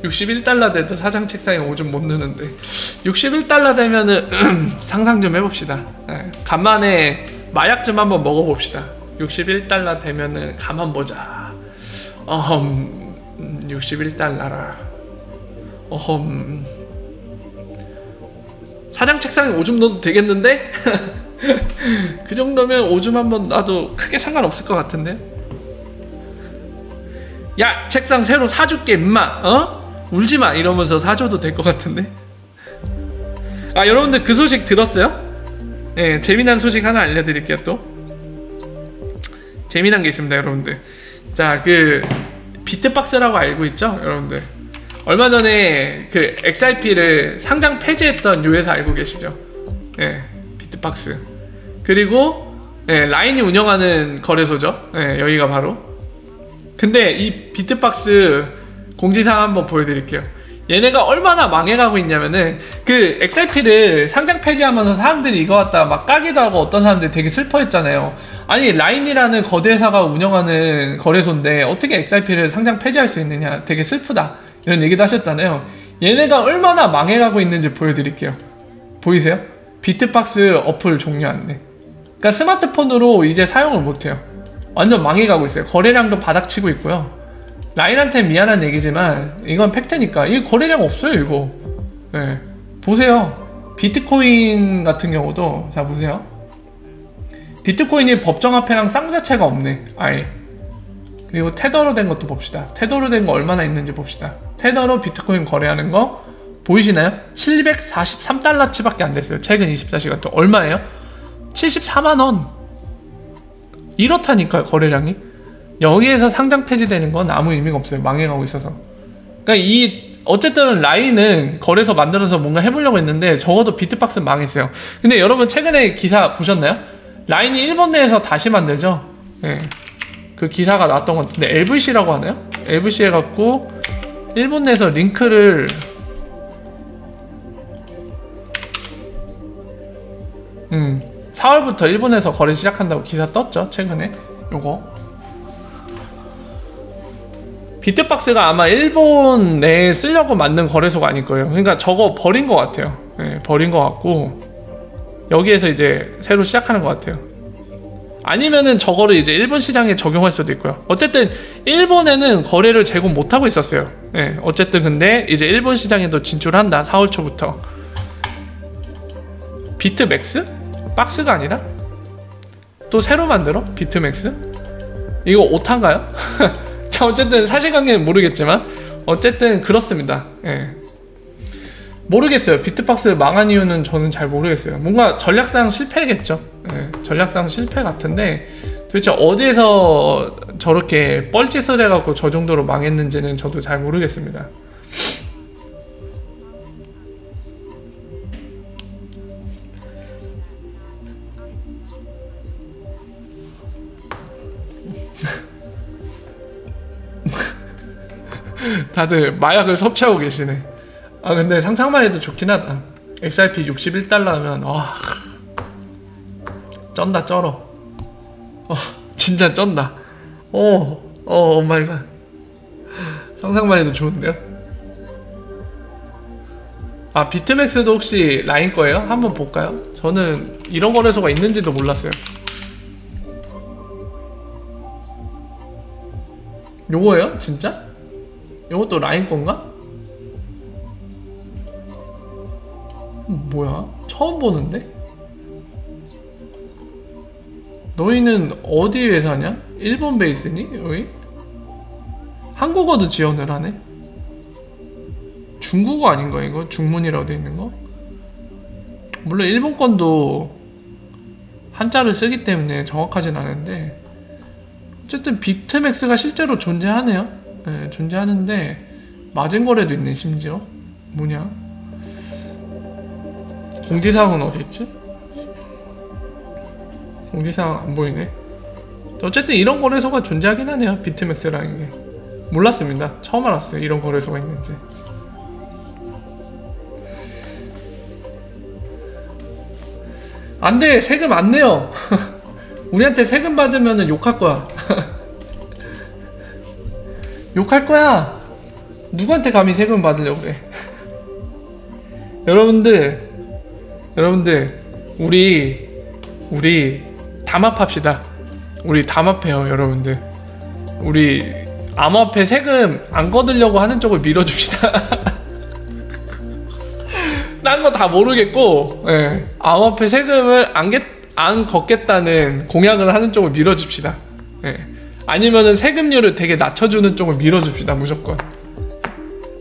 Speaker 1: $61 돼도 사장 책상에 오줌 못 넣는데 $61 되면은 상상 좀 해봅시다. 네. 간만에 마약 좀 한번 먹어봅시다. $61 되면은 가만 보자. $61라. 사장 책상에 오줌 넣어도 되겠는데? 그 정도면 오줌 한번 놔도 크게 상관없을 것 같은데? 야, 책상 새로 사줄게 임마. 어? 울지마 이러면서 사줘도 될 것 같은데? 아, 여러분들 그 소식 들었어요? 예, 재미난 소식 하나 알려드릴게요. 또 재미난 게 있습니다, 여러분들. 자, 그 비트박스라고 알고 있죠, 여러분들? 얼마 전에 그 XRP를 상장 폐지했던 요 회사 알고 계시죠? 예, 비트박스. 그리고 예, 라인이 운영하는 거래소죠. 예, 여기가 바로. 근데 이 비트박스 공지사항 한번 보여드릴게요. 얘네가 얼마나 망해가고 있냐면은 그 XRP를 상장 폐지하면서 사람들이 이거 갖다 막 까기도 하고 어떤 사람들이 되게 슬퍼했잖아요. 아니, 라인이라는 거대 회사가 운영하는 거래소인데 어떻게 XRP를 상장 폐지할 수 있느냐, 되게 슬프다 이런 얘기도 하셨잖아요. 얘네가 얼마나 망해가고 있는지 보여드릴게요. 보이세요? 비트박스 어플 종료한대. 그러니까 스마트폰으로 이제 사용을 못해요. 완전 망해가고 있어요. 거래량도 바닥치고 있고요. 라인한테 미안한 얘기지만 이건 팩트니까. 이 거래량 없어요 이거. 네. 보세요. 비트코인 같은 경우도 자 보세요. 비트코인이 법정화폐랑 쌍자체가 없네 아예. 그리고 테더로 된 것도 봅시다. 테더로 된 거 얼마나 있는지 봅시다. 테더로 비트코인 거래하는 거 보이시나요? 743달러치 밖에 안 됐어요. 최근 24시간 동안. 얼마예요? 74만원. 이렇다니까요, 거래량이. 여기에서 상장 폐지되는 건 아무 의미가 없어요. 망해가고 있어서. 그러니까 이 어쨌든 라인은 거래소 만들어서 뭔가 해보려고 했는데 적어도 비트박스 망했어요. 근데 여러분 최근에 기사 보셨나요? 라인이 일본 내에서 다시 만들죠. 예. 그 기사가 나왔던 것 같은데 LVC라고 하나요? LVC 해갖고 일본 내에서 링크를 4월부터 일본에서 거래 시작한다고 기사 떴죠 최근에. 요거 비트박스가 아마 일본 내에 쓰려고 만든 거래소가 아닐 거예요. 그러니까 저거 버린 것 같아요. 네, 버린 것 같고 여기에서 이제 새로 시작하는 것 같아요. 아니면은 저거를 이제 일본 시장에 적용할 수도 있고요. 어쨌든 일본에는 거래를 제공 못하고 있었어요. 네, 어쨌든 근데 이제 일본 시장에도 진출한다. 4월 초부터. 비트맥스? 박스가 아니라? 또 새로 만들어? 비트맥스? 이거 오타인가요? 자, 어쨌든 사실관계는 모르겠지만 어쨌든 그렇습니다. 예. 모르겠어요. 비트박스 망한 이유는 저는 잘 모르겠어요. 뭔가 전략상 실패겠죠. 예. 전략상 실패 같은데 도대체 어디에서 저렇게 뻘짓을 해갖고 저 정도로 망했는지는 저도 잘 모르겠습니다. 다들 마약을 섭취하고 계시네. 아 근데 상상만 해도 좋긴 하다. XRP 61달러면 와 쩐다 쩔어. 진짜 쩐다. 오마이갓. 상상만 해도 좋은데요? 아 비트맥스도 혹시 라인 거예요? 한번 볼까요? 저는 이런 거래소가 있는지도 몰랐어요. 요거예요? 진짜? 이것도 라인 건가? 뭐야? 처음 보는데? 너희는 어디 회사냐? 일본 베이스니? 여기? 한국어도 지원을 하네? 중국어 아닌가 이거? 중문이라고 돼 있는 거? 물론 일본 건도 한자를 쓰기 때문에 정확하진 않은데 어쨌든 비트맥스가 실제로 존재하네요. 네, 존재하는데 맞은 거래도 있네. 심지어 뭐냐? 공지사항은 어디 있지? 공지사항 안 보이네. 어쨌든 이런 거래소가 존재하긴 하네요. 비트맥스라는 게. 몰랐습니다. 처음 알았어요. 이런 거래소가 있는지. 안돼. 세금 안 내요. 우리한테 세금 받으면 욕할 거야. 욕할 거야. 누구한테 감히 세금 받으려고 그래. 여러분들 우리 담합합시다. 우리 담합해요. 여러분들 우리 암호화폐 세금 안 거두려고 하는 쪽을 밀어줍시다. 딴 거 다 모르겠고 예, 암호화폐 세금을 안 걷겠다는 공약을 하는 쪽을 밀어줍시다. 예. 아니면은 세금률을 되게 낮춰주는 쪽을 밀어줍시다. 무조건.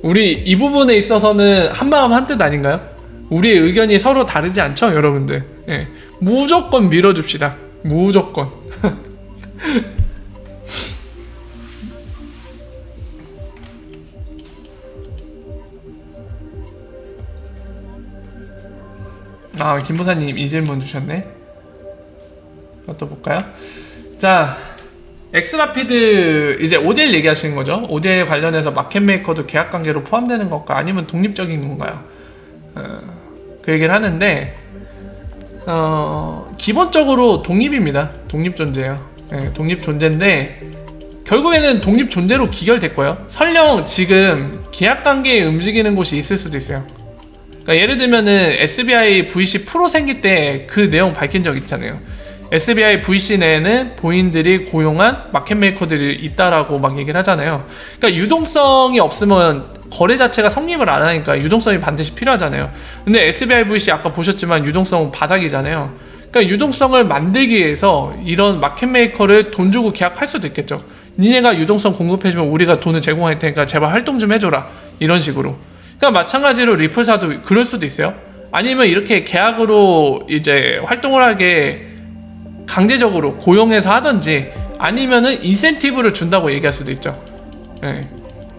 Speaker 1: 우리 이 부분에 있어서는 한마음 한뜻 아닌가요? 우리의 의견이 서로 다르지 않죠 여러분들. 예. 무조건 밀어줍시다. 무조건. 아 김보사님 이 질문 주셨네. 또 볼까요? 자 엑스라피드 이제 ODL 얘기하시는 거죠. ODL 관련해서 마켓메이커도 계약관계로 포함되는 것과 아니면 독립적인 건가요? 그 얘기를 하는데 기본적으로 독립입니다. 독립존재예요. 네, 독립존재인데 결국에는 독립존재로 기결됐고요. 설령 지금 계약관계에 움직이는 곳이 있을 수도 있어요. 그러니까 예를 들면은 SBI VC 프로 생길 때 그 내용 밝힌 적 있잖아요. SBI VC 내에는 본인들이 고용한 마켓메이커들이 있다라고 막 얘기를 하잖아요. 그러니까 유동성이 없으면 거래 자체가 성립을 안 하니까 유동성이 반드시 필요하잖아요. 근데 SBI VC 아까 보셨지만 유동성은 바닥이잖아요. 그러니까 유동성을 만들기 위해서 이런 마켓메이커를 돈 주고 계약할 수도 있겠죠. 니네가 유동성 공급해주면 우리가 돈을 제공할 테니까 제발 활동 좀 해줘라. 이런 식으로. 그러니까 마찬가지로 리플사도 그럴 수도 있어요. 아니면 이렇게 계약으로 이제 활동을 하게 강제적으로 고용해서 하든지 아니면은 인센티브를 준다고 얘기할 수도 있죠. 네.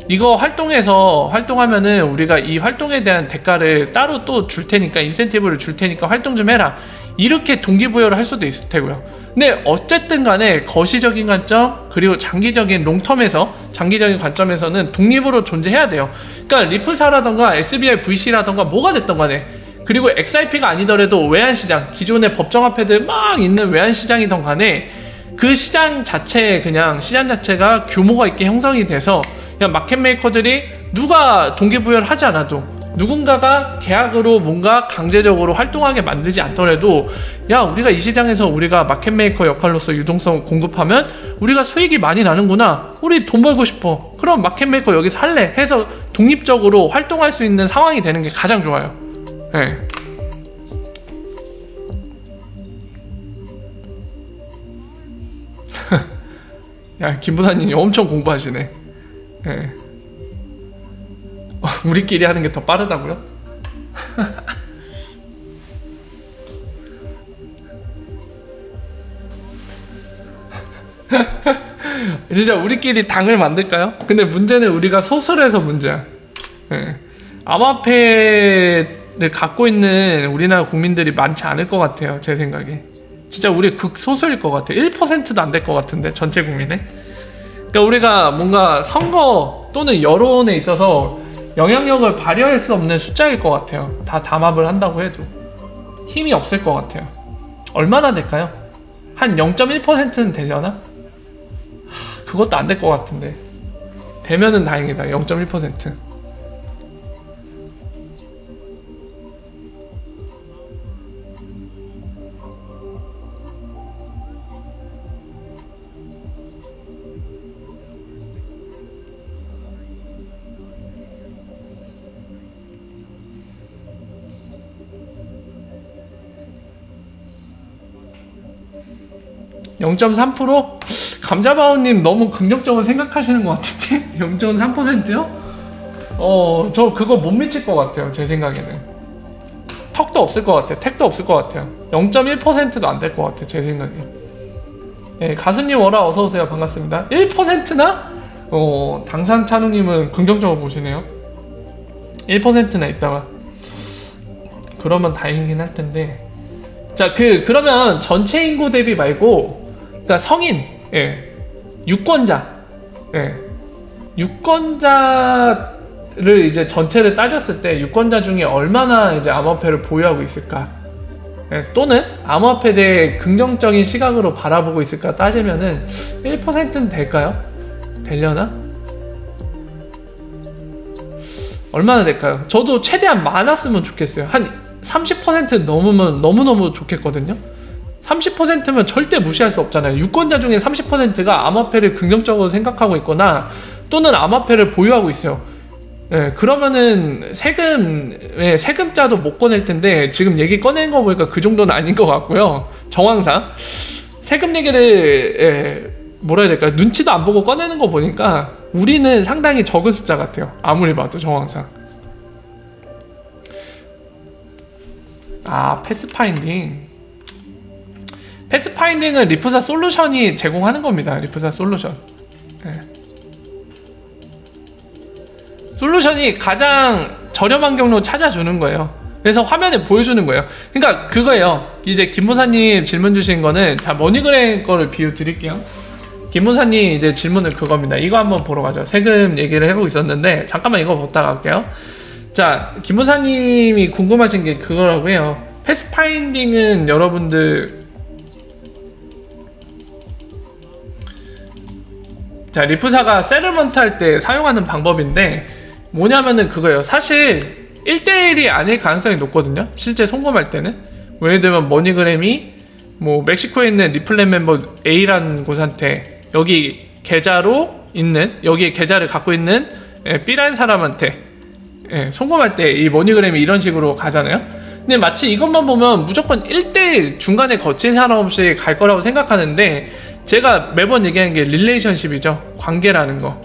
Speaker 1: 이거 활동하면은 우리가 이 활동에 대한 대가를 따로 또 줄 테니까 인센티브를 줄 테니까 활동 좀 해라. 이렇게 동기부여를 할 수도 있을 테고요. 근데 어쨌든 간에 거시적인 관점 그리고 장기적인 롱텀에서 장기적인 관점에서는 독립으로 존재해야 돼요. 그러니까 리프사라던가 SBI VC라던가 뭐가 됐던 간에, 그리고 XRP가 아니더라도 외환시장, 기존의 법정화폐들 막 있는 외환시장이던 간에 그 시장 자체에 그냥 시장 자체가 규모가 있게 형성이 돼서 그냥 마켓메이커들이 누가 동기부여를 하지 않아도 누군가가 계약으로 뭔가 강제적으로 활동하게 만들지 않더라도 야, 우리가 이 시장에서 우리가 마켓메이커 역할로서 유동성을 공급하면 우리가 수익이 많이 나는구나, 우리 돈 벌고 싶어, 그럼 마켓메이커 여기서 할래 해서 독립적으로 활동할 수 있는 상황이 되는 게 가장 좋아요. 네. 야, 김부사님 엄청 공부하시네. 네. 우리끼리 하는 게 더 빠르다고요? 진짜 우리끼리 당을 만들까요? 근데 문제는 우리가 소설에서 문제야. 네. 암호화폐를 갖고 있는 우리나라 국민들이 많지 않을 것 같아요, 제 생각에. 진짜 우리 극소수일 것 같아요. 1%도 안 될 것 같은데, 전체 국민에. 그러니까 우리가 뭔가 선거 또는 여론에 있어서 영향력을 발휘할 수 없는 숫자일 것 같아요. 다 담합을 한다고 해도 힘이 없을 것 같아요. 얼마나 될까요? 한 0.1%는 되려나? 그것도 안 될 것 같은데. 되면은 다행이다. 0.1%. (0.3%) 감자바오님 너무 긍정적으로 생각하시는 것 같은데. 0.3%요? 저 그거 못 미칠 것 같아요, 제 생각에는. 턱도 없을 것 같아요. 택도 없을 것 같아요. 0.1%도 안 될 것 같아요, 제 생각에. 예, 가수님 워라 어서오세요. 반갑습니다. 1%나? 당산찬우님은 긍정적으로 보시네요. 1%나 있다가 그러면 다행이긴 할 텐데. 자, 그러면 전체 인구 대비 말고, 그러니까 성인, 예, 유권자, 예, 유권자를 이제 전체를 따졌을 때 유권자 중에 얼마나 이제 암호화폐를 보유하고 있을까, 예, 또는 암호화폐에 대해 긍정적인 시각으로 바라보고 있을까 따지면은 1%는 될까요? 되려나? 얼마나 될까요? 저도 최대한 많았으면 좋겠어요. 한 30% 넘으면 너무너무 좋겠거든요. 30%면 절대 무시할 수 없잖아요. 유권자 중에 30%가 암호화폐를 긍정적으로 생각하고 있거나 또는 암호화폐를 보유하고 있어요. 예, 그러면은 세금자도 못 꺼낼 텐데, 지금 얘기 꺼낸 거 보니까 그 정도는 아닌 것 같고요. 정황상 세금 얘기를 뭐라 해야 될까요? 눈치도 안 보고 꺼내는 거 보니까 우리는 상당히 적은 숫자 같아요. 아무리 봐도 정황상. 패스파인딩. 패스파인딩은 리프사 솔루션이 제공하는 겁니다. 리프사 솔루션. 네. 솔루션이 가장 저렴한 경로 찾아주는 거예요. 그래서 화면에 보여주는 거예요. 그러니까 그거예요. 이제 김무사님 질문 주신 거는, 자, 머니그램 거를 비유 드릴게요. 김무사님 이제 질문은 그겁니다. 이거 한번 보러 가죠. 세금 얘기를 해보고 있었는데 잠깐만 이거 보다가 갈게요. 자, 김무사님이 궁금하신 게 그거라고 해요. 패스파인딩은 여러분들, 자, 리프사가 세틀먼트 할 때 사용하는 방법인데 뭐냐면은 그거예요. 사실 1대1이 아닐 가능성이 높거든요, 실제 송금할 때는. 예를 들면 머니그램이 뭐 멕시코에 있는 리플렛 멤버 A라는 곳한테 여기 계좌로 있는, 여기에 계좌를 갖고 있는 B라는 사람한테 송금할 때 이 머니그램이 이런 식으로 가잖아요. 근데 마치 이것만 보면 무조건 1대1 중간에 거친 사람 없이 갈 거라고 생각하는데, 제가 매번 얘기하는 게 릴레이션십이죠. 관계라는 거.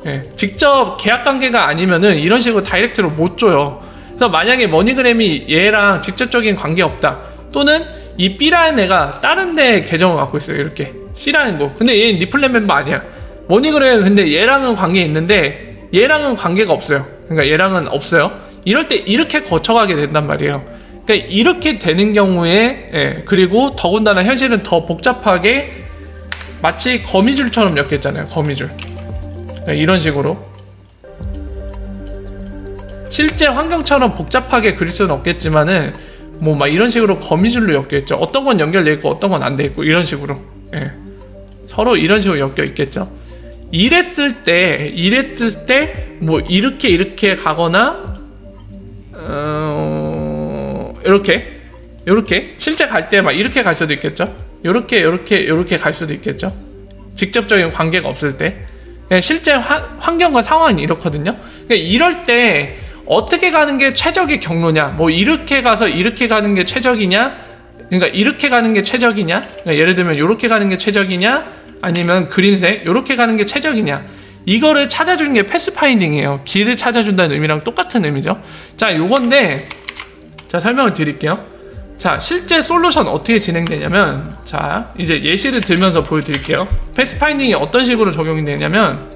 Speaker 1: 예, 직접 계약 관계가 아니면은 이런 식으로 다이렉트로 못 줘요. 그래서 만약에 머니그램이 얘랑 직접적인 관계 없다, 또는 이 B라는 애가 다른 데 계정을 갖고 있어요. 이렇게 C라는 거. 근데 얘는 리플렛 멤버 아니야. 머니그램 근데 얘랑은 관계 있는데 얘랑은 관계가 없어요. 그러니까 얘랑은 없어요. 이럴 때 이렇게 거쳐가게 된단 말이에요. 그러니까 이렇게 되는 경우에 예, 그리고 더군다나 현실은 더 복잡하게 마치 거미줄처럼 엮였잖아요. 거미줄. 그러니까 이런 식으로 실제 환경처럼 복잡하게 그릴 수는 없겠지만은 뭐 막 이런 식으로 거미줄로 엮여있죠. 어떤 건 연결돼 있고 어떤 건 안 돼 있고 이런 식으로 예. 서로 이런 식으로 엮여 있겠죠. 이랬을 때 뭐 이렇게 가거나 이렇게 실제 갈 때 막 이렇게 갈 수도 있겠죠. 이렇게 갈 수도 있겠죠. 직접적인 관계가 없을 때 실제 환경과 상황이 이렇거든요. 그러니까 이럴 때 어떻게 가는 게 최적의 경로냐, 뭐 이렇게 가서 이렇게 가는 게 최적이냐, 그러니까 이렇게 가는 게 최적이냐, 그러니까 예를 들면 이렇게 가는 게 최적이냐, 아니면 그린색 이렇게 가는 게 최적이냐, 이거를 찾아주는 게 패스파인딩이에요. 길을 찾아준다는 의미랑 똑같은 의미죠. 자, 요건데 자 설명을 드릴게요. 자, 실제 솔루션 어떻게 진행되냐면, 자 이제 예시를 들면서 보여드릴게요. 패스파인딩이 어떤 식으로 적용이 되냐면,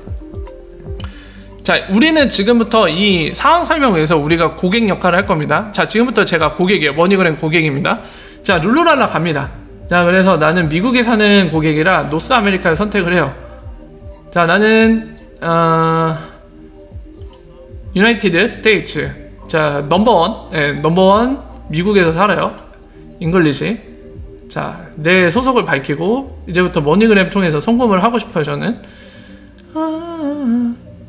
Speaker 1: 자 우리는 지금부터 이 상황 설명을 위해서 우리가 고객 역할을 할 겁니다. 자, 지금부터 제가 고객이에요. 머니그램 고객입니다. 자, 룰루랄라 갑니다. 자, 그래서 나는 미국에 사는 고객이라 노스 아메리카를 선택을 해요. 자, 나는 유나이티드 스테이츠, 자 넘버원, 넘버원 미국에서 살아요. 잉글리시. 자, 내 소속을 밝히고 이제부터 머니그램 통해서 송금을 하고 싶어요. 저는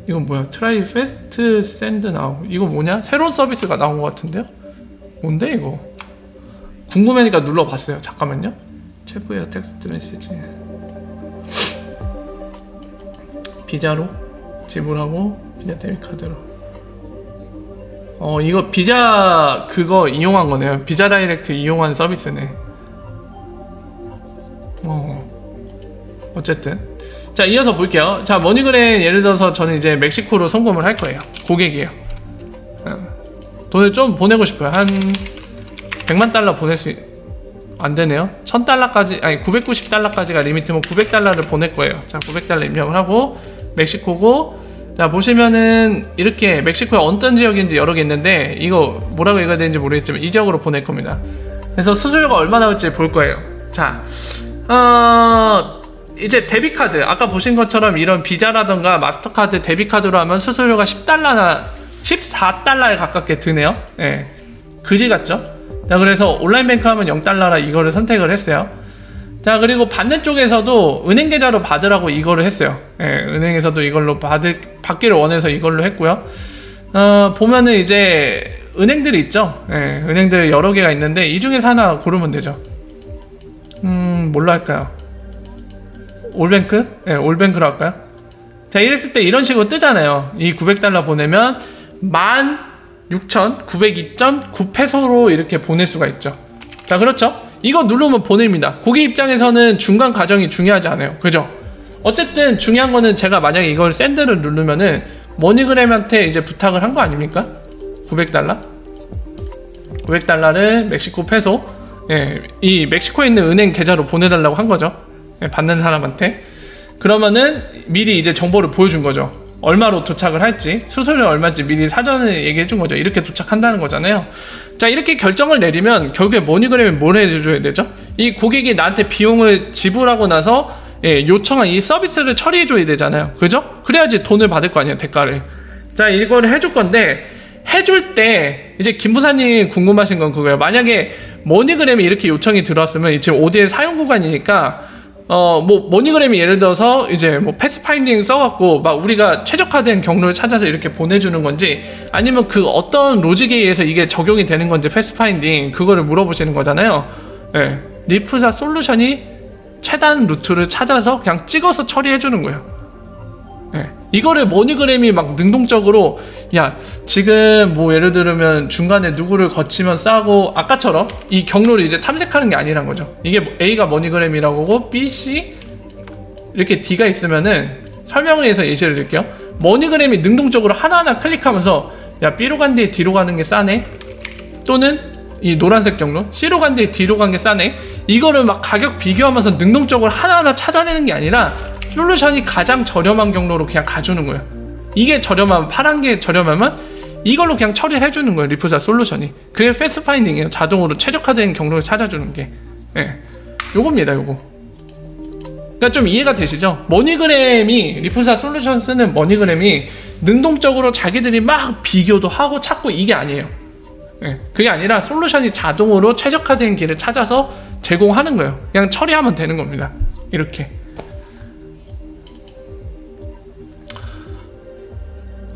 Speaker 1: 이건 뭐야? 트라이 패스트 샌드 나우. 이거 뭐냐? 새로운 서비스가 나온 것 같은데요? 뭔데 이거? 궁금하니까 눌러봤어요. 잠깐만요. 체프웨어 텍스트 메시지. 비자로 지불하고 비자 데뷔 카드로. 이거 비자 그거 이용한 거네요. 비자 다이렉트 이용한 서비스네. 어쨌든 자, 이어서 볼게요. 자, 머니그램 예를 들어서 저는 이제 멕시코로 송금을 할 거예요. 고객이에요. 돈을 좀 보내고 싶어요. 한 100만 달러 보낼 수 안 되네요. 1000달러까지, 아니 990달러까지가 리미트면 900달러를 보낼 거예요. 자, 900달러 입력을 하고 멕시코고, 자 보시면은 이렇게 멕시코에 어떤 지역인지 여러 개 있는데 이거 뭐라고 읽어야 되는지 모르겠지만 이 지역으로 보낼 겁니다. 그래서 수수료가 얼마 나올지 볼 거예요. 자, 이제 데비카드, 아까 보신 것처럼 이런 비자라던가 마스터카드 데비카드로 하면 수수료가 10달러나 14달러에 가깝게 드네요. 예, 그지 같죠? 자, 그래서 온라인 뱅크 하면 0달러라 이거를 선택을 했어요. 자, 그리고 받는 쪽에서도 은행 계좌로 받으라고 이거를 했어요. 예, 은행에서도 이걸로 받기를 원해서 이걸로 했고요. 보면은 이제 은행들이 있죠. 예, 은행들 여러 개가 있는데 이 중에서 하나 고르면 되죠. 뭘로 할까요? 올뱅크? 네, 올뱅크로 할까요? 자, 이랬을 때 이런 식으로 뜨잖아요. 이 900달러 보내면 16,902.9페소로 이렇게 보낼 수가 있죠. 자, 그렇죠? 이거 누르면 보냅니다. 고객 입장에서는 중간 과정이 중요하지 않아요. 그죠? 어쨌든 중요한 거는 제가 만약에 이걸 샌드를 누르면은 머니그램한테 이제 부탁을 한 거 아닙니까? 900달러? 900달러를 멕시코 페소, 예, 이 멕시코에 있는 은행 계좌로 보내달라고 한 거죠. 예, 받는 사람한테. 그러면은 미리 이제 정보를 보여준 거죠. 얼마로 도착을 할지, 수수료 얼마인지 미리 사전에 얘기해 준 거죠. 이렇게 도착한다는 거잖아요. 자, 이렇게 결정을 내리면 결국에 머니그램이 뭘 해줘야 되죠? 이 고객이 나한테 비용을 지불하고 나서 예, 요청한 이 서비스를 처리해 줘야 되잖아요. 그죠? 그래야지 돈을 받을 거 아니에요, 대가를. 자, 이걸 해줄 건데 해줄 때 이제 김부사님이 궁금하신 건 그거예요. 만약에 머니그램이 이렇게 요청이 들어왔으면 지금 ODL 사용 구간이니까 뭐 머니그램이 예를 들어서 이제 뭐 패스파인딩 써갖고 막 우리가 최적화된 경로를 찾아서 이렇게 보내주는 건지, 아니면 그 어떤 로직에 의해서 이게 적용이 되는 건지 패스파인딩 그거를 물어보시는 거잖아요. 예, 리프사 솔루션이 최단 루트를 찾아서 그냥 찍어서 처리해주는 거예요. 예, 이거를 머니그램이 막 능동적으로 야 지금 뭐 예를 들면 중간에 누구를 거치면 싸고 아까처럼 이 경로를 이제 탐색하는 게 아니란 거죠. 이게 A가 머니그램이라고 하고 B, C 이렇게 D가 있으면은 설명을 해서 예시를 드릴게요. 머니그램이 능동적으로 하나하나 클릭하면서 야 B로 간 뒤에 D로 가는 게 싸네, 또는 이 노란색 경로 C로 간 뒤에 D로 간 게 싸네, 이거를 막 가격 비교하면서 능동적으로 하나하나 찾아내는 게 아니라 솔루션이 가장 저렴한 경로로 그냥 가주는 거예요. 이게 저렴하면, 파란 게 저렴하면 이걸로 그냥 처리를 해주는 거예요. 리프사 솔루션이. 그게 패스 파인딩이에요. 자동으로 최적화된 경로를 찾아주는 게. 예. 요겁니다. 요거. 그러니까 좀 이해가 되시죠? 머니그램이, 리프사 솔루션 쓰는 머니그램이 능동적으로 자기들이 막 비교도 하고 찾고 이게 아니에요. 예. 그게 아니라 솔루션이 자동으로 최적화된 길을 찾아서 제공하는 거예요. 그냥 처리하면 되는 겁니다. 이렇게.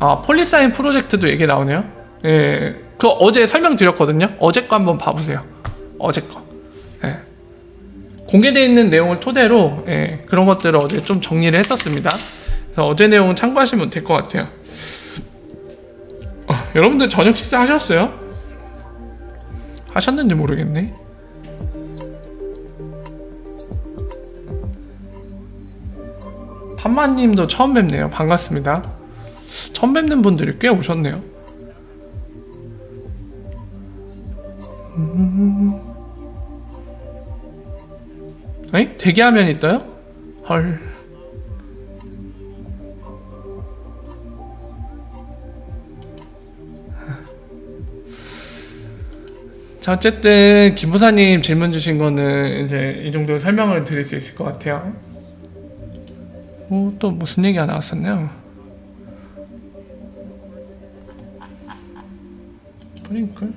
Speaker 1: 아, 폴리사인 프로젝트도 얘기 나오네요. 예, 그 어제 설명드렸거든요. 어제 거 한번 봐보세요. 어제 거. 예. 공개되어 있는 내용을 토대로 예, 그런 것들을 어제 좀 정리를 했었습니다. 그래서 어제 내용은 참고하시면 될 것 같아요. 여러분들 저녁 식사 하셨어요? 하셨는지 모르겠네. 판마님도 처음 뵙네요. 반갑습니다. 처음 뵙는 분들이 꽤 오셨네요. 에이? 대기화면이 떠요? 헐. 자, 어쨌든 김부사님 질문 주신 거는 이제 이 정도 설명을 드릴 수 있을 것 같아요. 또 무슨 얘기가 나왔었나요? 프링클?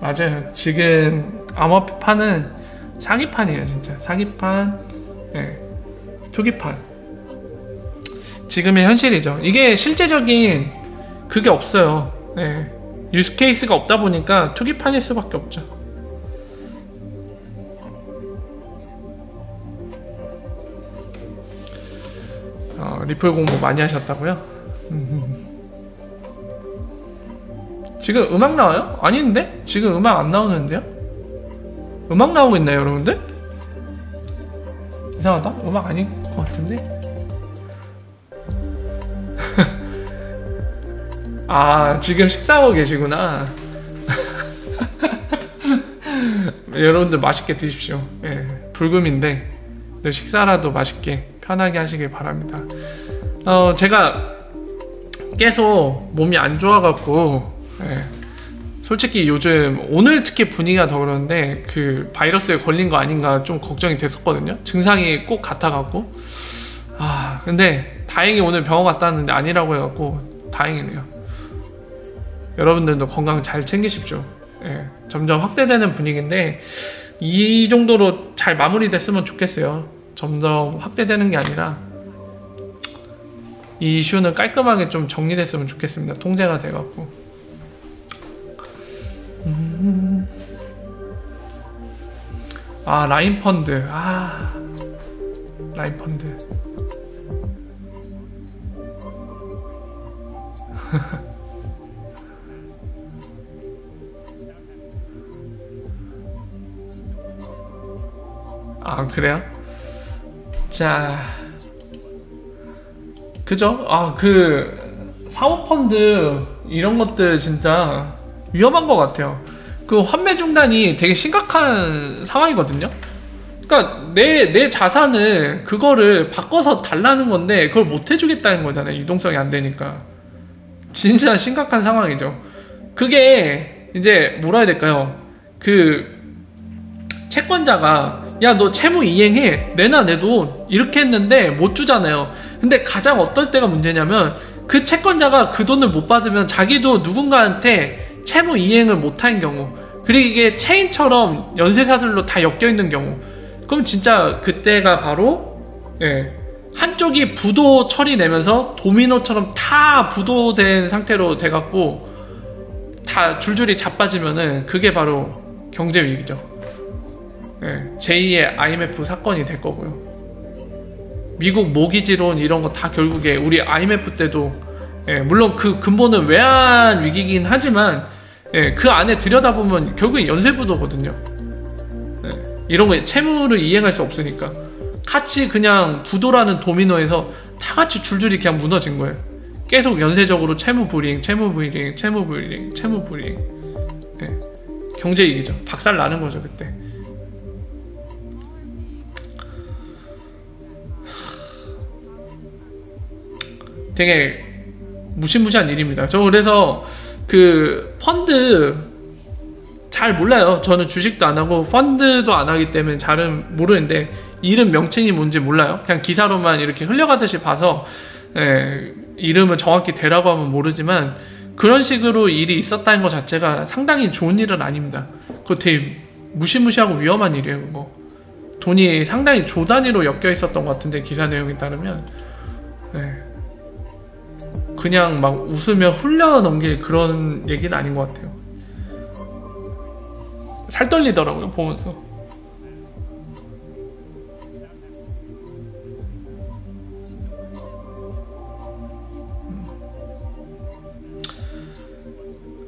Speaker 1: 맞아요. 지금 암호판은 사기판이에요. 진짜 사기판. 네. 투기판. 지금의 현실이죠. 이게 실제적인 그게 없어요. 네. 유스케이스가 없다 보니까 투기판일 수밖에 없죠. 리플 공부 많이 하셨다고요? 지금 음악 나와요? 아닌데? 지금 음악 안 나오는데요? 음악 나오고 있나요, 여러분들? 이상하다? 음악 아닌 것 같은데? 아, 지금 식사하고 계시구나. 여러분들 맛있게 드십시오. 예, 불금인데 식사라도 맛있게 편하게 하시길 바랍니다. 제가 계속 몸이 안 좋아갖고 예, 솔직히 요즘 오늘 특히 분위기가 더 그러는데 그 바이러스에 걸린 거 아닌가 좀 걱정이 됐었거든요. 증상이 꼭 같아갖고. 아, 근데 다행히 오늘 병원 갔다 왔는데 아니라고 해갖고 다행이네요. 여러분들도 건강 잘 챙기십시오. 예, 점점 확대되는 분위기인데 이 정도로 잘 마무리됐으면 좋겠어요. 점점 확대되는 게 아니라 이 이슈는 깔끔하게 좀 정리됐으면 좋겠습니다. 통제가 돼갖고. 아, 라인펀드. 아, 라인펀드. 아, 그래요? 자, 그죠? 아, 그 사모펀드 이런 것들 진짜 위험한 것 같아요. 그 환매 중단이 되게 심각한 상황이거든요. 그러니까 내 자산을 그거를 바꿔서 달라는 건데 그걸 못 해주겠다는 거잖아요. 유동성이 안 되니까. 진짜 심각한 상황이죠. 그게 이제 뭐라 해야 될까요? 그 채권자가 야, 너 채무 이행해, 내놔 내 돈, 이렇게 했는데 못 주잖아요. 근데 가장 어떨 때가 문제냐면 그 채권자가 그 돈을 못 받으면 자기도 누군가한테 채무 이행을 못한 경우, 그리고 이게 체인처럼 연쇄사슬로 다 엮여있는 경우, 그럼 진짜 그때가 바로 예, 한쪽이 부도 처리 내면서 도미노처럼 다 부도된 상태로 돼갖고 다 줄줄이 자빠지면은 그게 바로 경제위기죠. 예, 제2의 IMF 사건이 될 거고요. 미국 모기지론 이런 거 다 결국에 우리 IMF 때도 예, 물론 그 근본은 외환 위기긴 하지만 예, 그 안에 들여다보면 결국엔 연쇄부도거든요. 예, 이런 거 채무를 이행할 수 없으니까 같이 그냥 부도라는 도미노에서 다 같이 줄줄이 그냥 무너진 거예요. 계속 연쇄적으로 채무 불이행, 채무 불이행, 채무 불이행, 채무 불이행. 예, 경제위기죠. 박살 나는 거죠 그때. 되게 무시무시한 일입니다. 저 그래서 그 펀드 잘 몰라요. 저는 주식도 안 하고 펀드도 안 하기 때문에 잘은 모르는데 이름 명칭이 뭔지 몰라요. 그냥 기사로만 이렇게 흘려가듯이 봐서 이름을 정확히 대라고 하면 모르지만 그런 식으로 일이 있었다는 것 자체가 상당히 좋은 일은 아닙니다. 그거 되게 무시무시하고 위험한 일이에요. 그거. 돈이 상당히 조 단위로 엮여 있었던 것 같은데 기사 내용에 따르면 그냥 막 웃으며 흘려 넘길 그런 얘기는 아닌 것 같아요. 살 떨리더라고요 보면서.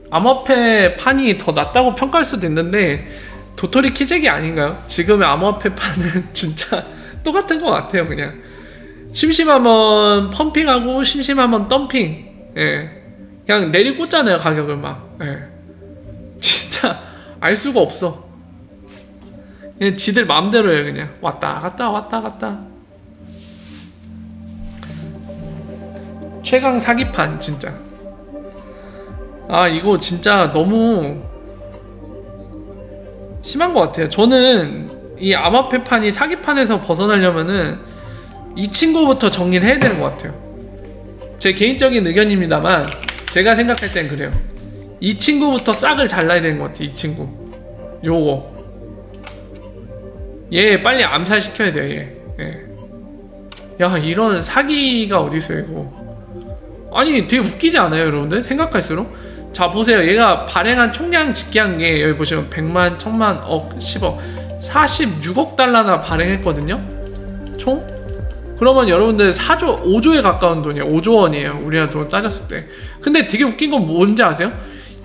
Speaker 1: 암호화폐 판이 더 낫다고 평가할 수도 있는데 도토리 키재기 아닌가요? 지금의 암호화폐 판은 진짜 똑같은 것 같아요. 그냥 심심하면 펌핑하고 심심하면 덤핑. 그냥 내리꽂잖아요 가격을 막. 진짜 알 수가 없어. 그냥 지들 마음대로 해. 그냥 왔다 갔다 왔다 갔다. 최강 사기판 진짜. 아 이거 진짜 너무 심한 것 같아요. 저는 이 암호화폐판이 사기판에서 벗어나려면은 이 친구부터 정리를 해야 되는 것 같아요. 제 개인적인 의견입니다만 제가 생각할 땐 그래요. 이 친구부터 싹을 잘라야 되는 것 같아요. 이 친구 요거 얘 빨리 암살시켜야 돼요. 얘. 야 이런 사기가 어딨어요 이거. 아니 되게 웃기지 않아요 여러분들? 생각할수록. 자 보세요. 얘가 발행한 총량 집계한 게 여기 보시면 100만, 1000만, 억, 10억 46억 달러나 발행했거든요 총? 그러면 여러분들 4조, 5조에 가까운 돈이에요. 5조 원이에요 우리나라 돈 따졌을 때. 근데 되게 웃긴 건 뭔지 아세요?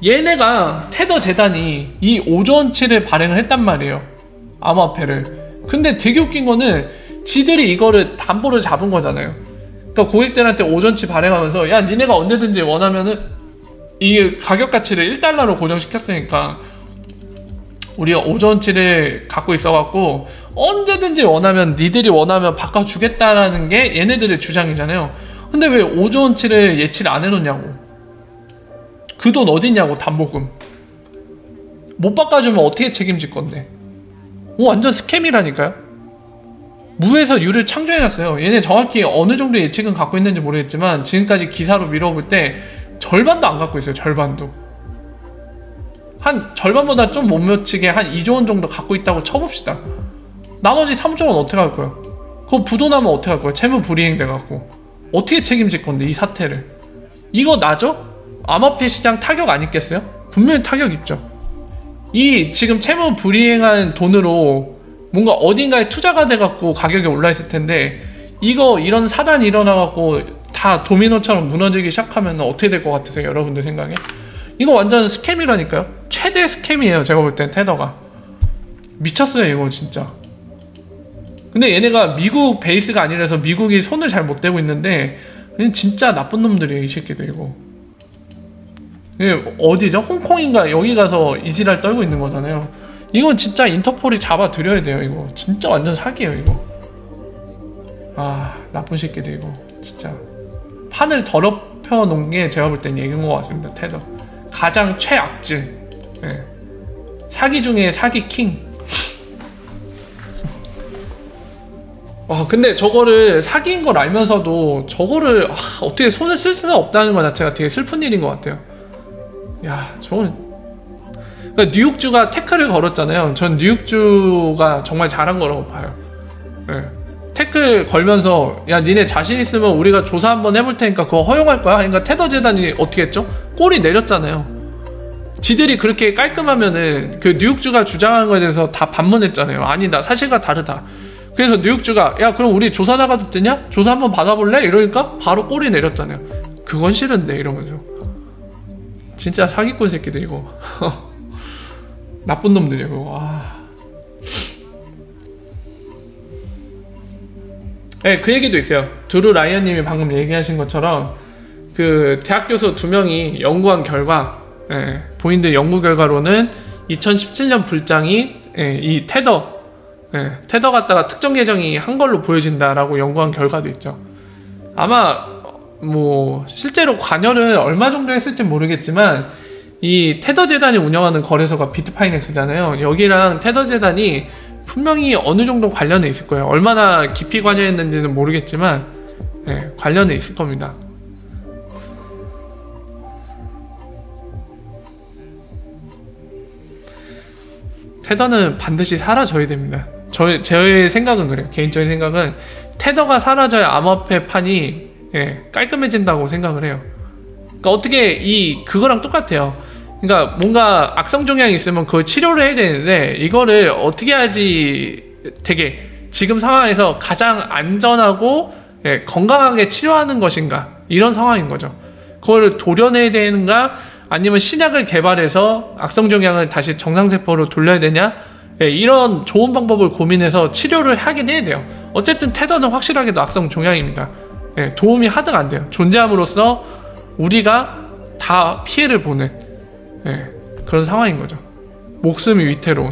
Speaker 1: 얘네가 테더 재단이 이 5조 원치를 발행을 했단 말이에요 암호화폐를. 근데 되게 웃긴 거는 지들이 이거를 담보를 잡은 거잖아요. 그러니까 고객들한테 5조 원치 발행하면서 야 니네가 언제든지 원하면은 이 가격 가치를 1달러로 고정시켰으니까 우리가 5조 원치를 갖고 있어갖고 언제든지 원하면 니들이 원하면 바꿔주겠다라는 게 얘네들의 주장이잖아요. 근데 왜 5조 원치를 예치를 안 해놓냐고. 그 돈 어딨냐고. 담보금 못 바꿔주면 어떻게 책임질 건데. 완전 스캠이라니까요. 무에서 유를 창조해놨어요. 얘네 정확히 어느 정도 예측은 갖고 있는지 모르겠지만 지금까지 기사로 밀어볼 때 절반도 안 갖고 있어요. 절반도. 한 절반보다 좀 못 미치게 한 2조 원 정도 갖고 있다고 쳐봅시다. 나머지 3조 원 어떻게 할 거예요? 그거 부도나면 어떻게 할 거예요? 채무 불이행 돼갖고 어떻게 책임질 건데 이 사태를. 이거 나죠? 암호화폐 시장 타격 안 있겠어요? 분명히 타격 있죠. 이 지금 채무 불이행한 돈으로 뭔가 어딘가에 투자가 돼갖고 가격이 올라있을 텐데 이거 이런 사단이 일어나갖고 다 도미노처럼 무너지기 시작하면 어떻게 될 것 같으세요? 여러분들 생각에? 이거 완전 스캠이라니까요. 최대 스캠이에요. 제가 볼 땐 테더가 미쳤어요 이거 진짜. 근데 얘네가 미국 베이스가 아니라서 미국이 손을 잘 못 대고 있는데 그냥 진짜 나쁜 놈들이에요 이 새끼들 이거. 어디죠? 홍콩인가 여기 가서 이지랄 떨고 있는 거잖아요. 이건 진짜 인터폴이 잡아들여야 돼요 이거. 진짜 완전 사기예요 이거. 아 나쁜 새끼들 이거 진짜. 판을 더럽혀 놓은 게 제가 볼 땐 얘기인 것 같습니다. 테더 가장 최악질. 사기 중에 사기 킹. 와 근데 저거를 사기인 걸 알면서도 저거를 어떻게 손을 쓸 수가 없다는 것 자체가 되게 슬픈 일인 것 같아요. 야 저건 그러니까 뉴욕주가 태클을 걸었잖아요. 전 뉴욕주가 정말 잘한 거라고 봐요. 태클 걸면서 야 니네 자신 있으면 우리가 조사 한번 해볼 테니까 그거 허용할 거야? 그러니까 테더 재단이 어떻게 했죠? 꼬리 내렸잖아요. 지들이 그렇게 깔끔하면은 그 뉴욕주가 주장한 거에 대해서 다 반문했잖아요. 아니다 사실과 다르다. 그래서 뉴욕주가 야 그럼 우리 조사 나가도 되냐? 조사 한번 받아볼래? 이러니까 바로 꼬리 내렸잖아요. 그건 싫은데 이러면서. 진짜 사기꾼 새끼들 이거. 나쁜 놈들이야 이거. 와. 네, 그 얘기도 있어요. 드루 라이언님이 방금 얘기하신 것처럼 그 대학 교수 2명이 연구한 결과, 본인들 연구 결과로는 2017년 불장이 이 테더 갖다가 특정 계정이 한 걸로 보여진다라고 연구한 결과도 있죠. 아마 뭐 실제로 관여를 얼마 정도 했을지 모르겠지만 이 테더 재단이 운영하는 거래소가 비트파이넥스잖아요. 여기랑 테더 재단이 분명히 어느 정도 관련해 있을 거예요. 얼마나 깊이 관여했는지는 모르겠지만 네, 관련해 있을 겁니다. 테더는 반드시 사라져야 됩니다. 제 생각은 그래요. 개인적인 생각은 테더가 사라져야 암호화폐판이 깔끔해진다고 생각을 해요. 그러니까 어떻게 그거랑 똑같아요. 그러니까 뭔가 악성 종양이 있으면 그걸 치료를 해야 되는데 이거를 어떻게 해야지 되게 지금 상황에서 가장 안전하고 건강하게 치료하는 것인가, 이런 상황인 거죠. 그걸 도려내야 되는가, 아니면 신약을 개발해서 악성 종양을 다시 정상세포로 돌려야 되냐, 이런 좋은 방법을 고민해서 치료를 하긴 해야 돼요. 어쨌든 테더는 확실하게도 악성 종양입니다. 도움이 하등 안 돼요. 존재함으로써 우리가 다 피해를 보는 그런 상황인 거죠. 목숨이 위태로운.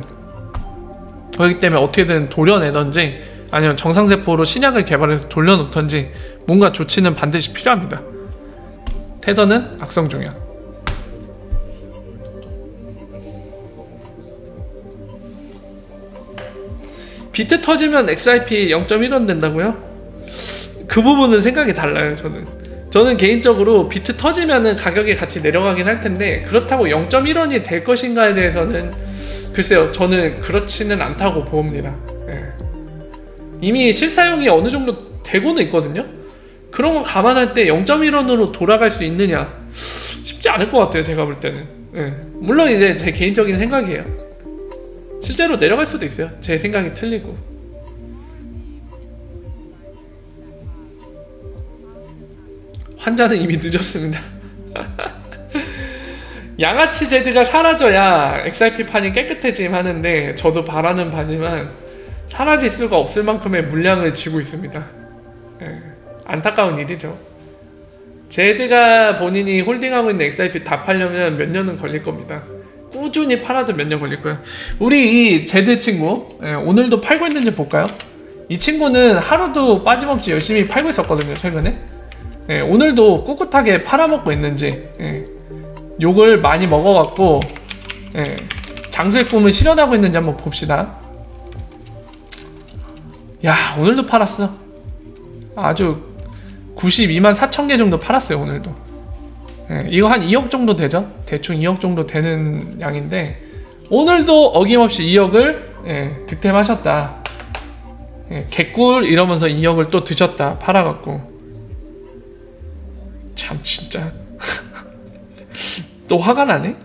Speaker 1: 그렇기 때문에 어떻게든 도려내던지 아니면 정상세포로 신약을 개발해서 돌려놓던지 뭔가 조치는 반드시 필요합니다. 테더는 악성 종양. 비트 터지면 XRP 0.1원 된다고요? 그 부분은 생각이 달라요. 저는 개인적으로 비트 터지면은 가격이 같이 내려가긴 할 텐데, 그렇다고 0.1원이 될 것인가에 대해서는 글쎄요, 저는 그렇지는 않다고 봅니다. 이미 실사용이 어느 정도 되고는 있거든요. 그런 거 감안할 때 0.1원으로 돌아갈 수 있느냐, 쉽지 않을 것 같아요. 제가 볼 때는. 물론 이제 제 개인적인 생각이에요. 실제로 내려갈 수도 있어요. 제 생각이 틀리고. 환자는 이미 늦었습니다. 양아치 제드가 사라져야 XRP판이 깨끗해짐 하는데, 저도 바라는 바지만 사라질 수가 없을 만큼의 물량을 쥐고 있습니다. 안타까운 일이죠. 제드가 본인이 홀딩하고 있는 XRP 다 팔려면 몇 년은 걸릴 겁니다. 꾸준히 팔아도 몇 년 걸릴 거예요. 우리 이 제드 친구, 오늘도 팔고 있는지 볼까요? 이 친구는 하루도 빠짐없이 열심히 팔고 있었거든요, 최근에. 오늘도 꿋꿋하게 팔아먹고 있는지, 욕을 많이 먹어갖고 장수의 꿈을 실현하고 있는지 한번 봅시다. 야, 오늘도 팔았어. 아주 92만 4천 개 정도 팔았어요, 오늘도. 이거 한 2억 정도 되죠? 대충 2억 정도 되는 양인데, 오늘도 어김없이 2억을 득템하셨다. 개꿀 이러면서 2억을 또 드셨다, 팔아갖고. 참 진짜 또 화가 나네.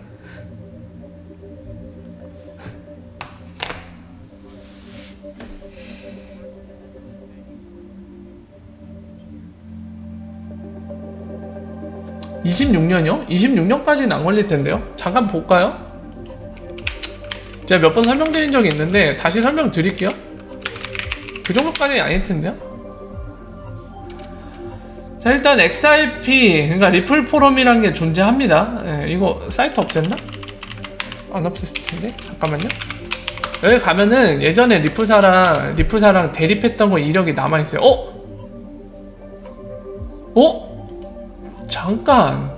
Speaker 1: (26년이요) 26년까지는 안 걸릴 텐데요. 잠깐 볼까요? 제가 몇 번 설명드린 적이 있는데 다시 설명드릴게요. 그 정도까지는 아닐 텐데요. 자, 일단 XRP, 그러니까 리플 포럼이라는 게 존재합니다. 이거 사이트 없앴나? 안 없앴을 텐데. 잠깐만요. 여기 가면은 예전에 리플사랑 대립했던 거 이력이 남아있어요. 잠깐.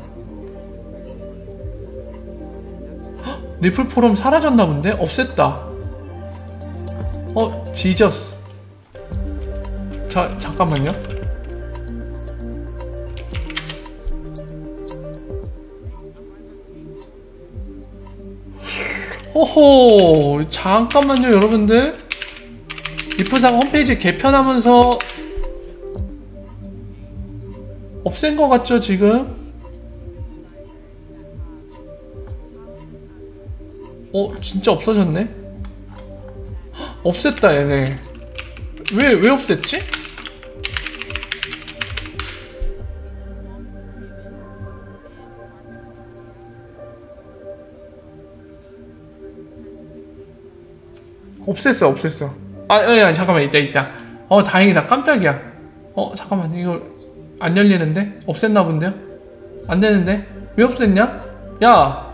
Speaker 1: 리플 포럼 사라졌나 본데? 없앴다. 지저스. 잠깐만요. 호호, 잠깐만요, 여러분들. 리플사가 홈페이지 개편하면서 없앤 거 같죠, 지금? 진짜 없어졌네? 없앴다, 얘네. 왜 없앴지? 없앴어. 아니, 잠깐만, 있다. 다행이다. 깜짝이야. 잠깐만, 이거 안 열리는데? 없앴나 본데요? 안 되는데? 왜 없앴냐? 야!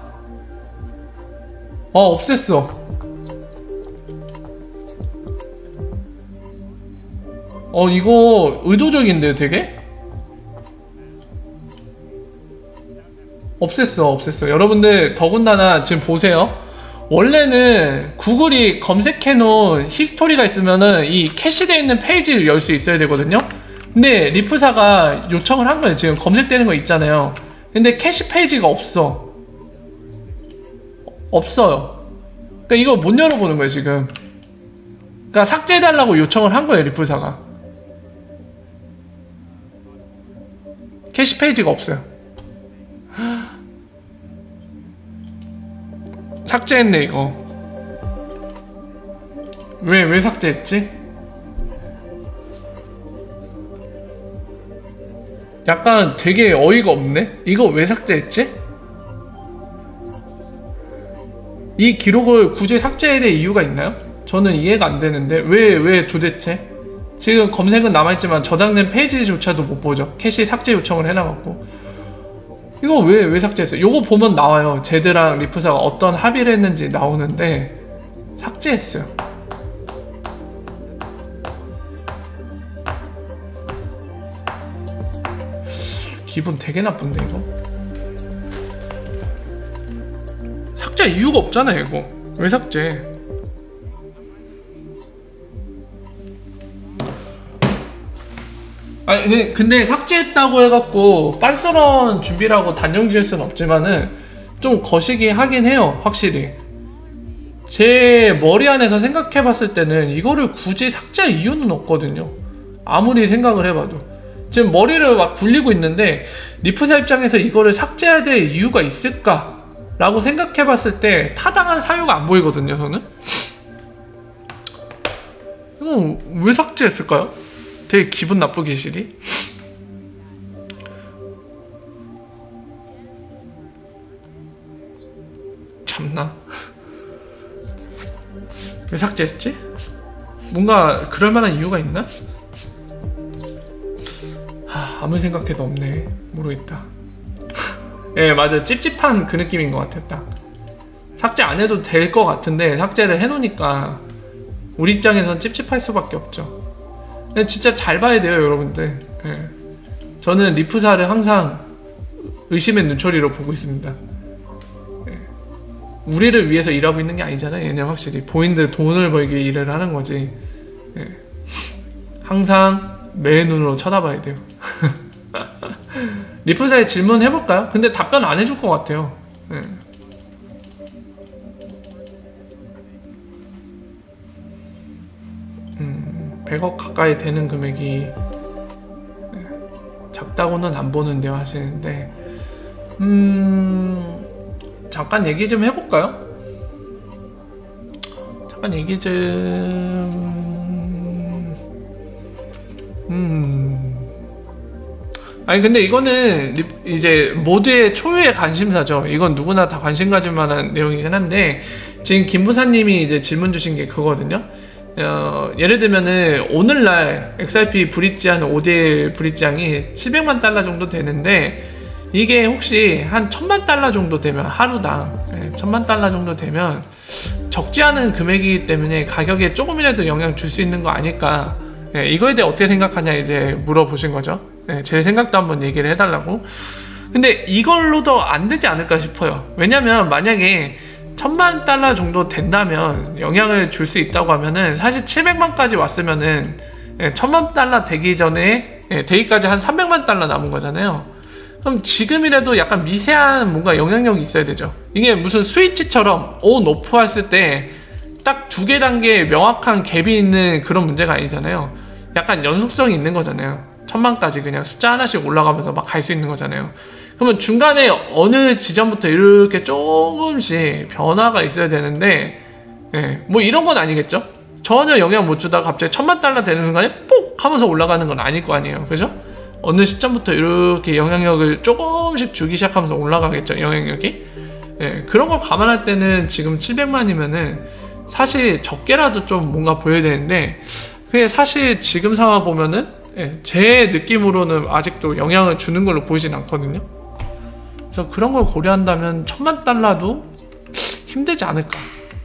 Speaker 1: 없앴어. 이거 의도적인데요, 되게? 없앴어. 여러분들 더군다나 지금 보세요. 원래는 구글이 검색해놓은 히스토리가 있으면은 이 캐시되어 있는 페이지를 열 수 있어야 되거든요. 근데 리프사가 요청을 한 거예요. 지금 검색되는 거 있잖아요. 근데 캐시 페이지가 없어요. 그러니까 이거 못 열어보는 거예요 지금. 그러니까 삭제해달라고 요청을 한 거예요 리플사가. 캐시 페이지가 없어요. 삭제했네 이거. 왜 삭제했지? 약간 되게 어이가 없네? 이거 왜 삭제했지? 이 기록을 굳이 삭제해야 될 이유가 있나요? 저는 이해가 안 되는데 왜 도대체? 지금 검색은 남아있지만 저장된 페이지조차도 못 보죠. 캐시 삭제 요청을 해놔갖고. 이거 왜 삭제했어요? 요거 보면 나와요. 제드랑 리프사가 어떤 합의를 했는지 나오는데 삭제했어요. 기분 되게 나쁜데 이거? 삭제 이유가 없잖아 이거. 왜 삭제? 아니 근데 삭제했다고 해갖고 빤스런 준비라고 단정 지을 수는 없지만은 좀 거시기 하긴 해요. 확실히 제 머리 안에서 생각해봤을 때는 이거를 굳이 삭제할 이유는 없거든요. 아무리 생각을 해봐도 지금 머리를 막 굴리고 있는데 리프사 입장에서 이거를 삭제해야 될 이유가 있을까? 라고 생각해봤을 때 타당한 사유가 안 보이거든요. 저는 이거 왜 삭제했을까요? 되게 기분 나쁘게 시리. 참나. 왜 삭제했지? 뭔가 그럴만한 이유가 있나? 아무리 생각해도 없네. 모르겠다. 예 맞아, 찝찝한 그 느낌인 것 같아. 딱 삭제 안 해도 될 것 같은데 삭제를 해놓으니까 우리 입장에선 찝찝할 수밖에 없죠. 진짜 잘 봐야 돼요 여러분들. 예. 저는 리프사를 항상 의심의 눈초리로 보고 있습니다. 예. 우리를 위해서 일하고 있는 게 아니잖아요. 얘는 확실히 본인들 돈을 벌기 위해 일을 하는 거지. 예. 항상 매의 눈으로 쳐다봐야 돼요. 리프사에 질문 해볼까요? 근데 답변 안 해줄 것 같아요. 예. 100억 가까이 되는 금액이 작다고는 안 보는데요 하시는데 잠깐 얘기 좀 해볼까요? 잠깐 얘기 좀 아니 근데 이거는 이제 모두의 초유의 관심사죠. 이건 누구나 다 관심 가질 만한 내용이긴 한데 지금 김부사님이 이제 질문 주신 게 그거거든요. 예를 들면은 오늘날 XRP 브릿지하는 5대 브릿지양이 700만 달러 정도 되는데 이게 혹시 한 1000만 달러 정도 되면 하루당 1000만 달러 정도 되면 적지 않은 금액이기 때문에 가격에 조금이라도 영향 줄 수 있는 거 아닐까. 이거에 대해 어떻게 생각하냐 이제 물어보신 거죠. 제 생각도 한번 얘기를 해달라고. 근데 이걸로도 안 되지 않을까 싶어요. 왜냐면 만약에 1000만 달러 정도 된다면 영향을 줄 수 있다고 하면은 사실 700만까지 왔으면은 1000만 달러 되기 전에 되기까지 한 300만 달러 남은 거잖아요. 그럼 지금이라도 약간 미세한 뭔가 영향력이 있어야 되죠. 이게 무슨 스위치처럼 온 오프 했을 때 딱 2개 단계의 명확한 갭이 있는 그런 문제가 아니잖아요. 약간 연속성이 있는 거잖아요. 1000만까지 그냥 숫자 하나씩 올라가면서 막 갈 수 있는 거잖아요. 그러면 중간에 어느 지점부터 이렇게 조금씩 변화가 있어야 되는데 뭐 이런 건 아니겠죠? 전혀 영향 못 주다가 갑자기 1000만 달러 되는 순간에 뽁 하면서 올라가는 건 아닐 거 아니에요. 그죠? 어느 시점부터 이렇게 영향력을 조금씩 주기 시작하면서 올라가겠죠. 영향력이. 그런 걸 감안할 때는 지금 700만이면은 사실 적게라도 좀 뭔가 보여야 되는데 그게 사실 지금 상황 보면은 제 느낌으로는 아직도 영향을 주는 걸로 보이진 않거든요. 그래서 그런 걸 고려한다면 1000만 달러도 힘들지 않을까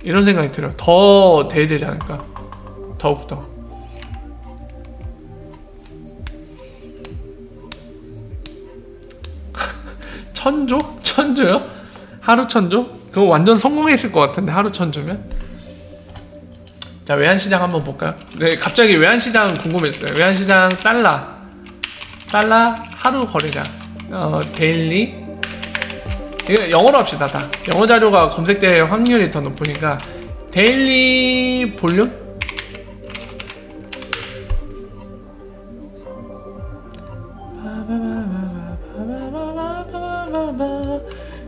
Speaker 1: 이런 생각이 들어요. 더 돼야 되지 않을까. 더욱더. 천조? 천조요? 하루 천조? 그거 완전 성공했을 것 같은데, 하루 천조면? 자, 외환시장 한번 볼까요? 네, 갑자기 외환시장 궁금했어요. 외환시장 달러 하루 거래량 데일리. 이거 영어로 합시다. 다 영어 자료가 검색될 확률이 더 높으니까 데일리 볼륨?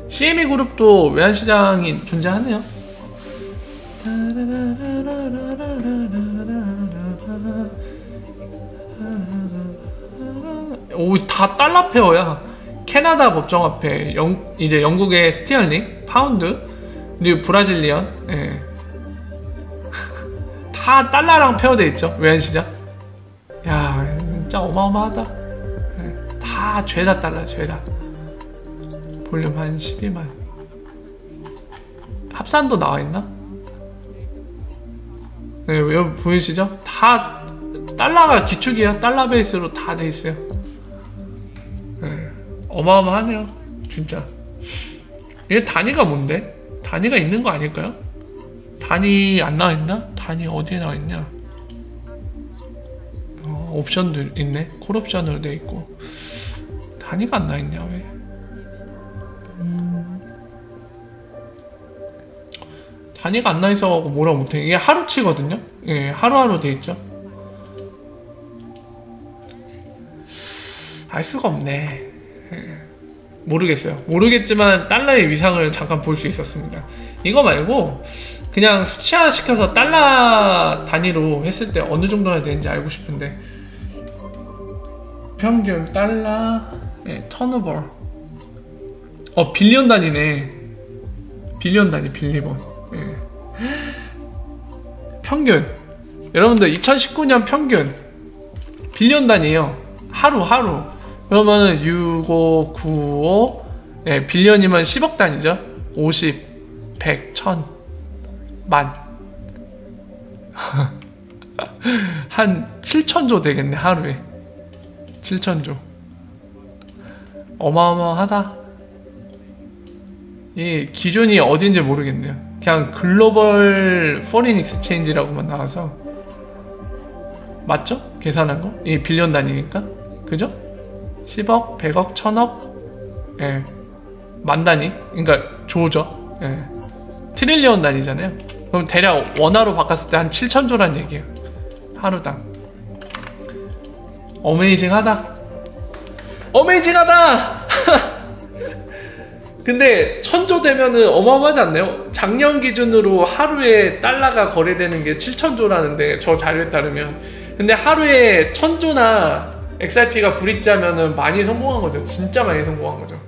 Speaker 1: CME 그룹도 외환시장이 존재하네요. 오, 다 달러 페어야. 캐나다 법정화폐, 이제 영국의 스티얼링, 파운드, 그리고 브라질리언. 예. 다 달러랑 페어돼 있죠, 외환시장. 야, 진짜 어마어마하다. 예. 다 죄다 달러, 죄다. 볼륨 한 12만. 합산도 나와있나? 네, 여기 보이시죠? 다 달러가 기축이야. 달러 베이스로 다 돼있어요. 네, 어마어마하네요 진짜. 얘 단위가 뭔데? 단위가 있는 거 아닐까요? 단위 안 나와있나? 단위 어디에 나와있냐? 옵션도 있네. 콜옵션으로 돼있고. 단위가 안 나와있냐 왜? 단위가 안 나있어가지고 뭐라 못해. 이게 하루치거든요? 예, 하루하루 돼있죠? 알 수가 없네. 예, 모르겠어요. 모르겠지만 달러의 위상을 잠깐 볼 수 있었습니다. 이거 말고 그냥 수치화 시켜서 달러 단위로 했을 때 어느 정도나 되는지 알고 싶은데. 평균 달러 예, 턴오버 빌리언 단위네. 빌리언 단위 빌리본. 예. 평균 여러분들 2019년 평균 빌리언 단위에요. 하루 그러면은 6595 예, 빌리언이면 10억 단위죠. 50 100 1000 만 한 7천조 되겠네. 하루에 7천조. 어마어마하다. 이 기준이 어딘지 모르겠네요. 그냥 글로벌 포린 익스체인지라고만 나와서. 맞죠? 계산한 거? 이 빌리언 단위니까. 그죠? 10억, 100억, 1000억, 예, 만 단위. 그러니까 조죠. 예. 트릴리언 단위잖아요. 그럼 대략 원화로 바꿨을 때 한 7천조란 얘기예요. 하루당. 어메이징하다. 어메이징하다. 근데 1000조 되면은 어마어마하지 않나요? 작년 기준으로 하루에 달러가 거래되는 게 7000조라는데 저 자료에 따르면. 근데 하루에 1000조나 XRP가 불입자면은 많이 성공한 거죠. 진짜 많이 성공한 거죠.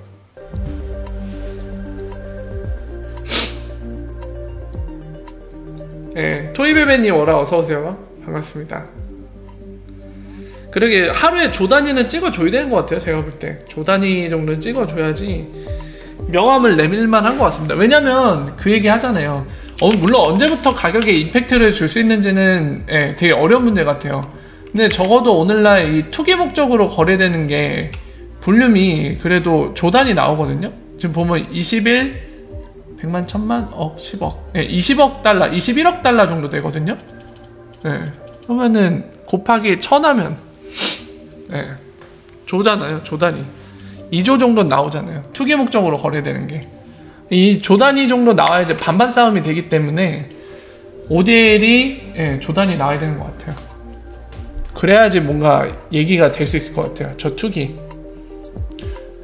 Speaker 1: 네, 토이베베님 오라 어서오세요. 반갑습니다. 그러게 하루에 조 단위는 찍어줘야 되는 것 같아요. 제가 볼 때 조 단위 정도는 찍어줘야지 명함을 내밀만 한 것 같습니다. 왜냐면 그 얘기 하잖아요. 물론 언제부터 가격에 임팩트를 줄 수 있는지는 예, 되게 어려운 문제 같아요. 근데 적어도 오늘날 이 투기 목적으로 거래되는 게 볼륨이 그래도 조단이 나오거든요. 지금 보면 21, 100만, 1000만, 억, 10억 예, 20억 달러, 21억 달러 정도 되거든요. 예, 그러면은 곱하기 1000 하면 예, 조잖아요. 조단위 2조 정도 나오잖아요. 투기 목적으로 거래되는 게. 이 조 단위 정도 나와야지 반반 싸움이 되기 때문에 ODL이 예, 조 단위 나와야 되는 것 같아요. 그래야지 뭔가 얘기가 될 수 있을 것 같아요. 저 투기.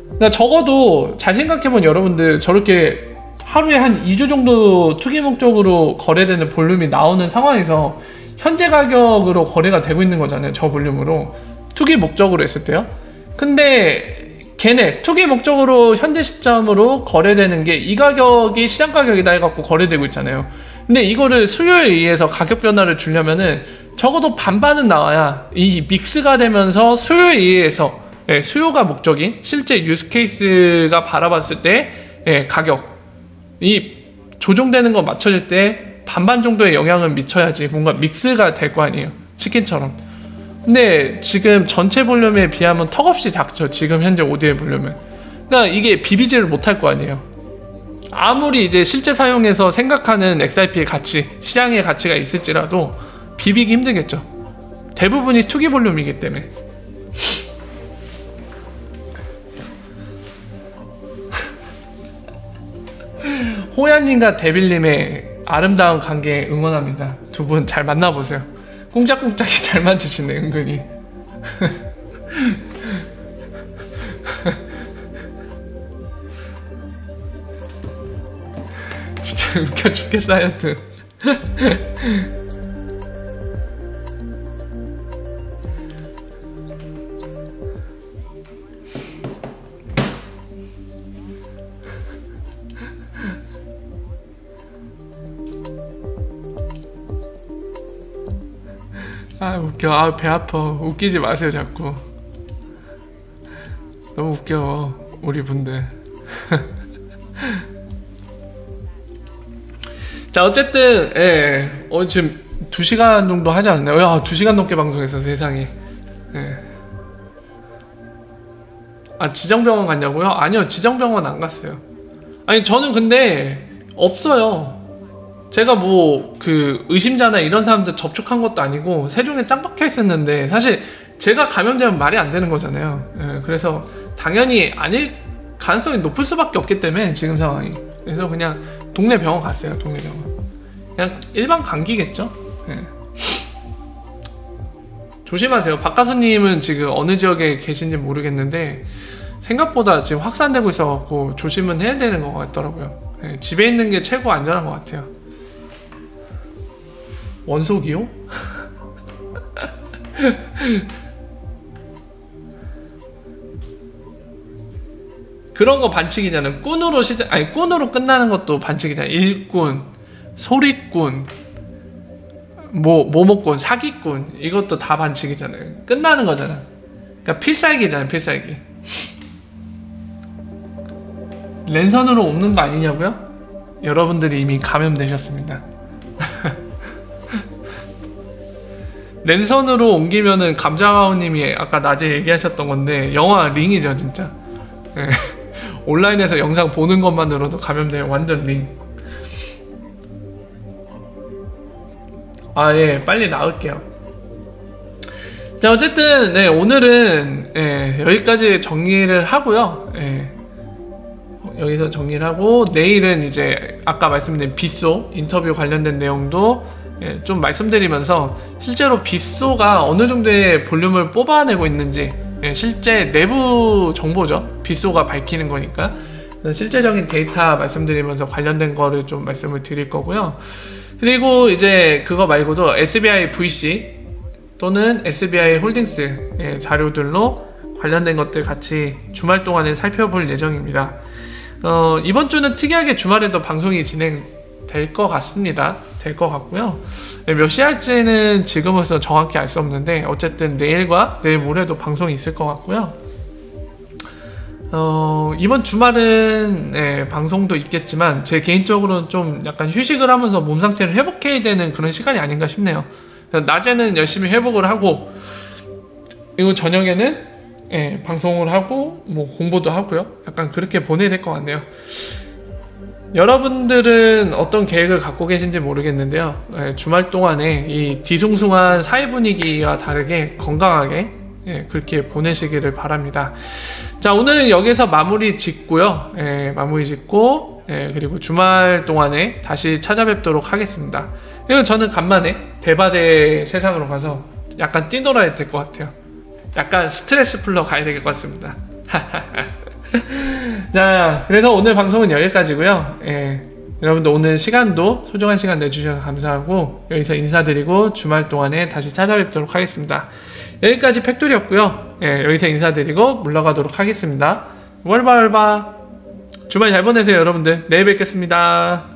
Speaker 1: 그러니까 적어도 잘 생각해본 여러분들 저렇게 하루에 한 2조 정도 투기 목적으로 거래되는 볼륨이 나오는 상황에서 현재 가격으로 거래가 되고 있는 거잖아요. 저 볼륨으로. 투기 목적으로 했을 때요. 근데 걔네 투기 목적으로 현재 시점으로 거래되는 게 이 가격이 시장 가격이다 해갖고 거래되고 있잖아요. 근데 이거를 수요에 의해서 가격 변화를 주려면은 적어도 반반은 나와야 이 믹스가 되면서 수요에 의해서 예, 수요가 목적인 실제 유스케이스가 바라봤을 때 예, 가격 이 조정되는 거 맞춰질 때 반반 정도의 영향을 미쳐야지 뭔가 믹스가 될 거 아니에요. 치킨처럼. 근데 지금 전체 볼륨에 비하면 턱없이 작죠. 지금 현재 ODL 볼륨은. 그러니까 이게 비비지를 못할 거 아니에요. 아무리 이제 실제 사용해서 생각하는 XRP의 가치, 시장의 가치가 있을지라도 비비기 힘들겠죠. 대부분이 투기 볼륨이기 때문에. 호야님과 데빌님의 아름다운 관계 응원합니다. 두 분 잘 만나보세요. 꽁짝꽁짝이 잘 만드시네, 은근히. 진짜 웃겨 죽겠어, 하여튼. 아 웃겨. 아 배 아파. 웃기지 마세요 자꾸. 너무 웃겨 우리 분들. 자 어쨌든 예. 지금 2시간 정도 하지 않나요? 야 2시간 넘게 방송했어 세상에. 예. 아 지정병원 갔냐고요? 아니요 지정병원 안 갔어요. 아니 저는 근데 없어요. 제가 뭐 그 의심자나 이런 사람들 접촉한 것도 아니고 세종에 짱 박혀 있었는데 사실 제가 감염되면 말이 안 되는 거잖아요. 예, 그래서 당연히 아닐 가능성이 높을 수밖에 없기 때문에 지금 상황이. 그래서 그냥 동네 병원 갔어요. 동네 병원. 그냥 일반 감기겠죠. 예. 조심하세요. 박가수님은 지금 어느 지역에 계신지 모르겠는데 생각보다 지금 확산되고 있어갖고 조심은 해야 되는 것 같더라고요. 예, 집에 있는 게 최고 안전한 것 같아요. 원속이요? 그런 거 반칙이잖아요. 꾼으로 아니 꾼으로 끝나는 것도 반칙이잖아요. 일꾼, 소리꾼, 모모꾼, 사기꾼 이것도 다 반칙이잖아요. 끝나는 거잖아. 그러니까 필살기잖아요. 필살기. 랜선으로 옮는 거 아니냐고요? 여러분들이 이미 감염되셨습니다. 랜선으로 옮기면은 감자가오님이 아까 낮에 얘기하셨던 건데 영화 링이죠 진짜. 네. 온라인에서 영상 보는 것만으로도 감염되면 완전 링. 아 예 빨리 나올게요. 자 어쨌든 네 오늘은 예, 여기까지 정리를 하고요. 예, 여기서 정리를 하고 내일은 이제 아까 말씀드린 빗소 인터뷰 관련된 내용도 예, 좀 말씀드리면서 실제로 빗소가 어느 정도의 볼륨을 뽑아내고 있는지 예, 실제 내부 정보죠. 빗소가 밝히는 거니까 실제적인 데이터 말씀드리면서 관련된 거를 좀 말씀을 드릴 거고요. 그리고 이제 그거 말고도 SBI VC 또는 SBI 홀딩스 예, 자료들로 관련된 것들 같이 주말 동안에 살펴볼 예정입니다. 이번 주는 특이하게 주말에도 방송이 진행될 것 같습니다. 될 것 같고요. 몇 시 할지는 지금으로서 정확히 알 수 없는데 어쨌든 내일과 내일 모레도 방송이 있을 것 같고요. 이번 주말은 예, 방송도 있겠지만 제 개인적으로는 좀 약간 휴식을 하면서 몸 상태를 회복해야 되는 그런 시간이 아닌가 싶네요. 낮에는 열심히 회복을 하고 그리고 저녁에는 예, 방송을 하고 뭐 공부도 하고요. 약간 그렇게 보내야 될 것 같네요. 여러분들은 어떤 계획을 갖고 계신지 모르겠는데요. 예, 주말 동안에 이 뒤숭숭한 사회 분위기와 다르게 건강하게 예, 그렇게 보내시기를 바랍니다. 자 오늘은 여기서 마무리 짓고요. 예, 마무리 짓고 예, 그리고 주말 동안에 다시 찾아뵙도록 하겠습니다. 그리고 저는 간만에 대바대 세상으로 가서 약간 뛰놀아야 될 것 같아요. 약간 스트레스 풀러 가야 될 것 같습니다. 자 그래서 오늘 방송은 여기까지고요. 예, 여러분들 오늘 시간도 소중한 시간 내주셔서 감사하고 여기서 인사드리고 주말 동안에 다시 찾아뵙도록 하겠습니다. 여기까지 팩토리였고요. 예, 여기서 인사드리고 물러가도록 하겠습니다. 월바 주말 잘 보내세요 여러분들. 내일 뵙겠습니다.